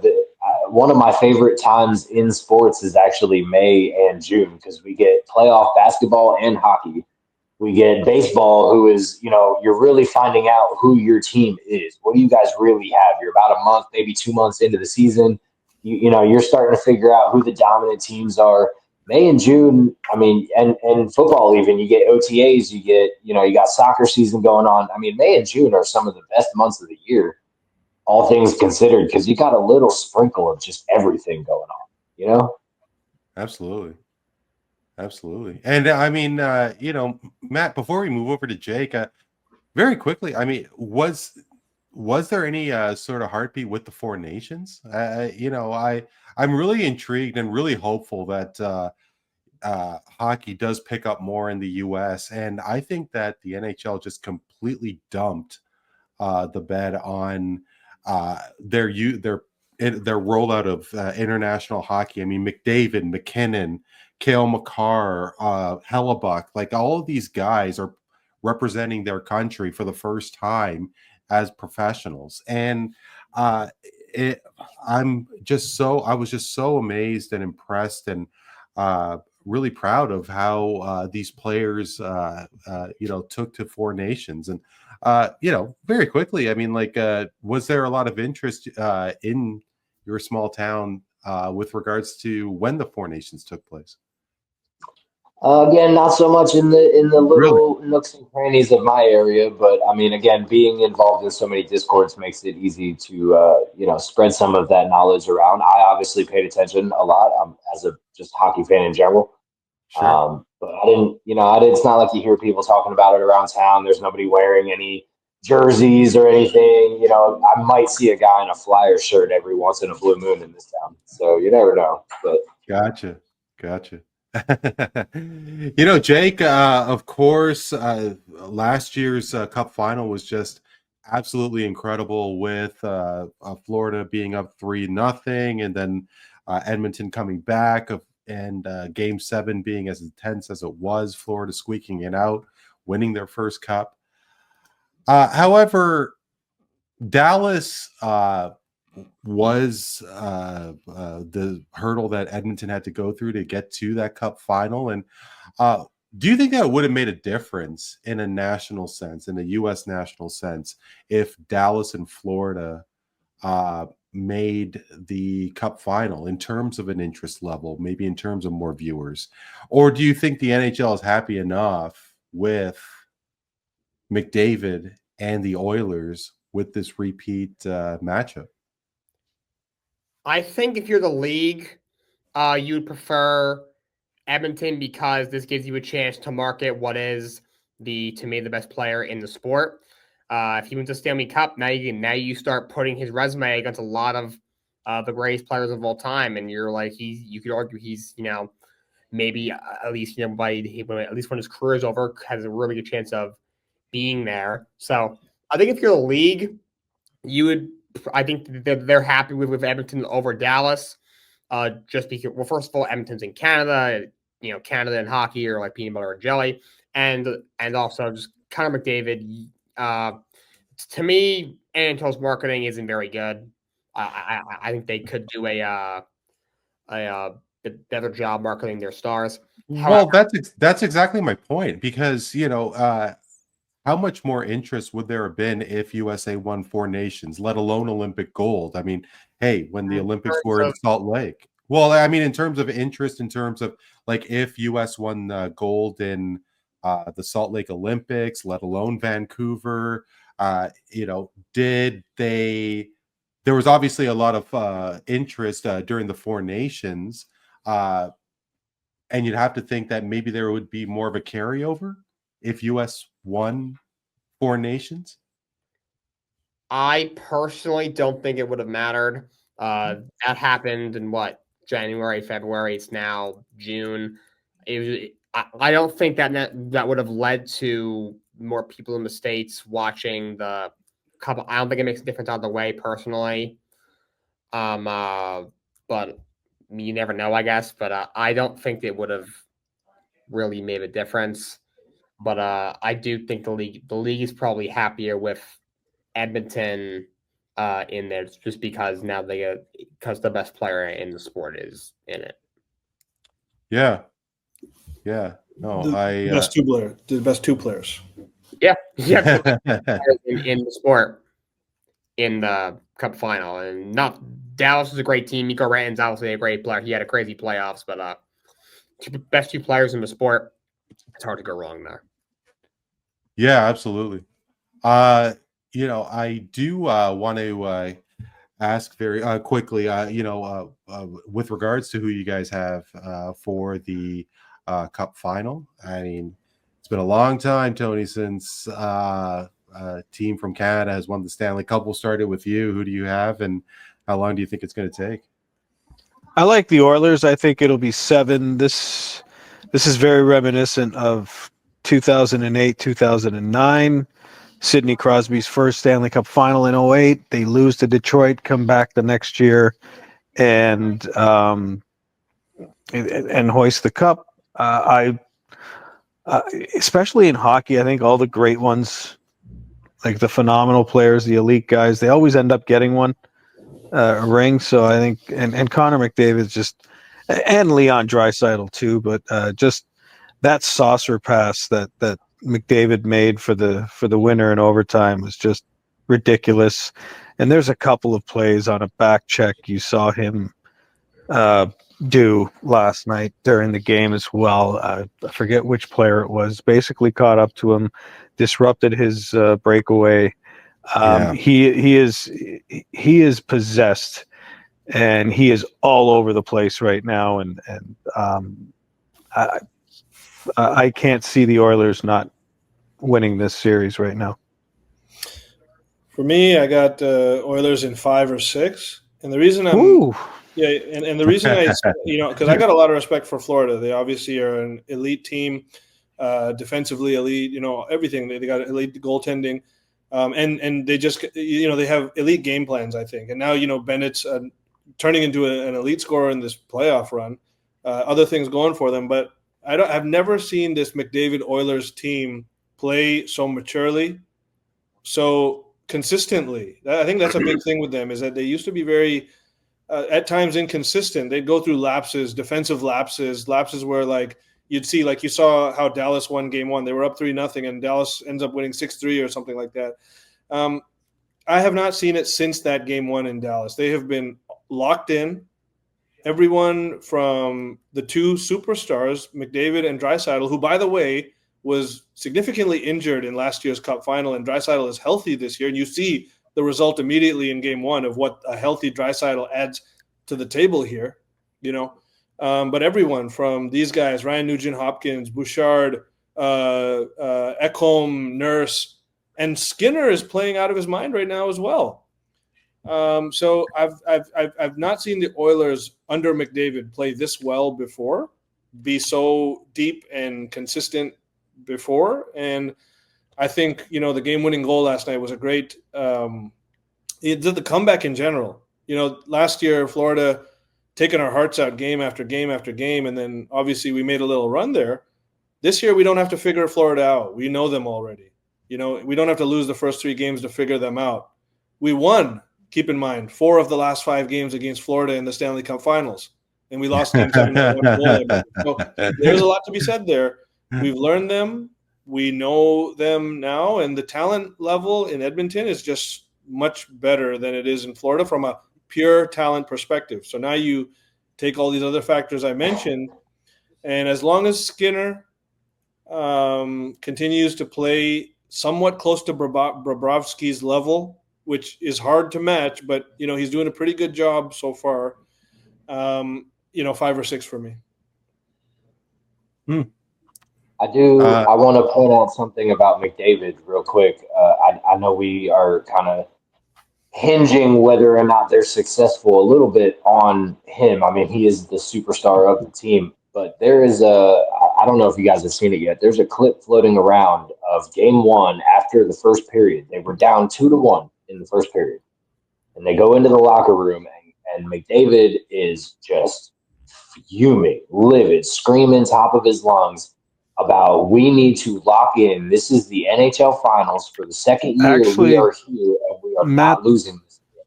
One of my favorite times in sports is actually May and June, because we get playoff basketball and hockey. We get baseball, who is, you're really finding out who your team is. What do you guys really have? You're about a month, maybe 2 months into the season. You're starting to figure out who the dominant teams are. May and June, and football even, you get OTAs, you got soccer season going on. May and June are some of the best months of the year, all things considered, because you got a little sprinkle of just everything going on, Absolutely. And Matt, before we move over to Jake, very quickly, was there any sort of heartbeat with the Four Nations? I'm really intrigued and really hopeful that hockey does pick up more in the U.S., and I think that the NHL just completely dumped the bet on their rollout of international hockey. I mean, McDavid, McKinnon, Cale Makar, Hellebuck, like all of these guys are representing their country for the first time as professionals, and I was just so amazed and impressed and really proud of how these players took to Four Nations. And very quickly, I mean, like, was there a lot of interest in your small town with regards to when the Four Nations took place? Again, not so much in the little Really? nooks and crannies of my area, but I mean, again, being involved in so many discords makes it easy to spread some of that knowledge around. I obviously paid attention a lot as a just hockey fan in general. Sure. But I didn't, it's not like you hear people talking about it around town. There's nobody wearing any jerseys or anything. I might see a guy in a Flyer shirt every once in a blue moon in this town. So you never know. But Gotcha. Jake, of course, last year's Cup Final was just absolutely incredible with Florida being up 3-0, and then Edmonton coming back, and Game 7 being as intense as it was, Florida squeaking it out, winning their first Cup. However, Dallas was the hurdle that Edmonton had to go through to get to that Cup Final. And do you think that would have made a difference in a national sense, in a U.S. national sense, if Dallas and Florida made the Cup Final in terms of an interest level, maybe in terms of more viewers? Or do you think the NHL is happy enough with McDavid and the Oilers with this repeat matchup? I think if you're the league, you would prefer Edmonton because this gives you a chance to market what is to me the best player in the sport. If he wins the Stanley Cup, now you start putting his resume against a lot of the greatest players of all time, and you're like you could argue he's maybe at least at least when his career is over, has a really good chance of being there. So I think if you're the league, I think they're happy with Edmonton over Dallas, just because. Well, first of all, Edmonton's in Canada. Canada and hockey are like peanut butter and jelly, and also just Connor McDavid. To me, Anton's marketing isn't very good. I think they could do a better job marketing their stars. Well, that's exactly my point, because how much more interest would there have been if USA won Four Nations, let alone Olympic gold? I mean, hey, when the Olympics were in Salt Lake. Well, I mean, in terms of interest, in terms of like if US won gold in the Salt Lake Olympics, let alone Vancouver, did they? There was obviously a lot of interest during the Four Nations, and you'd have to think that maybe there would be more of a carryover if US won Four Nations. I personally don't think it would have mattered. That happened in January, February. It's now June. I don't think that would have led to more people in the States watching the Cup. I don't think it makes a difference either way, personally. But you never know, I guess. But I don't think it would have really made a difference. But I do think the league is probably happier with Edmonton in there, just because now because the best player in the sport is in it. Yeah. No, the best two players. Yeah. in the sport in the Cup Final, and not Dallas is a great team. Nico Rantan's obviously a great player. He had a crazy playoffs, but best two players in the sport. It's hard to go wrong there. Yeah, absolutely. I do want to ask very quickly, with regards to who you guys have for the Cup Final. I mean, it's been a long time, Tony, since a team from Canada has won the Stanley Cup. We'll start it with you. Who do you have, and how long do you think it's going to take? I like the Oilers. I think it'll be 7 this This is very reminiscent of 2008, 2009. Sidney Crosby's first Stanley Cup Final in 08. They lose to Detroit, come back the next year, and hoist the cup. Especially in hockey, I think all the great ones, like the phenomenal players, the elite guys, they always end up getting a ring. So I think, and Connor McDavid's just, and Leon Draisaitl too, but just that saucer pass that McDavid made for the winner in overtime was just ridiculous. And there's a couple of plays on a back check you saw him do last night during the game as well. I forget which player it was. Basically caught up to him, disrupted his breakaway. He is possessed, and he is all over the place right now. And I can't see the Oilers not winning this series right now. For me, I got Oilers in 5 or 6, and the reason and the reason because I got a lot of respect for Florida. They obviously are an elite team, defensively elite. Everything. They got elite goaltending, and they just they have elite game plans. I think, and now Bennett's turning into an elite scorer in this playoff run. Other things going for them, but I've never seen this McDavid Oilers team play so maturely, so consistently. I think that's a big thing with them, is that they used to be very, at times, inconsistent. They'd go through lapses, defensive lapses where you'd see, you saw how Dallas won game 1. They were up 3-0, and Dallas ends up winning 6-3 or something like that. I have not seen it since that game 1 in Dallas. They have been locked in. Everyone from the two superstars, McDavid and Draisaitl, who, by the way, was significantly injured in last year's Cup Final, and Draisaitl is healthy this year. And you see the result immediately in game 1 of what a healthy Draisaitl adds to the table here, But everyone from these guys, Ryan Nugent-Hopkins, Bouchard, Ekholm, Nurse, and Skinner is playing out of his mind right now as well. So I've not seen the Oilers under McDavid play this well before, be so deep and consistent before. And I think, the game-winning goal last night was a great the comeback in general. Last year, Florida taking our hearts out game after game after game, and then obviously we made a little run there. This year, we don't have to figure Florida out. We know them already. We don't have to lose the first 3 games to figure them out. We won. Keep in mind, 4 of the last 5 games against Florida in the Stanley Cup Finals, and we lost game 7. So there's a lot to be said there. We've learned them. We know them now, and the talent level in Edmonton is just much better than it is in Florida from a pure talent perspective. So now you take all these other factors I mentioned, and as long as Skinner continues to play somewhat close to Bobrovsky's level, which is hard to match, but he's doing a pretty good job so far. 5 or 6 for me. I want to point out something about McDavid real quick. I know we are kind of hinging whether or not they're successful a little bit on him. I mean, he is the superstar of the team, but there is I don't know if you guys have seen it yet. There's a clip floating around of game 1 after the first period. They were down 2-1 in the first period, and they go into the locker room, and McDavid is just fuming, livid, screaming top of his lungs about, we need to lock in. This is the NHL Finals for the second year. Actually, we are here, and we are not losing this game.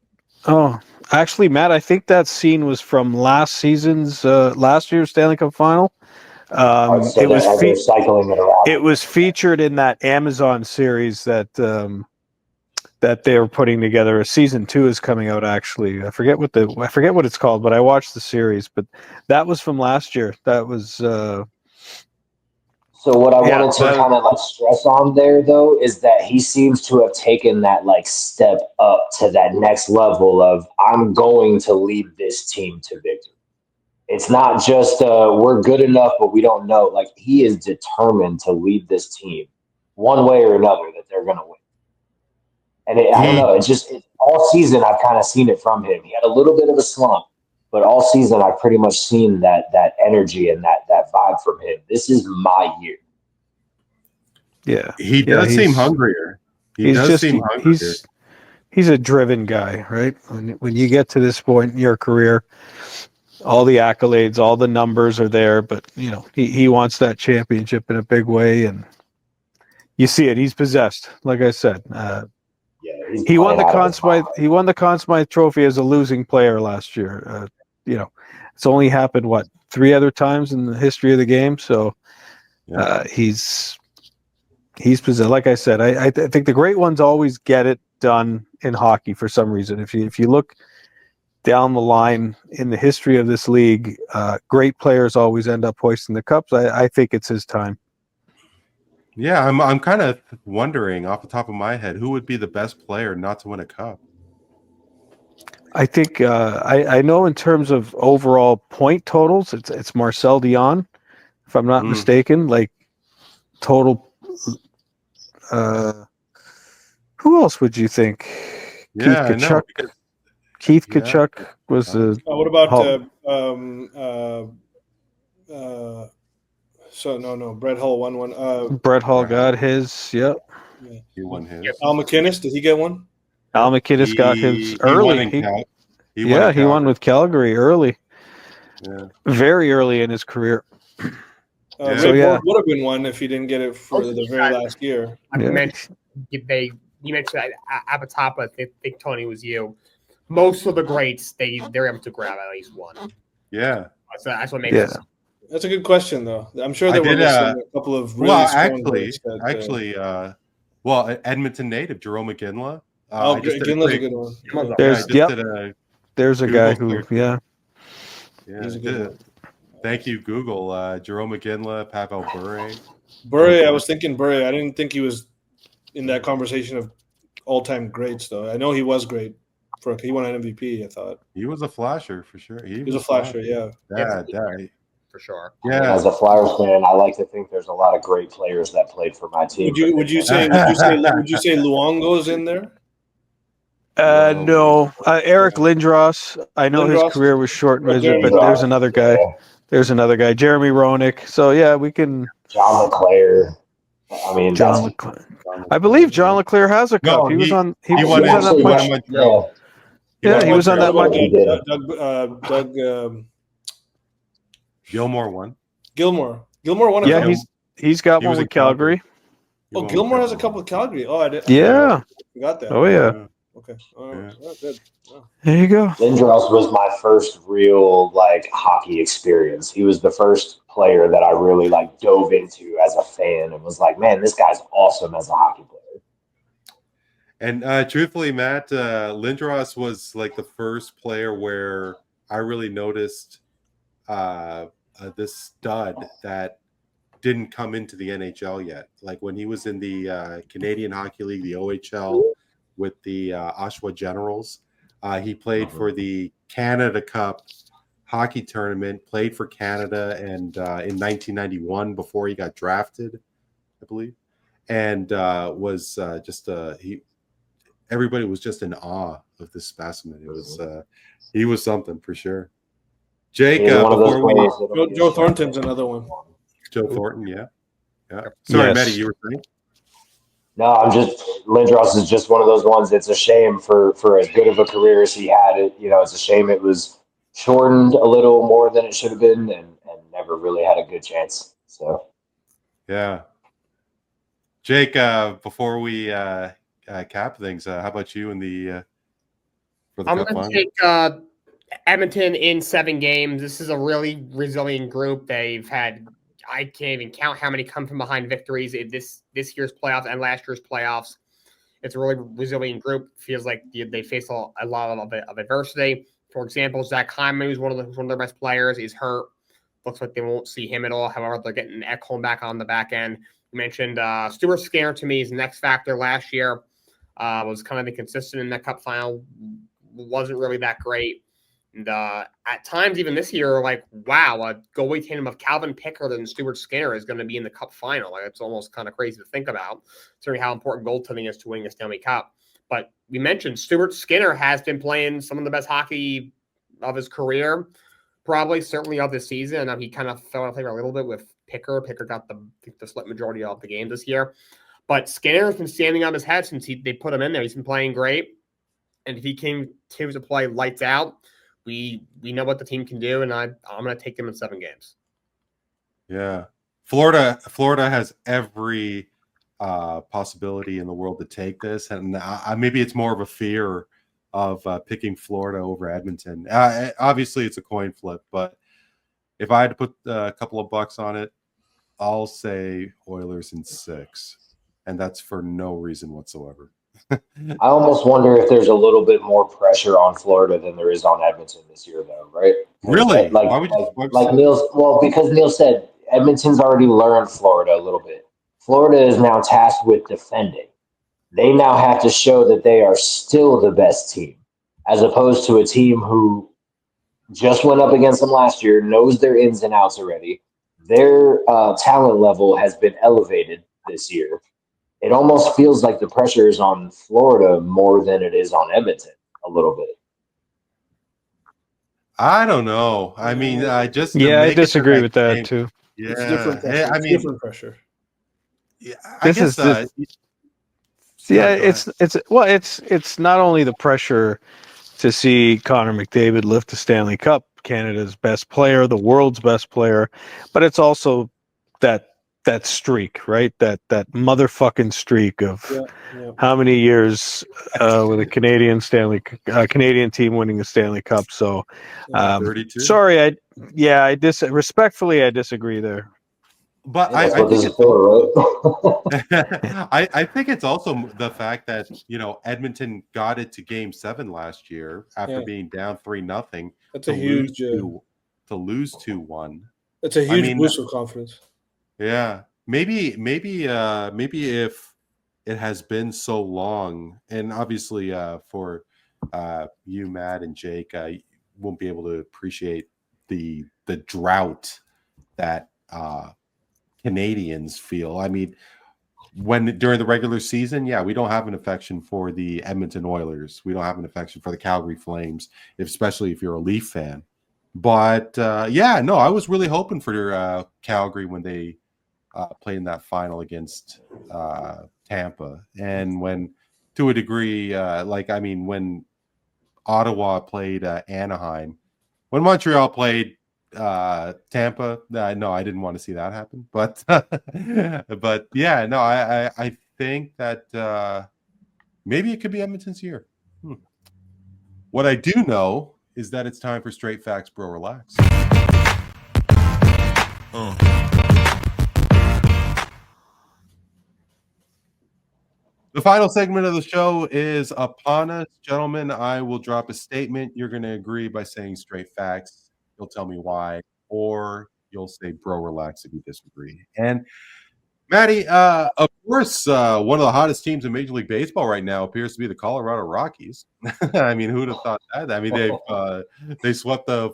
Oh, actually, Matt, I think that scene was from last year's Stanley Cup Final. It was featured in that Amazon series that they were putting together. Season 2 is coming out. Actually, I forget what it's called, but I watched the series. But that was from last year. That was. So what I wanted to kind of stress on there, though, is that he seems to have taken that step up to that next level of, I'm going to lead this team to victory. It's not just we're good enough, but we don't know. He is determined to lead this team one way or another, that they're going to win. And I don't know. It's all season I've kind of seen it from him. He had a little bit of a slump, But all season, I've pretty much seen that energy and that vibe from him. This is my year. Yeah, He does seem hungrier. He's a driven guy, right? When you get to this point in your career, all the accolades, all the numbers are there, but he wants that championship in a big way, and you see it. He's possessed, like I said. He won the Conn Smythe. He won the Conn Smythe Trophy as a losing player last year. It's only happened 3 other times in the history of the game. So he's possessed. Like I said, I think the great ones always get it done in hockey for some reason. If you look down the line in the history of this league, great players always end up hoisting the cups. I think it's his time. Yeah, I'm kind of wondering off the top of my head who would be the best player not to win a cup. I think I know in terms of overall point totals, it's Marcel Dion, if I'm not mistaken. Like total. Who else would you think? Yeah, Keith Kachuk was the. What about Brett Hull won one. Brett Hull got his. Yep. Yeah. He won his. Al McInnes, did he get one? Al McInnes got his early. He won with Calgary early. Yeah. Very early in his career. Would have been one if he didn't get it for the very last year. You mentioned at the top. I think Tony was you. Most of the greats, they're able to grab at least one. Yeah, that's what makes it. That's a good question, though. I'm sure there were a couple of really Edmonton native Jerome McGinley. McGinley's a good one. There's a guy who, he's a good one. Thank you, Google. Jerome McGinley, Pavel Bure. I was thinking Bure. I didn't think he was in that conversation of all-time greats, though. I know he was great. He won an MVP, I thought. He was a flasher, for sure. He was a flasher, for sure. Yeah. As a Flyers fan, I like to think there's a lot of great players that played for my team. Would you say Luongo's in there? No. Eric Lindros. I know his career was short and miserable, but there's another guy. Yeah. There's another guy, Jeremy Roenick. So we can. John LeClair. John LeClair. I believe John LeClair has a cup. He was on. He was on that much. He was on that much. Doug. Gilmore won. Gilmore won a cup. He's got one with Calgary. Oh, Gilmore has a couple with Calgary. Oh, I did. Yeah. I got that. Oh, yeah. Okay. Good. Oh. There you go. Lindros was my first real hockey experience. He was the first player that I really dove into as a fan and was like, man, this guy's awesome as a hockey player. And truthfully, Matt, Lindros was the first player where I really noticed this stud that didn't come into the NHL yet. Like when he was in the Canadian Hockey League, the OHL, with the Oshawa Generals. He played for the Canada Cup hockey tournament, played for Canada, and in 1991 before he got drafted, I believe, and was everybody was just in awe of this specimen. It was he was something for sure. Jake, Joe Thornton's another one. Joe Thornton, yeah. Sorry, Matty, you were saying? No, Lindros is just one of those ones. It's a shame for as good of a career as he had. It's a shame it was shortened a little more than it should have been and never really had a good chance. So, yeah. Jake, before we cap things, how about you in the for the I'm Cup going to final? take Edmonton in 7 games. This is a really resilient group. They've had I can't even count how many come from behind victories in this year's playoffs and last year's playoffs. It's a really resilient group. Feels like they face a lot of adversity. For example, Zach Hyman, who's one of their best players, is hurt. Looks like they won't see him at all. However, they're getting Ekholm back on the back end. You mentioned Stuart Skinner to me is the next factor. Last year was kind of inconsistent in that Cup final. Wasn't really that great. And at times, even this year, wow, a goalie tandem of Calvin Pickard and Stuart Skinner is going to be in the Cup final. It's almost kind of crazy to think about, considering how important goaltending is to winning a Stanley Cup. But we mentioned Stuart Skinner has been playing some of the best hockey of his career, probably certainly of the season. He kind of fell out of favor a little bit with Picker. Picker got the split majority of the game this year. But Skinner has been standing on his head since they put him in there. He's been playing great. And if he continues to play lights out, we know what the team can do, and I'm going to take them in 7 games. Yeah. Florida has every possibility in the world to take this, and maybe it's more of a fear of picking Florida over Edmonton. Obviously, it's a coin flip, but if I had to put a couple of bucks on it, I'll say Oilers in 6, and that's for no reason whatsoever. I almost wonder if there's a little bit more pressure on Florida than there is on Edmonton this year, though, right? Really? Like Neil's, well, because Neel said Edmonton's already learned Florida a little bit. Florida is now tasked with defending. They now have to show that they are still the best team, as opposed to a team who just went up against them last year, knows their ins and outs already. Their talent level has been elevated this year. It almost feels like the pressure is on Florida more than it is on Edmonton a little bit. I don't know. I mean, I disagree with that too. Yeah, It's different pressure. I mean, different pressure. Yeah, it's not only the pressure to see Connor McDavid lift the Stanley Cup, Canada's best player, the world's best player, but it's also that streak, right? That motherfucking streak of how many years with a Canadian team winning the Stanley Cup. So, 32. Sorry, respectfully, I disagree there. But I think it's also the fact that Edmonton got it to Game 7 last year after being down 3-0. That's a huge to lose 2-1. That's a huge boost of confidence. Yeah, maybe if it has been so long, and obviously for you, Matt, and Jake, you won't be able to appreciate the drought that Canadians feel. I mean, during the regular season, we don't have an affection for the Edmonton Oilers. We don't have an affection for the Calgary Flames, especially if you're a Leaf fan. But I was really hoping for Calgary when they played in that final against Tampa, and when, to a degree, when Ottawa played Anaheim, when Montreal played Tampa, no, I didn't want to see that happen. But I think that maybe it could be Edmonton's year. What I do know is that it's time for Straight Facts, Bro Relax. The final segment of the show is upon us. Gentlemen, I will drop a statement. You're going to agree by saying straight facts. You'll tell me why, or you'll say, bro, relax if you disagree. And Matty, of course, one of the hottest teams in Major League Baseball right now appears to be the Colorado Rockies. I mean, who'd have thought that? I mean, they swept the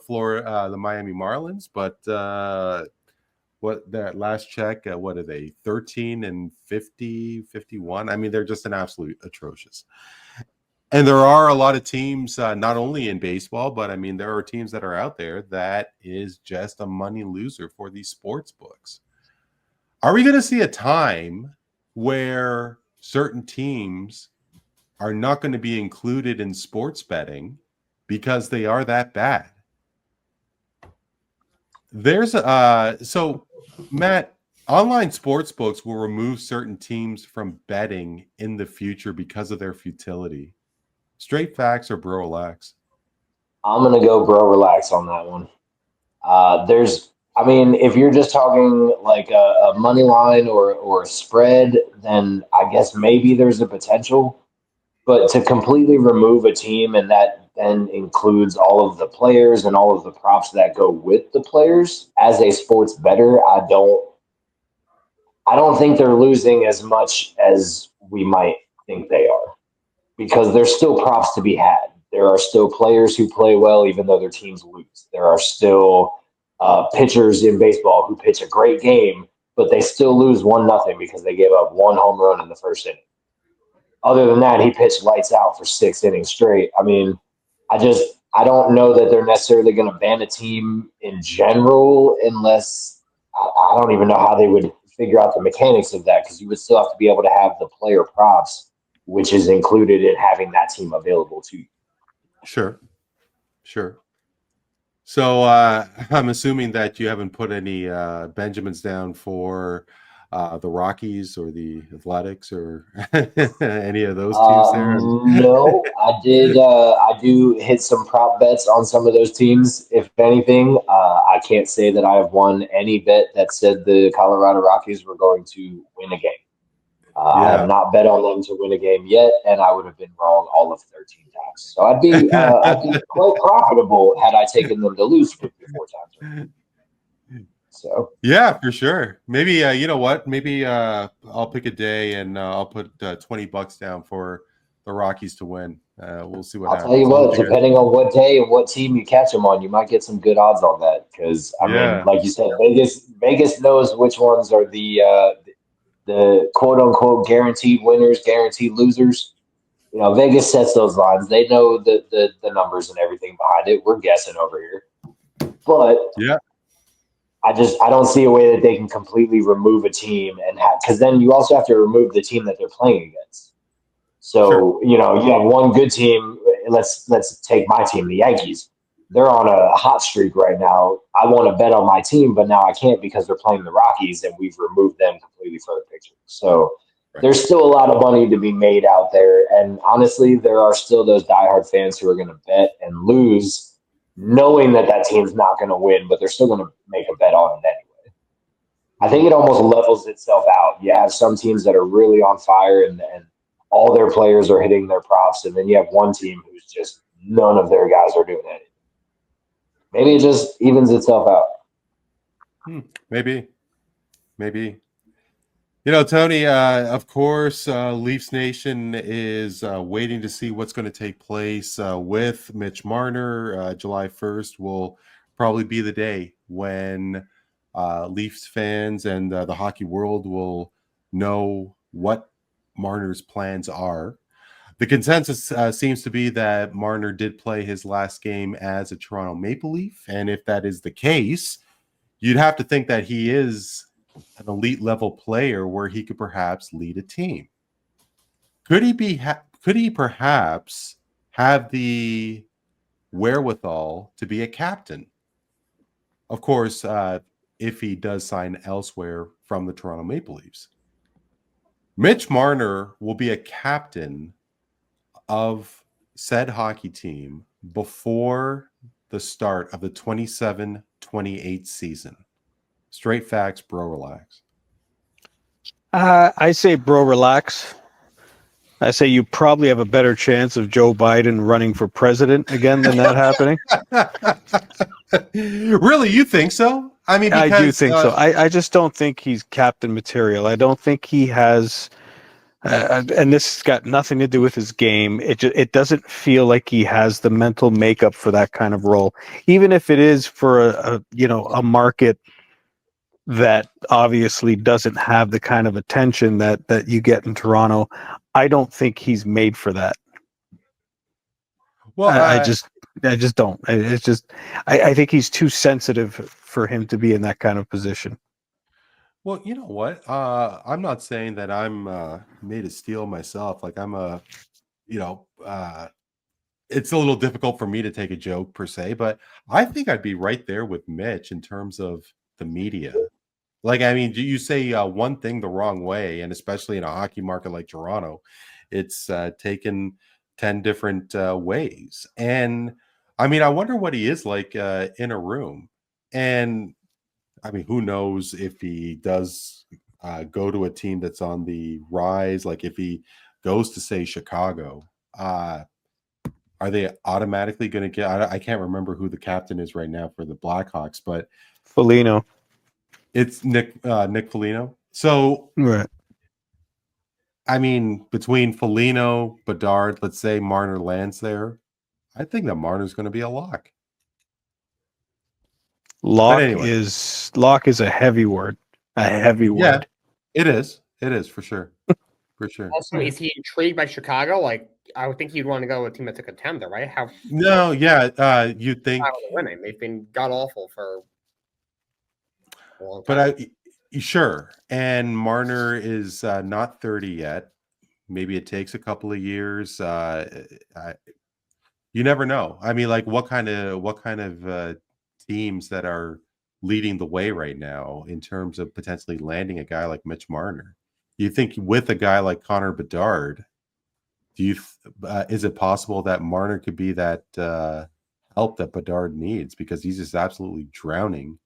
Miami Marlins, but that last check, what are they, 13-50, 51? I mean, they're just an absolute atrocious. And there are a lot of teams, not only in baseball, but I mean, there are teams that are out there that is just a money loser for these sports books. Are we going to see a time where certain teams are not going to be included in sports betting because they are that bad? So Matt, online sports books will remove certain teams from betting in the future because of their futility. Straight facts or bro relax? I'm going to go bro relax on that one. If you're just talking like a money line or a spread, then I guess maybe there's a potential. But to completely remove a team, and that then includes all of the players and all of the props that go with the players, as a sports bettor, I don't think they're losing as much as we might think they are, because there's still props to be had. There are still players who play well even though their teams lose. There are still pitchers in baseball who pitch a great game, but they still lose 1-0 because they gave up one home run in the first inning. Other than that, he pitched lights out for 6 innings straight. I mean, I don't know that they're necessarily going to ban a team in general unless I don't even know how they would figure out the mechanics of that, because you would still have to be able to have the player props, which is included in having that team available to you. Sure. So I'm assuming that you haven't put any Benjamins down for the Rockies or the Athletics or any of those teams there. No, I did. I do hit some prop bets on some of those teams. If anything, I can't say that I have won any bet that said the Colorado Rockies were going to win a game. I have not bet on them to win a game yet, and I would have been wrong all of 13 times. So I'd be quite profitable had I taken them to lose 54 times. So yeah, for sure. Maybe you know what? Maybe I'll pick a day and I'll put $20 down for the Rockies to win. We'll see what happens. I'll tell you what, depending on what day and what team you catch them on, you might get some good odds on that. Because I mean, like you said, Vegas knows which ones are the quote unquote guaranteed winners, guaranteed losers. You know, Vegas sets those lines. They know the numbers and everything behind it. We're guessing over here, but yeah. I don't see a way that they can completely remove a team because then you also have to remove the team that they're playing against. So, you know, you have one good team. Let's take my team, the Yankees. They're on a hot streak right now. I want to bet on my team, but now I can't because they're playing the Rockies and we've removed them completely from the picture. So there's still a lot of money to be made out there. And honestly, there are still those diehard fans who are going to bet and lose knowing that team's not going to win, but they're still going to make a bet on it anyway. I think it almost levels itself out. You have some teams that are really on fire and all their players are hitting their props, and then you have one team who's just none of their guys are doing anything. Maybe it just evens itself out. Maybe. You know, Tony, of course, Leafs Nation is waiting to see what's going to take place with Mitch Marner. July 1st will probably be the day when Leafs fans and the hockey world will know what Marner's plans are. The consensus seems to be that Marner did play his last game as a Toronto Maple Leaf, and if that is the case, you'd have to think that he is an elite level player where he could perhaps lead a team. Could he perhaps have the wherewithal to be a captain? Of course, if he does sign elsewhere from the Toronto Maple Leafs. Mitch Marner will be a captain of said hockey team before the start of the 27-28 season. Straight facts, bro, relax. I say, bro, relax. I say you probably have a better chance of Joe Biden running for president again than that happening. Really? You think so? I mean, because, I do think so. I just don't think he's captain material. I don't think he has, and this has got nothing to do with his game. It doesn't feel like he has the mental makeup for that kind of role, even if it is for a market that obviously doesn't have the kind of attention that you get in Toronto. I don't think he's made for that. Well, I just don't. It's just I think he's too sensitive for him to be in that kind of position. Well, you know what? I'm not saying that I'm made of steel myself. Like I'm it's a little difficult for me to take a joke per se, but I think I'd be right there with Mitch in terms of the media. Like, I mean, do you say one thing the wrong way, and especially in a hockey market like Toronto, it's taken 10 different ways. And I mean, I wonder what he is like in a room. And I mean, who knows if he does go to a team that's on the rise, like if he goes to, say, Chicago, are they automatically going to get, I can't remember who the captain is right now for the Blackhawks, but Foligno. It's Nick Foligno. So, right. I mean, between Foligno, Bedard, let's say Marner lands there, I think that Marner's going to be a lock. Lock is a heavy word. A heavy word. It is. It is for sure. For sure. Also, is he intrigued by Chicago? Like, I would think you'd want to go with a team that's a contender, right? You'd think. Winning. They've been god awful for a long time. But sure. And Marner is not 30 yet. Maybe it takes a couple of years. You never know. I mean, like what kind of teams that are leading the way right now in terms of potentially landing a guy like Mitch Marner? You think with a guy like Connor Bedard, is it possible that Marner could be that help that Bedard needs because he's just absolutely drowning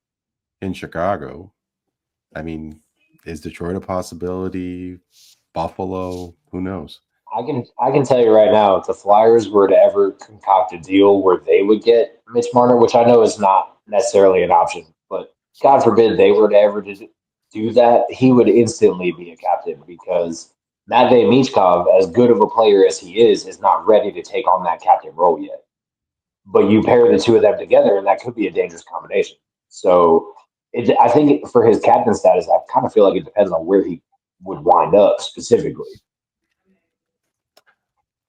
in Chicago? I mean, is Detroit a possibility? Buffalo? Who knows? I can tell you right now, if the Flyers were to ever concoct a deal where they would get Mitch Marner, which I know is not necessarily an option, but God forbid they were to ever do that, he would instantly be a captain because Matvei Michkov, as good of a player as he is not ready to take on that captain role yet. But you pair the two of them together, and that could be a dangerous combination. So I think for his captain status, I kind of feel like it depends on where he would wind up specifically.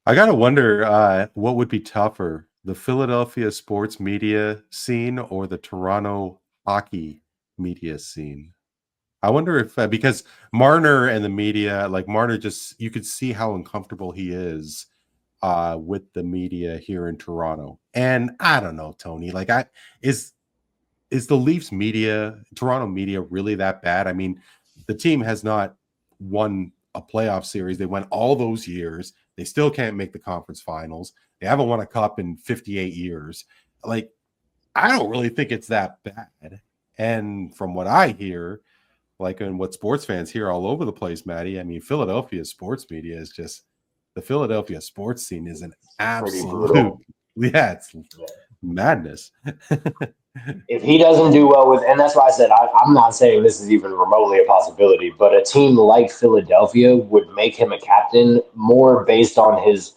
I gotta wonder what would be tougher, the Philadelphia sports media scene or the Toronto hockey media scene. I wonder if because Marner and the media, like Marner, just you could see how uncomfortable he is with the media here in Toronto. And I don't know, Tony, like is the Leafs media, Toronto media, really that bad? I mean, the team has not won a playoff series. They went all those years. They still can't make the conference finals. They haven't won a cup in 58 years. Like, I don't really think it's that bad. And from what I hear, like, and what sports fans hear all over the place, Maddie, I mean, Philadelphia sports media is just, the Philadelphia sports scene is an absolute, it's madness. If he doesn't do well with, and that's why I said I'm not saying this is even remotely a possibility, but a team like Philadelphia would make him a captain more based on his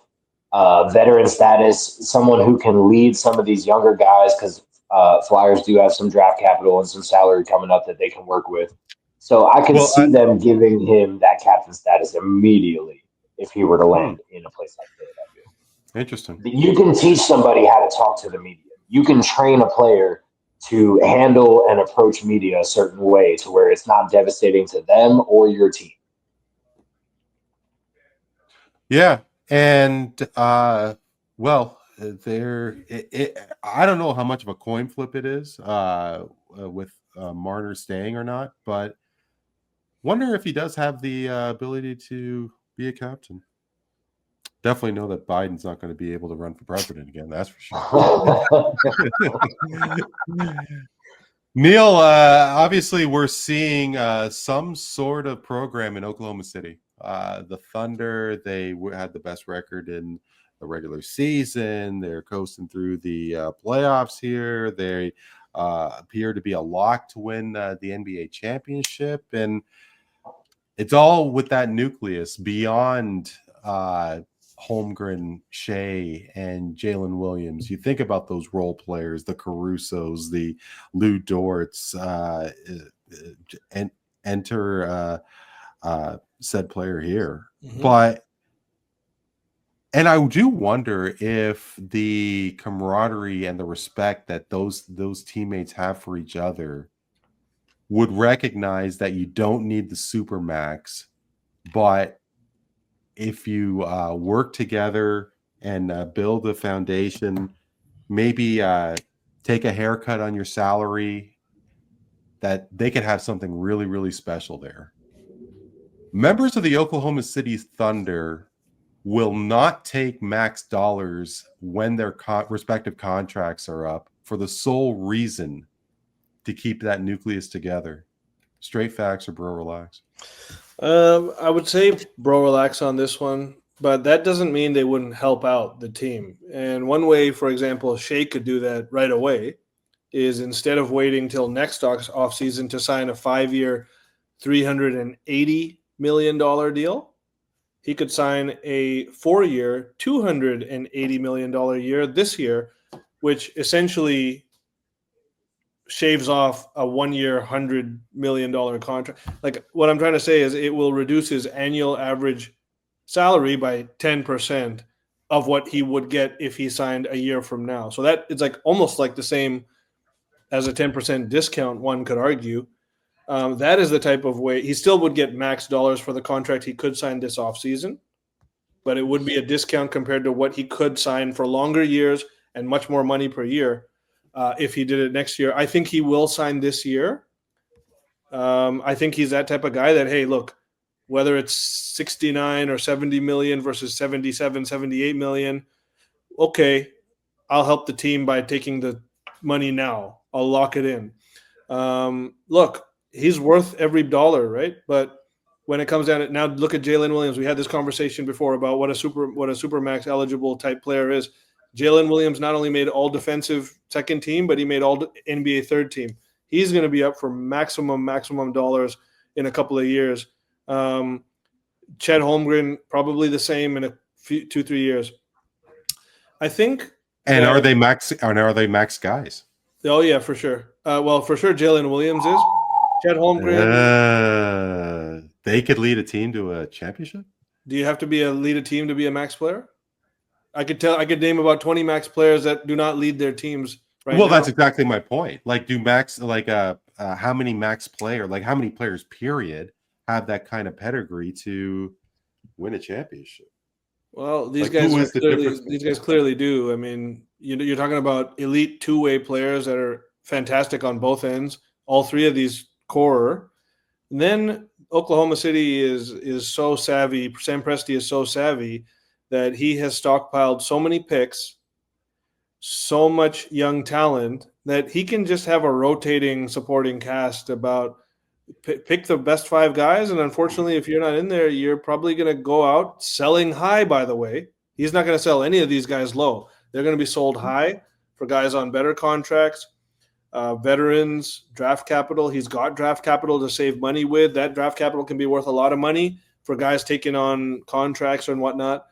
veteran status, someone who can lead some of these younger guys because Flyers do have some draft capital and some salary coming up that they can work with. So I can see them giving him that captain status immediately if he were to land in a place like Philadelphia. Interesting. You can teach somebody how to talk to the media. You can train a player to handle and approach media a certain way to where it's not devastating to them or your team. Yeah. And, I don't know how much of a coin flip it is with Marner staying or not, but wonder if he does have the ability to be a captain. Definitely know that Biden's not going to be able to run for president again. That's for sure. Neel, obviously we're seeing some sort of program in Oklahoma City. The Thunder, they had the best record in the regular season. They're coasting through the playoffs here. They appear to be a lock to win the NBA championship. And it's all with that nucleus beyond Holmgren, Shea, and Jalen Williams. You think about those role players, the Carusos, the Lou Dorts, and enter said player here. Mm-hmm. And I do wonder if the camaraderie and the respect that those teammates have for each other would recognize that you don't need the supermax, but if you work together and build a foundation, maybe take a haircut on your salary, that they could have something really, really special there. Members of the Oklahoma City Thunder will not take max dollars when their respective contracts are up for the sole reason to keep that nucleus together. Straight facts or bro relax? I would say bro relax on this one, but that doesn't mean they wouldn't help out the team. And one way, for example, Shea could do that right away is instead of waiting till next offseason to sign a 5-year, $380 million deal, he could sign a 4-year, $280 million year this year, which essentially shaves off a 1-year, $100 million contract. Like, what I'm trying to say is it will reduce his annual average salary by 10%, of what he would get if he signed a year from now. So that it's like almost like the same as a 10% discount, one could argue. That is the type of way he still would get max dollars for the contract he could sign this offseason, but it would be a discount compared to what he could sign for longer years and much more money per year if he did it next year. I think he will sign this year. I think he's that type of guy that, hey, look, whether it's 69 or 70 million versus 77, 78 million, okay, I'll help the team by taking the money now. I'll lock it in. Look, he's worth every dollar, right? But when it comes down to now, look at Jalen Williams. We had this conversation before about what a supermax eligible type player is. Jalen Williams not only made all defensive second team, but he made all NBA third team. He's going to be up for maximum dollars in a couple of years. Chet Holmgren probably the same in a few 2-3 years. I think. And are they max guys? Oh yeah, for sure. Well, for sure, Jalen Williams is. Chet Holmgren. They could lead a team to a championship. Do you have to lead a team to be a max player? I could name about 20 max players that do not lead their teams right now. That's exactly my point. Like, how many max player, like how many players period have that kind of pedigree to win a championship? Well, these guys clearly do. I mean, you're talking about elite two-way players that are fantastic on both ends. All three of these core. And then Oklahoma City is so savvy. Sam Presti is so savvy that he has stockpiled so many picks, so much young talent that he can just have a rotating supporting cast about pick the best 5 guys. And unfortunately, if you're not in there, you're probably going to go out selling high, by the way. He's not going to sell any of these guys low. They're going to be sold high for guys on better contracts, veterans, draft capital. He's got draft capital to save money with. That draft capital can be worth a lot of money for guys taking on contracts and whatnot.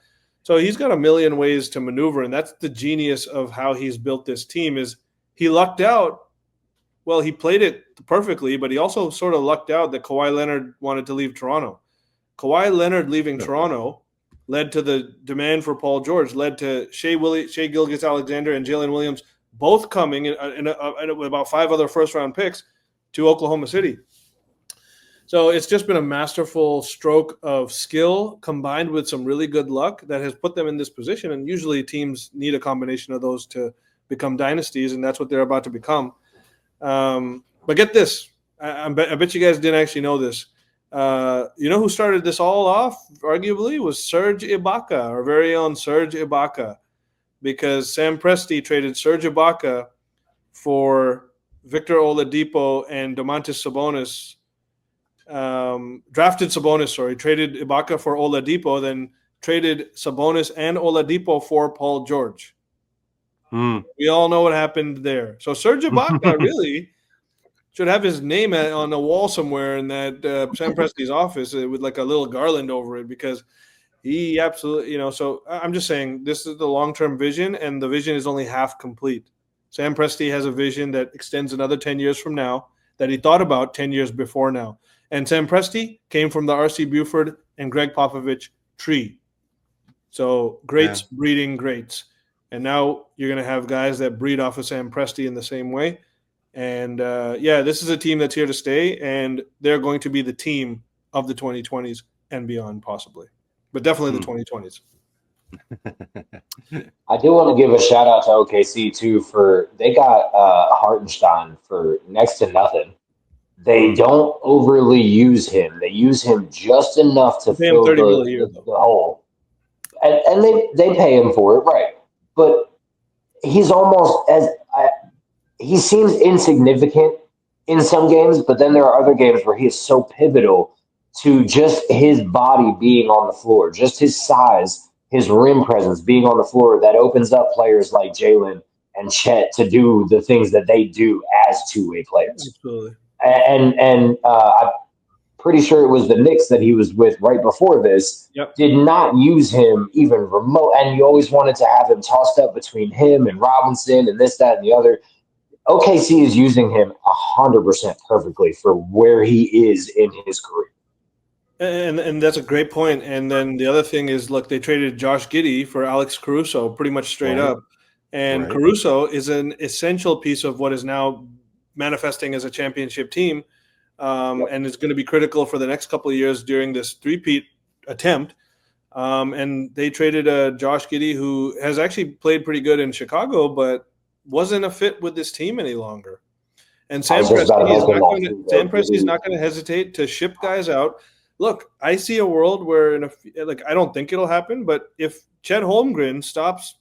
So he's got a million ways to maneuver, and that's the genius of how he's built this team is he lucked out. Well, he played it perfectly, but he also sort of lucked out that Kawhi Leonard wanted to leave Toronto. Kawhi Leonard leaving Toronto led to the demand for Paul George, led to Shea Gilgeous-Alexander and Jalen Williams both coming in about 5 other first-round picks to Oklahoma City. So it's just been a masterful stroke of skill combined with some really good luck that has put them in this position. And usually teams need a combination of those to become dynasties, and that's what they're about to become. But get this. I bet you guys didn't actually know this. You know who started this all off, arguably, was Serge Ibaka, our very own Serge Ibaka, because Sam Presti traded Serge Ibaka for Victor Oladipo and Domantas Sabonis. Traded Ibaka for Oladipo, then traded Sabonis and Oladipo for Paul George. We all know what happened there. So Serge Ibaka really should have his name on the wall somewhere in that Sam Presti's office with like a little garland over it, because he absolutely, so I'm just saying this is the long-term vision, and the vision is only half complete. Sam Presti has a vision that extends another 10 years from now that he thought about 10 years before now. And Sam Presti came from the R.C. Buford and Greg Popovich tree. So greats breeding greats. And now you're going to have guys that breed off of Sam Presti in the same way. And, this is a team that's here to stay, and they're going to be the team of the 2020s and beyond possibly. But definitely the 2020s. I do want to give a shout-out to OKC, too, they got Hartenstein for next to nothing. They don't overly use him. They use him just enough to fill the hole. And they pay him for it, right. But he's almost he seems insignificant in some games, but then there are other games where he is so pivotal to just his body being on the floor, just his size, his rim presence being on the floor that opens up players like Jalen and Chet to do the things that they do as two-way players. Absolutely. And I'm pretty sure it was the Knicks that he was with right before this, did not use him even remote. And you always wanted to have him tossed up between him and Robinson and this, that, and the other. OKC is using him 100% perfectly for where he is in his career. And that's a great point. And then the other thing is, look, they traded Josh Giddey for Alex Caruso pretty much straight Right. up. And Right. Caruso is an essential piece of what is now manifesting as a championship team, and is going to be critical for the next couple of years during this three-peat attempt. And they traded Josh Giddey, who has actually played pretty good in Chicago, but wasn't a fit with this team any longer. And Sam Presti is not going to hesitate to ship guys out. Look, I see a world where, I don't think it'll happen, but if Chet Holmgren stops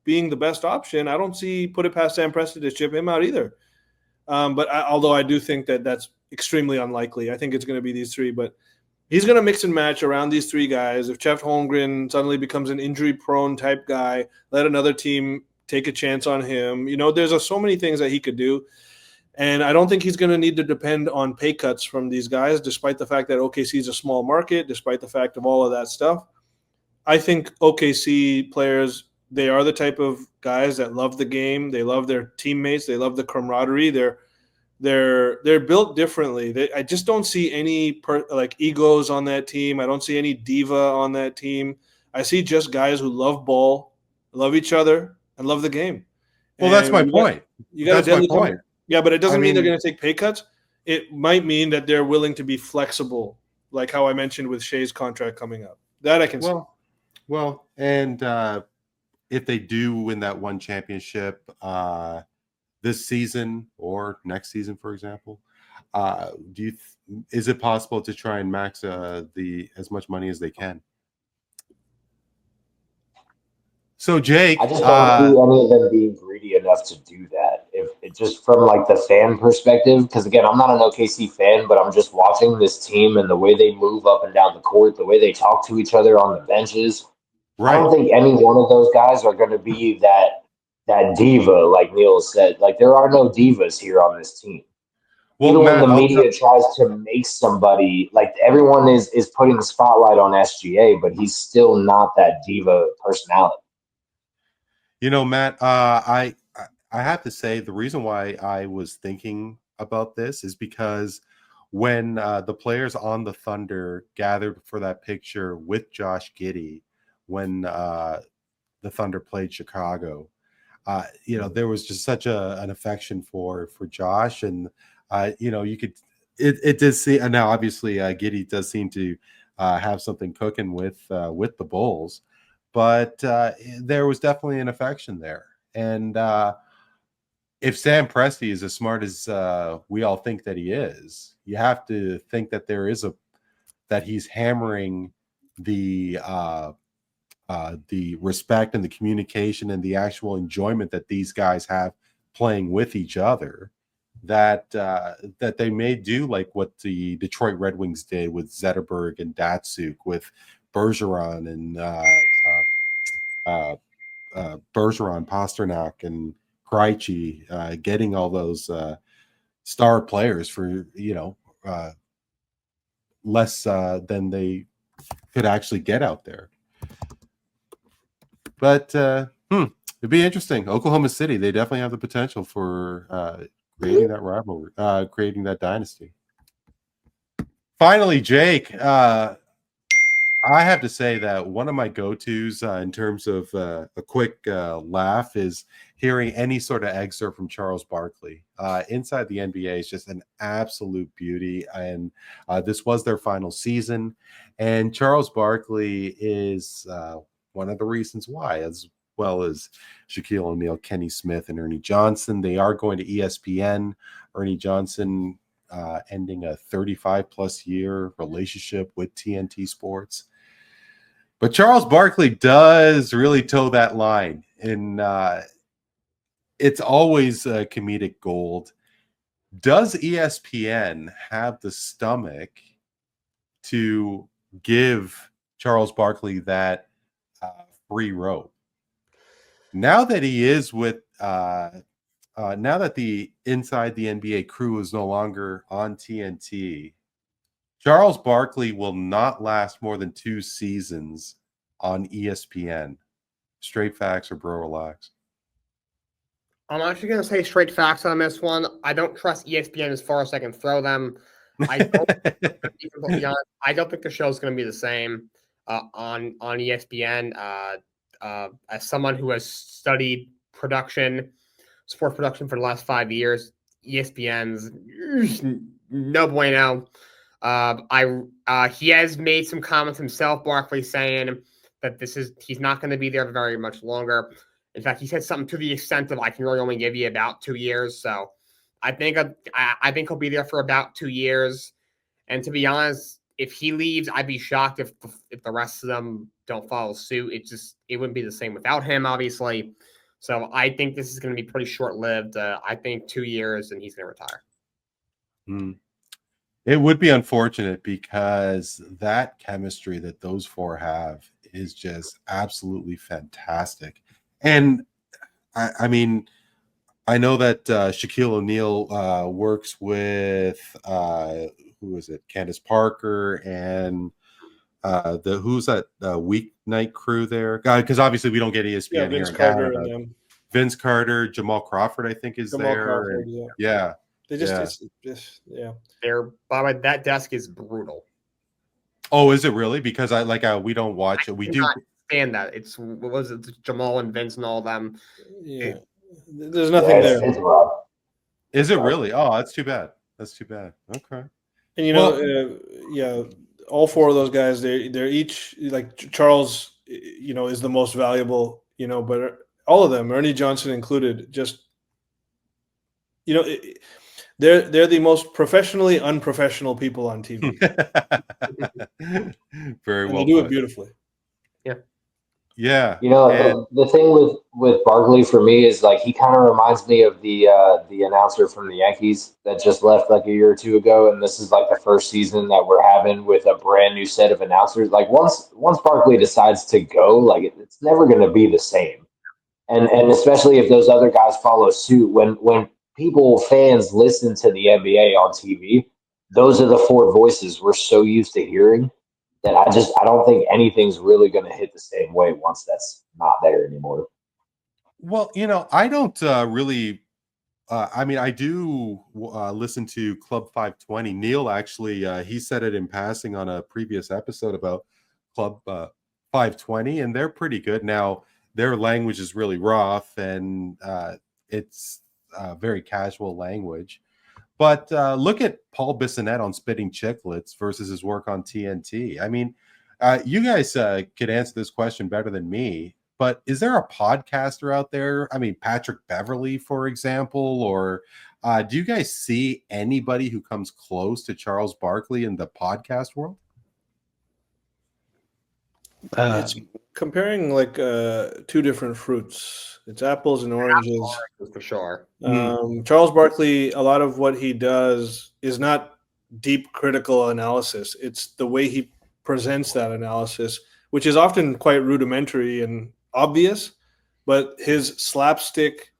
being the best option, I don't put it past Sam Presti to ship him out either. Although I do think that that's extremely unlikely. I think it's going to be these three, but he's going to mix and match around these three guys. If Chet Holmgren suddenly becomes an injury-prone type guy, let another team take a chance on him. There's so many things that he could do. And I don't think he's going to need to depend on pay cuts from these guys, despite the fact that OKC is a small market, despite the fact of all of that stuff. I think OKC players, they are the type of guys that love the game. They love their teammates. They love the camaraderie. They're built differently. I just don't see any egos on that team. I don't see any diva on that team. I see just guys who love ball, love each other, and love the game. Well, that's my point. That's my point. Yeah, but it doesn't mean they're going to take pay cuts. It might mean that they're willing to be flexible, like how I mentioned with Shea's contract coming up. That I can see. Well, and if they do win that one championship this season or next season, for example, is it possible to try and max as much money as they can? So, Jake, I just don't see any of them being greedy enough to do that. If it just from the fan perspective, because again, I'm not an OKC fan, but I'm just watching this team and the way they move up and down the court, the way they talk to each other on the benches. Right. I don't think any one of those guys are going to be that diva, like Neel said. There are no divas here on this team. Well, even when the media tries to make somebody, everyone is putting the spotlight on SGA, but he's still not that diva personality. Matt, I have to say the reason why I was thinking about this is because when the players on the Thunder gathered for that picture with Josh Giddey when the Thunder played Chicago, there was just such an affection for Josh, and you could it did see. And now obviously Giddey does seem to have something cooking with the Bulls. But there was definitely an affection there. And if Sam Presti is as smart as we all think that he is, you have to think that that he's hammering the respect and the communication and the actual enjoyment that these guys have playing with each other, that they may do like what the Detroit Red Wings did with Zetterberg and Datsuk, with Bergeron and Bergeron, Pasternak, and Krejci, getting all those star players for less than they could actually get out there. But it'd be interesting. Oklahoma City, they definitely have the potential for creating that rivalry, creating that dynasty. Finally, Jake, I have to say that one of my go-tos in terms of a quick laugh is hearing any sort of excerpt from Charles Barkley. Inside the NBA is just an absolute beauty, and this was their final season. And Charles Barkley is one of the reasons why, as well as Shaquille O'Neal, Kenny Smith, and Ernie Johnson. They are going to ESPN. Ernie Johnson ending a 35-plus year relationship with TNT Sports. But Charles Barkley does really toe that line, and it's always comedic gold. Does ESPN have the stomach to give Charles Barkley that free rope? Now that he is with, now that the Inside the NBA crew is no longer on TNT, Charles Barkley will not last more than 2 seasons on ESPN. Straight facts or bro relax? I'm actually going to say straight facts on this one. I don't trust ESPN as far as I can throw them. I don't think the show's going to be the same on ESPN. As someone who has studied sports production for the last 5 years, ESPN's no bueno. He has made some comments himself, Barkley, saying that he's not going to be there very much longer. In fact, he said something to the extent of, "I can really only give you about 2 years." So I think he'll be there for about 2 years. And to be honest, if he leaves, I'd be shocked if the rest of them don't follow suit. It wouldn't be the same without him, obviously. So I think this is going to be pretty short-lived. I think 2 years and he's going to retire. It would be unfortunate because that chemistry that those four have is just absolutely fantastic. And I mean, I know that Shaquille O'Neal works with who is it? Candace Parker and who's that weeknight crew there? Because obviously we don't get ESPN here in Canada. Vince Carter, Jamal Crawford, I think is Jamal there. Crawford, Yeah. They just yeah. By the way, that desk is brutal. Oh, is it really? Because we don't watch it. We do understand that. It's what was it, Jamal and Vince and all them. Yeah. There's nothing there. Is it really? Oh, that's too bad. That's too bad. Okay. And all four of those guys, they're each like Charles, is the most valuable, but all of them, Ernie Johnson included, just they're the most professionally unprofessional people on TV. Very well. They do it beautifully. Yeah. The thing with Barkley for me is like he kind of reminds me of the announcer from the Yankees that just left like a year or two ago, and this is like the first season that we're having with a brand new set of announcers. Like once Barkley decides to go, like it's never going to be the same, and especially if those other guys follow suit. When fans listen to the NBA on TV, those are the four voices we're so used to hearing. That I don't think anything's really going to hit the same way once that's not there anymore. Well, I don't really. I do listen to Club 520. Neel actually, he said it in passing on a previous episode about Club 520, and they're pretty good. Now, their language is really rough, and it's very casual language. But look at Paul Bissonnette on Spitting Chicklets versus his work on TNT. I mean, you guys could answer this question better than me, but is there a podcaster out there? I mean, Patrick Beverley, for example, or do you guys see anybody who comes close to Charles Barkley in the podcast world? It's comparing like two different fruits. It's apples and oranges. For sure. Charles Barkley, a lot of what he does is not deep critical analysis. It's the way he presents that analysis, which is often quite rudimentary and obvious, but his slapstick,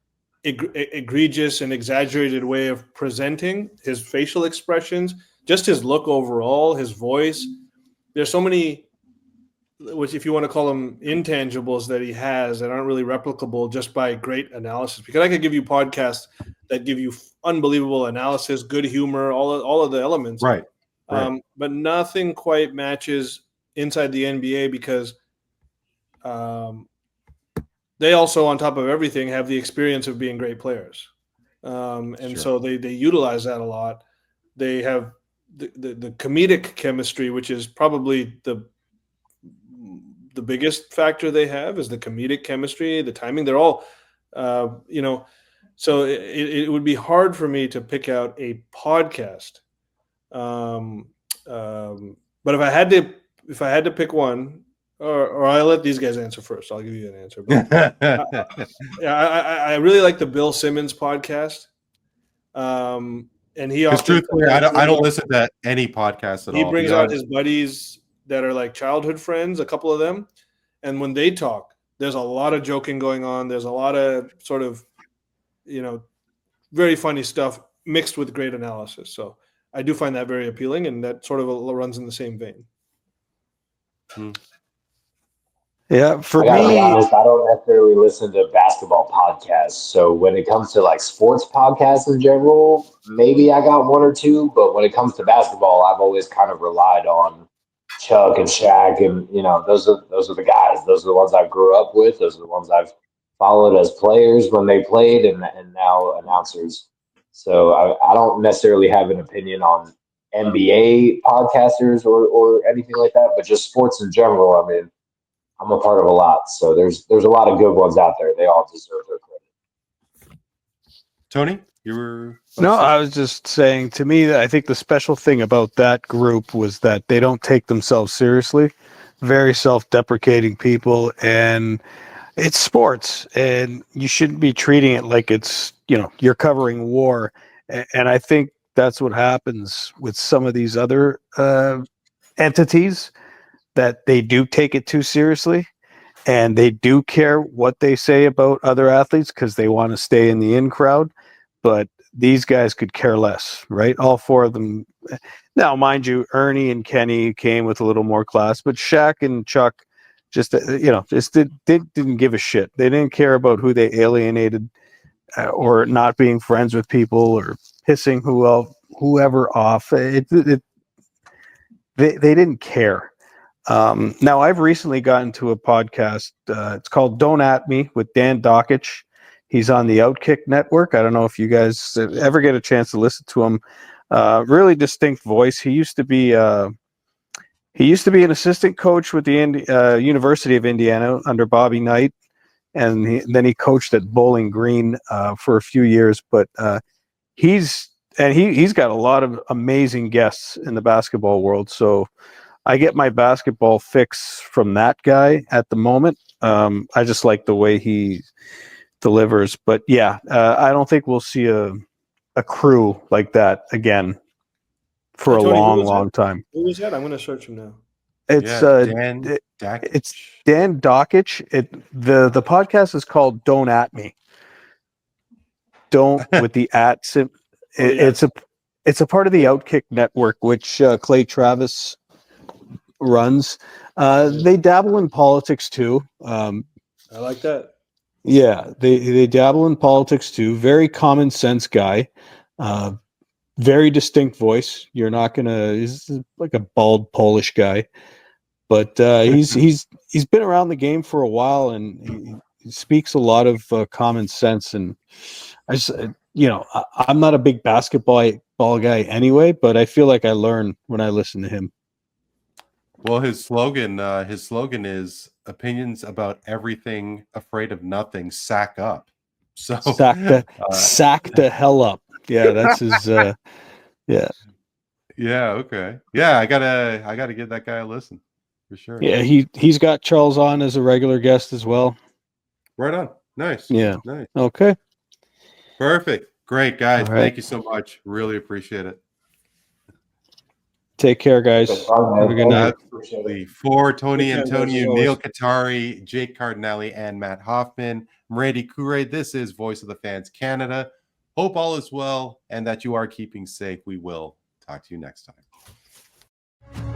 egregious and exaggerated way of presenting, his facial expressions, just his look overall, his voice. There's so many, which if you want to call them intangibles that he has that aren't really replicable just by great analysis. Because I could give you podcasts that give you unbelievable analysis, good humor, all of the elements. Right. But nothing quite matches inside the NBA because they also, on top of everything, have the experience of being great players. So they utilize that a lot. They have the comedic chemistry, which is probably the biggest factor they have is the comedic chemistry, the timing. They're all, so it would be hard for me to pick out a podcast. But if I had to pick one, or I'll let these guys answer first. I'll give you an answer. But I really like the Bill Simmons podcast. And he often, truthfully, I don't listen to any podcast at all. He brings out his buddies that are like childhood friends, a couple of them. And when they talk, there's a lot of joking going on. There's a lot of sort of, very funny stuff mixed with great analysis. So I do find that very appealing, and that sort of runs in the same vein. Yeah, for I gotta be me, honest, I don't necessarily listen to basketball podcasts. So when it comes to like sports podcasts in general, maybe I got one or two. But when it comes to basketball, I've always kind of relied on Chuck and Shaq, and those are the guys. Those are the ones I grew up with. Those are the ones I've followed as players when they played, and now announcers. So I don't necessarily have an opinion on NBA podcasters or anything like that, but just sports in general. I mean, I'm a part of a lot, so there's a lot of good ones out there. They all deserve their credit. Tony, you were no, I was just saying, to me, I think the special thing about that group was that they don't take themselves seriously. Very self-deprecating people, and it's sports, and you shouldn't be treating it like it's, you're covering war. And I think that's what happens with some of these other entities, that they do take it too seriously, and they do care what they say about other athletes because they want to stay in the in crowd. But these guys could care less, right? All four of them. Now, mind you, Ernie and Kenny came with a little more class, but Shaq and Chuck just didn't give a shit. They didn't care about who they alienated or not being friends with people or pissing whoever off. They didn't care. Now, I've recently gotten to a podcast. It's called Don't At Me with Dan Dockich. He's on the Outkick Network. I don't know if you guys ever get a chance to listen to him. Really distinct voice. He used to be an assistant coach with the University of Indiana under Bobby Knight, and then he coached at Bowling Green for a few years. But he's got a lot of amazing guests in the basketball world. So I get my basketball fix from that guy at the moment. I just like the way he delivers. But yeah, I don't think we'll see a crew like that again for a Tony, long time. Who was that? I'm going to search him now. Dan Dockich. It's Dan Dockich. The podcast is called Don't At Me. Don't with the at. It's a part of the Outkick Network, which Clay Travis runs. They dabble in politics too. I like that. Yeah, they dabble in politics too. Very common sense guy. Very distinct voice. You're not gonna. He's like a bald Polish guy, but he's been around the game for a while, and he speaks a lot of common sense. And I just, I'm not a big basketball guy anyway, but I feel like I learn when I listen to him. Well, his slogan is opinions about everything, afraid of nothing, sack up. So sack the hell up. Yeah, that's his. Yeah. Yeah. Okay. Yeah, I gotta give that guy a listen for sure. Yeah, he's got Charles on as a regular guest as well. Right on. Nice. Yeah. Nice. Okay. Perfect. Great, guys. All right. Thank you so much. Really appreciate it. Take care, guys. Have a good night. Absolutely. For Tony Good time, Antoniou, guys, Neel Katarey, Jake Cardinale, and Matt Hoffman, I'm Randy Courre. This is Voice of the Fans Canada. Hope all is well and that you are keeping safe. We will talk to you next time.